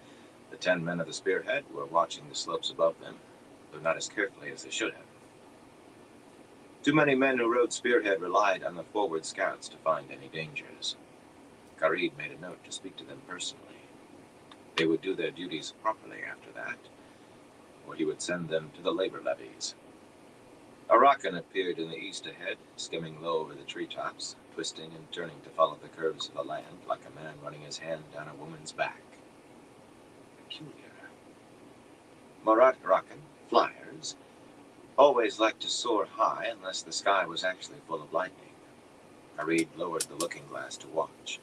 the 10 men of the spearhead were watching the slopes above them, though not as carefully as they should have. Too many men who rode spearhead relied on the forward scouts to find any dangers. Karid made a note to speak to them personally. They would do their duties properly after that, or he would send them to the labor levies. A Rakan appeared in the east ahead, skimming low over the treetops, twisting and turning to follow the curves of the land like a man running his hand down a woman's back. Peculiar. Marat Rakan, flyers, always liked to soar high unless the sky was actually full of lightning. Karid lowered the looking glass to watch.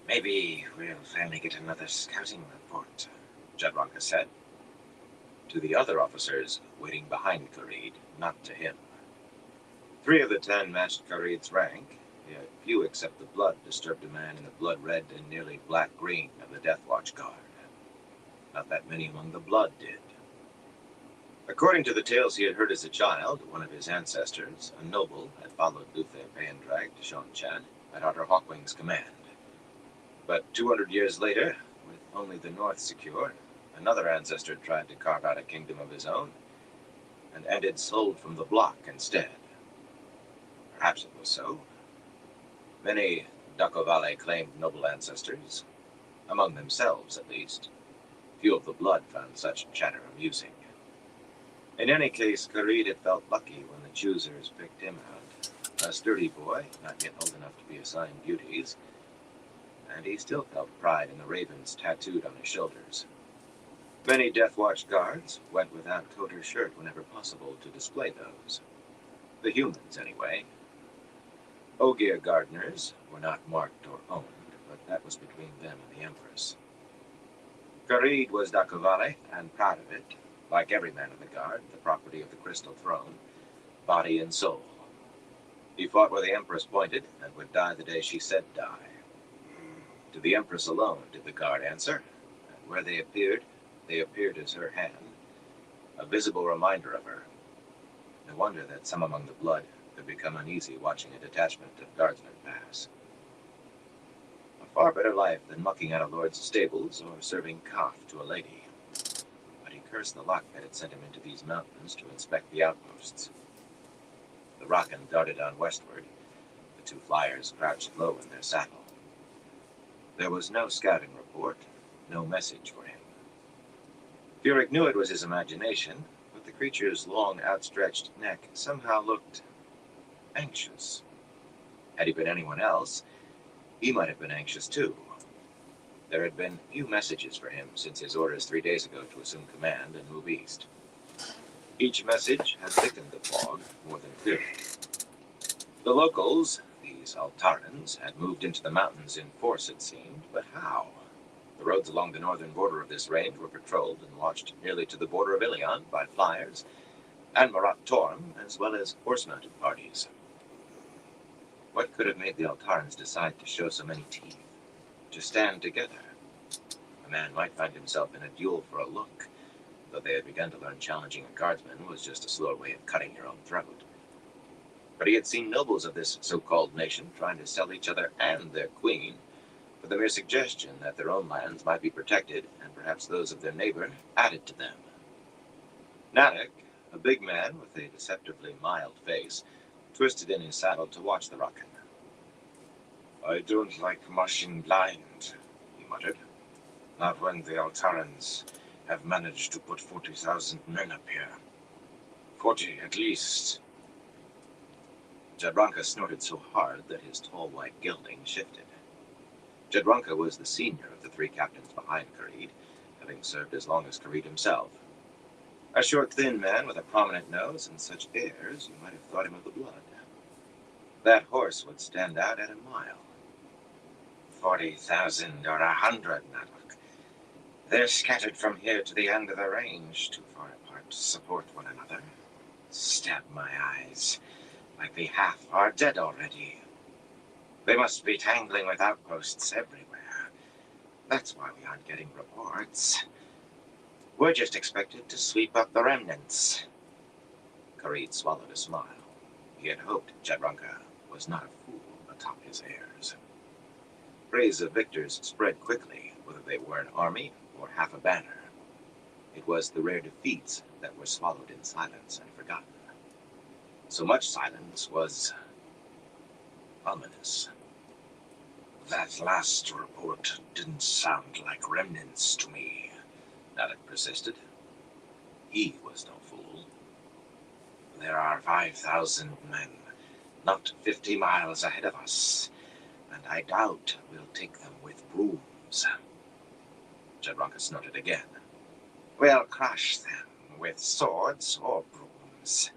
"Maybe we'll finally get another scouting report," Jadranka said. To the other officers waiting behind Karid, not to him. 3 of the 10 matched Karid's rank, yet few except the blood disturbed a man in the blood-red and nearly black-green of the Death Watch Guard. Not that many among the blood did. According to the tales he had heard as a child, one of his ancestors, a noble, had followed Luthe Payandrag to Shanchan at Otter Hawkwing's command. But 200 years later, with only the north secure, another ancestor tried to carve out a kingdom of his own, and ended sold from the block instead. Perhaps it was so. Many Dakovale claimed noble ancestors, among themselves at least. Few of the blood found such chatter amusing. In any case, Karid had felt lucky when the choosers picked him out. A sturdy boy, not yet old enough to be assigned duties, and he still felt pride in the ravens tattooed on his shoulders. Many Death Watch guards went without coat or shirt whenever possible to display those. The humans, anyway. Ogier gardeners were not marked or owned, but that was between them and the Empress. Karid was Dakovale, and proud of it, like every man in the guard, the property of the Crystal Throne, body and soul. He fought where the Empress pointed, and would die the day she said die. To the Empress alone did the guard answer, and where they appeared as her hand, a visible reminder of her. No wonder that some among the blood could become uneasy watching a detachment of guardsmen pass. A far better life than mucking out a lord's stables or serving cough to a lady. But he cursed the luck that had sent him into these mountains to inspect the outposts. The Rakan darted on westward, the 2 flyers crouched low in their saddle. There was no scouting report, no message for him. Furik knew it was his imagination, but the creature's long, outstretched neck somehow looked anxious. Had he been anyone else, he might have been anxious too. There had been few messages for him since his orders 3 days ago to assume command and move east. Each message had thickened the fog more than cleared it. The locals, these Altarans, had moved into the mountains in force, it seemed, but how? The roads along the northern border of this range were patrolled and watched nearly to the border of Ilion by flyers and Marat Torm, as well as horse-mounted parties. What could have made the Altarans decide to show so many teeth? To stand together? A man might find himself in a duel for a look, though they had begun to learn challenging a guardsman was just a slower way of cutting your own throat. But he had seen nobles of this so-called nation trying to sell each other and their queen for the mere suggestion that their own lands might be protected and perhaps those of their neighbor added to them. Natick, a big man with a deceptively mild face, twisted in his saddle to watch the ruckin. "I don't like mushing blind," he muttered. "Not when the Altarans have managed to put 40,000 men up here. 40 at least." Jadranka snorted so hard that his tall white gelding shifted. Jadranka was the senior of the 3 captains behind Kareed, having served as long as Kareed himself. A short, thin man with a prominent nose and such airs, you might have thought him of the blood. That horse would stand out at a mile. 40,000 or 100, Nanook. They're scattered from here to the end of the range, too far apart to support one another. Stab my eyes. Likely half are dead already. They must be tangling with outposts everywhere. That's why we aren't getting reports. We're just expected to sweep up the remnants. Kareed swallowed a smile. He had hoped Jadranka was not a fool atop his airs. Praise of victors spread quickly, whether they were an army or half a banner. It was the rare defeats that were swallowed in silence and forgotten. So much silence was ominous. That last report didn't sound like remnants to me, Nadic persisted. He was no fool. There are 5,000 men, not 50 miles ahead of us, and I doubt we'll take them with brooms. Jadranka snorted again. We'll crush them with swords or brooms.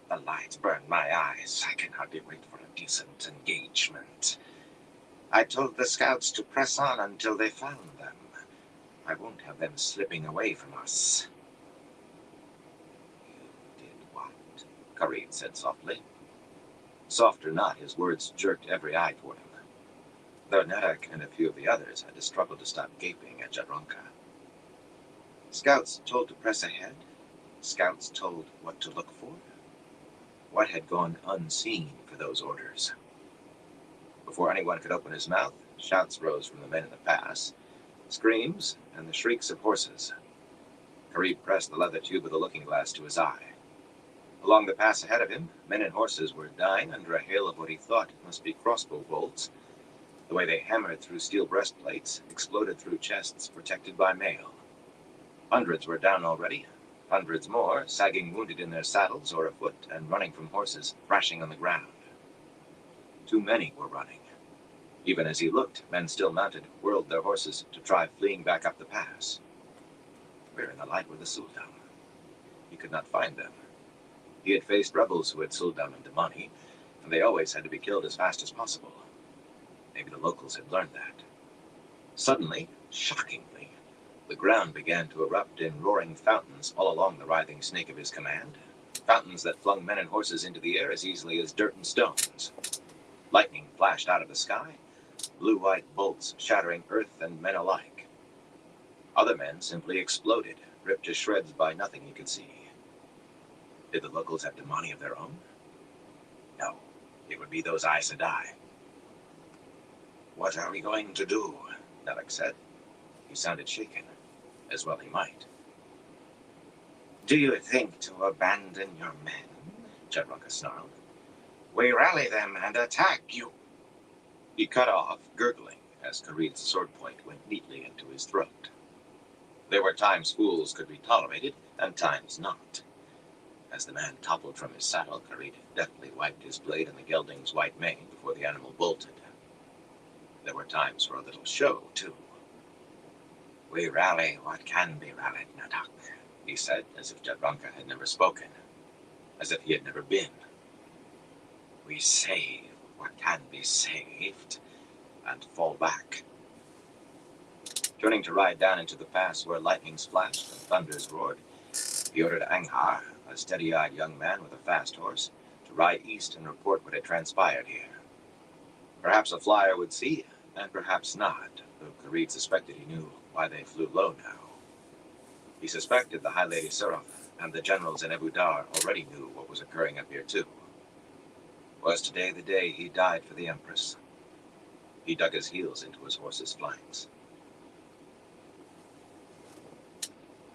The lights burn my eyes. I can hardly wait for a decent engagement. I told the scouts to press on until they found them. I won't have them slipping away from us. You did what? Kareed said softly. Soft or not, his words jerked every eye toward him. Though Nadic and a few of the others had to struggle to stop gaping at Jadranka. Scouts told to press ahead? Scouts told what to look for? What had gone unseen for those orders? Before anyone could open his mouth, shouts rose from the men in the pass, screams, and the shrieks of horses. Kareed pressed the leather tube of the looking glass to his eye. Along the pass ahead of him, men and horses were dying under a hail of what he thought must be crossbow bolts. The way they hammered through steel breastplates, exploded through chests protected by mail. Hundreds were down already, hundreds more sagging wounded in their saddles or afoot and running from horses thrashing on the ground. Too many were running. Even as he looked, men still mounted whirled their horses to try fleeing back up the pass. Where in the light were the Sul'dam? He could not find them. He had faced rebels who had Sul'dam and Damani, and they always had to be killed as fast as possible. Maybe the locals had learned that. Suddenly, shockingly, the ground began to erupt in roaring fountains all along the writhing snake of his command, fountains that flung men and horses into the air as easily as dirt and stones. Lightning flashed out of the sky, blue-white bolts shattering earth and men alike. Other men simply exploded, ripped to shreds by nothing he could see. Did the locals have Damani of their own? No, it would be those Aes Sedai. What are we going to do? Nadic said. He sounded shaken, as well he might. Do you think to abandon your men? Jadranka snarled. We rally them and attack you. He cut off, gurgling, as Kareed's sword point went neatly into his throat. There were times fools could be tolerated, and times not. As the man toppled from his saddle, Kareed deftly wiped his blade on the gelding's white mane before the animal bolted. There were times for a little show, too. We rally what can be rallied, Nadic, he said, as if Jadranka had never spoken, as if he had never been. We save what can be saved, and fall back. Turning to ride down into the pass where lightnings flashed and thunders roared, he ordered Anghar, a steady-eyed young man with a fast horse, to ride east and report what had transpired here. Perhaps a flyer would see, and perhaps not, though Kareed suspected he knew why they flew low now. He suspected the High Lady Seraph and the generals in Abu Dar already knew what was occurring up here too. Was today the day he died for the Empress? He dug his heels into his horse's flanks.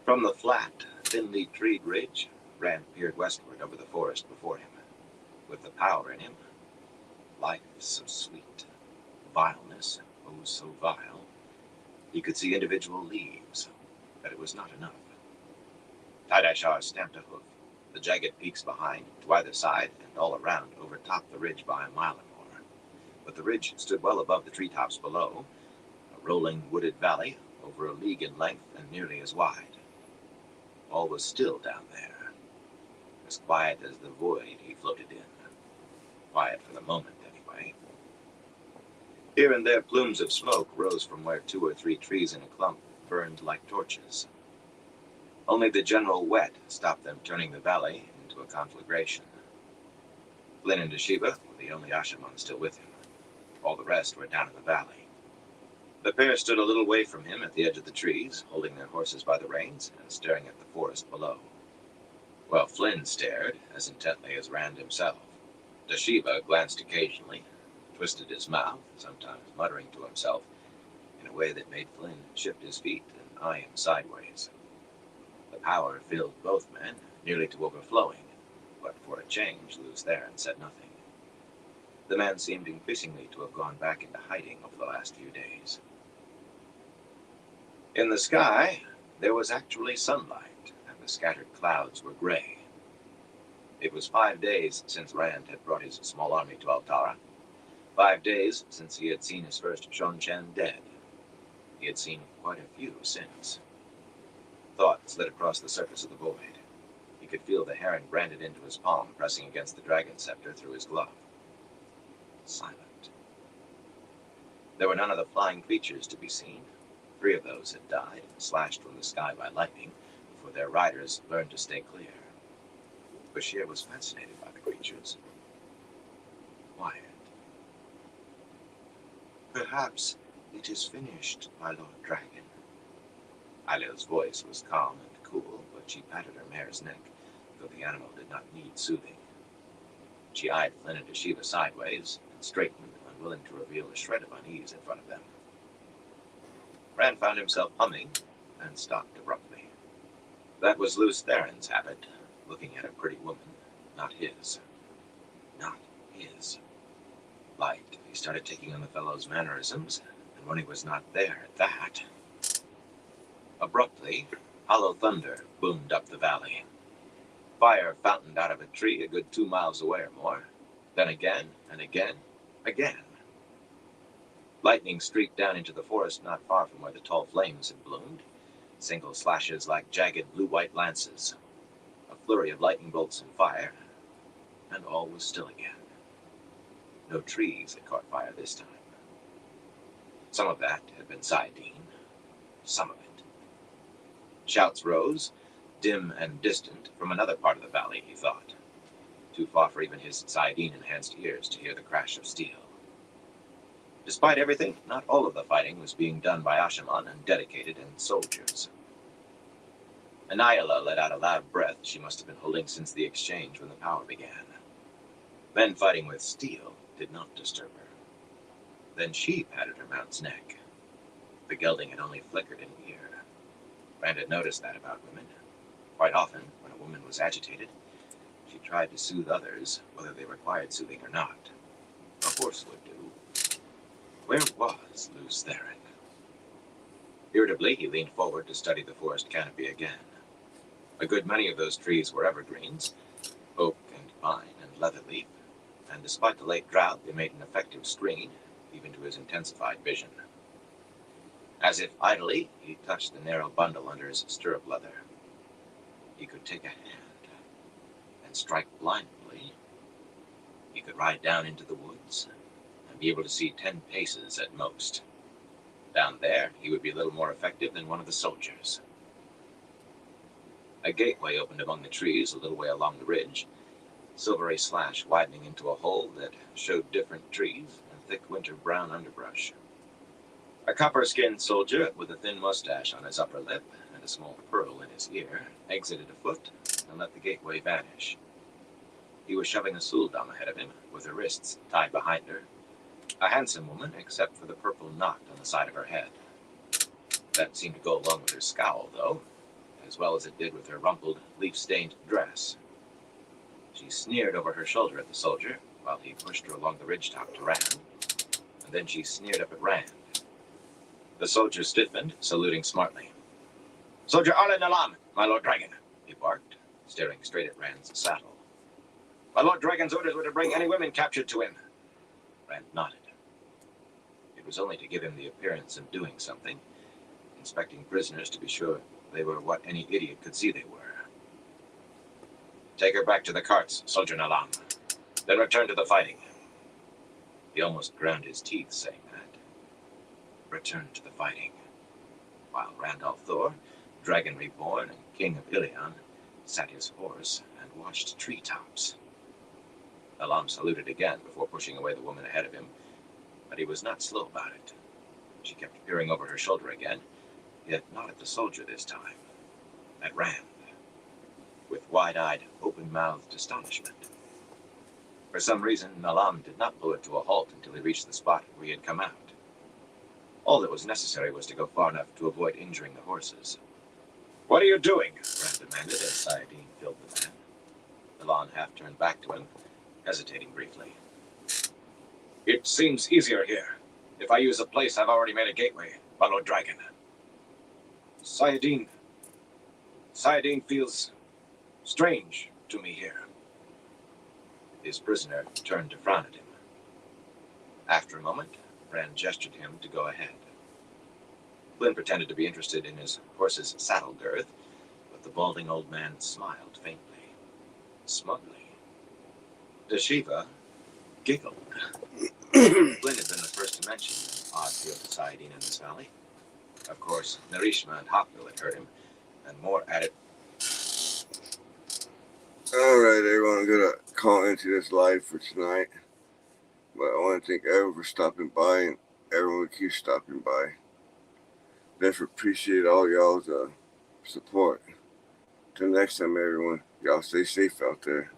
From the flat, thinly treed ridge, Rand peered westward over the forest before him. With the power in him, life is so sweet, vileness, oh so vile. He could see individual leaves, but it was not enough. Tidashar stamped a hoof. The jagged peaks behind, to either side, and all around, overtopped the ridge by a mile or more. But the ridge stood well above the treetops below, a rolling wooded valley over a league in length and nearly as wide. All was still down there, as quiet as the void he floated in. Quiet for the moment, anyway. Here and there plumes of smoke rose from where 2 or 3 trees in a clump burned like torches. Only the general wet stopped them turning the valley into a conflagration. Flynn and Deshiva were the only Ashaman still with him. All the rest were down in the valley. The pair stood a little way from him at the edge of the trees, holding their horses by the reins and staring at the forest below. While Flynn stared as intently as Rand himself. Deshiva glanced occasionally, twisted his mouth, sometimes muttering to himself, in a way that made Flynn shift his feet and eye him sideways. The power filled both men, nearly to overflowing, but for a change, Lews Therin said nothing. The man seemed increasingly to have gone back into hiding over the last few days. In the sky, there was actually sunlight, and the scattered clouds were gray. It was 5 days since Rand had brought his small army to Altara. 5 days since he had seen his first Shon-Chen dead. He had seen quite a few since. Thought slid across the surface of the void. He could feel the heron branded into his palm, pressing against the dragon scepter through his glove. Silent. There were none of the flying creatures to be seen. 3 of those had died, slashed from the sky by lightning, before their riders learned to stay clear. Bashir was fascinated by the creatures. Quiet. Perhaps it is finished, my Lord Dragon. Ailil's voice was calm and cool, but she patted her mare's neck, though the animal did not need soothing. She eyed Flynn and Deshiva sideways, and straightened, unwilling to reveal a shred of unease in front of them. Rand found himself humming, and stopped abruptly. That was Lews Therin's habit, looking at a pretty woman, not his. Not his. Light, he started taking on the fellow's mannerisms, and when he was not there at that... Abruptly, hollow thunder boomed up the valley. Fire fountained out of a tree a good 2 miles away or more. Then again, and again, again. Lightning streaked down into the forest not far from where the tall flames had bloomed, single slashes like jagged blue-white lances. A flurry of lightning bolts and fire, and all was still again. No trees had caught fire this time. Some of that had been Saidin, some of it. Shouts rose, dim and distant, from another part of the valley, he thought. Too far for even his Saidin-enhanced ears to hear the crash of steel. Despite everything, not all of the fighting was being done by Ashaman and dedicated and soldiers. Anayala let out a loud breath she must have been holding since the exchange when the power began. Men fighting with steel did not disturb her. Then she patted her mount's neck. The gelding had only flickered in ear. Rand had noticed that about women. Quite often, when a woman was agitated, she tried to soothe others, whether they required soothing or not. A horse would do. Where was Lews Therin? Irritably, he leaned forward to study the forest canopy again. A good many of those trees were evergreens, oak and pine and leatherleaf, and despite the late drought, they made an effective screen, even to his intensified vision. As if idly, he touched the narrow bundle under his stirrup leather. He could take a hand and strike blindly. He could ride down into the woods and be able to see 10 paces at most. Down there, he would be a little more effective than one of the soldiers. A gateway opened among the trees a little way along the ridge, silvery slash widening into a hole that showed different trees and thick winter brown underbrush. A copper-skinned soldier with a thin mustache on his upper lip and a small pearl in his ear exited afoot and let the gateway vanish. He was shoving a suldam ahead of him, with her wrists tied behind her. A handsome woman, except for the purple knot on the side of her head. That seemed to go along with her scowl, though, as well as it did with her rumpled, leaf-stained dress. She sneered over her shoulder at the soldier, while he pushed her along the ridgetop to Rand, and then she sneered up at Rand. The soldier stiffened, saluting smartly. "Soldier Arlen Nalam, my Lord Dragon," he barked, staring straight at Rand's saddle. "My Lord Dragon's orders were to bring any women captured to him." Rand nodded. It was only to give him the appearance of doing something, inspecting prisoners to be sure they were what any idiot could see they were. "Take her back to the carts, Soldier Nalam. Then return to the fighting." He almost ground his teeth saying that. Return to the fighting. While Randolph Thor, Dragon Reborn and King of Ilion, sat his horse and watched treetops. Nalam saluted again before pushing away the woman ahead of him, but he was not slow about it. She kept peering over her shoulder again, yet not at the soldier this time. At Rand, with wide-eyed, open-mouthed astonishment. For some reason, Nalam did not pull it to a halt until he reached the spot where he had come out. All that was necessary was to go far enough to avoid injuring the horses. "What are you doing?" Rand demanded as Sayadine filled the man. Nalam half turned back to him, hesitating briefly. "It seems easier here. If I use a place I've already made a gateway, my Lord Dragon. Sayadine feels strange to me here." His prisoner turned to frown at him. After a moment, Rand gestured him to go ahead. Flynn pretended to be interested in his horse's saddle girth, but the balding old man smiled faintly, smugly. Deshiva giggled. Flynn had been the first to mention the odd field to Sayadine in this valley. Of course, Narishma and Hawkville had heard him, and more added. Alright, everyone, I'm gonna call into this live for tonight. But I want to thank everyone for stopping by and everyone who keeps stopping by. Definitely appreciate all y'all's support. Till next time, everyone, y'all stay safe out there.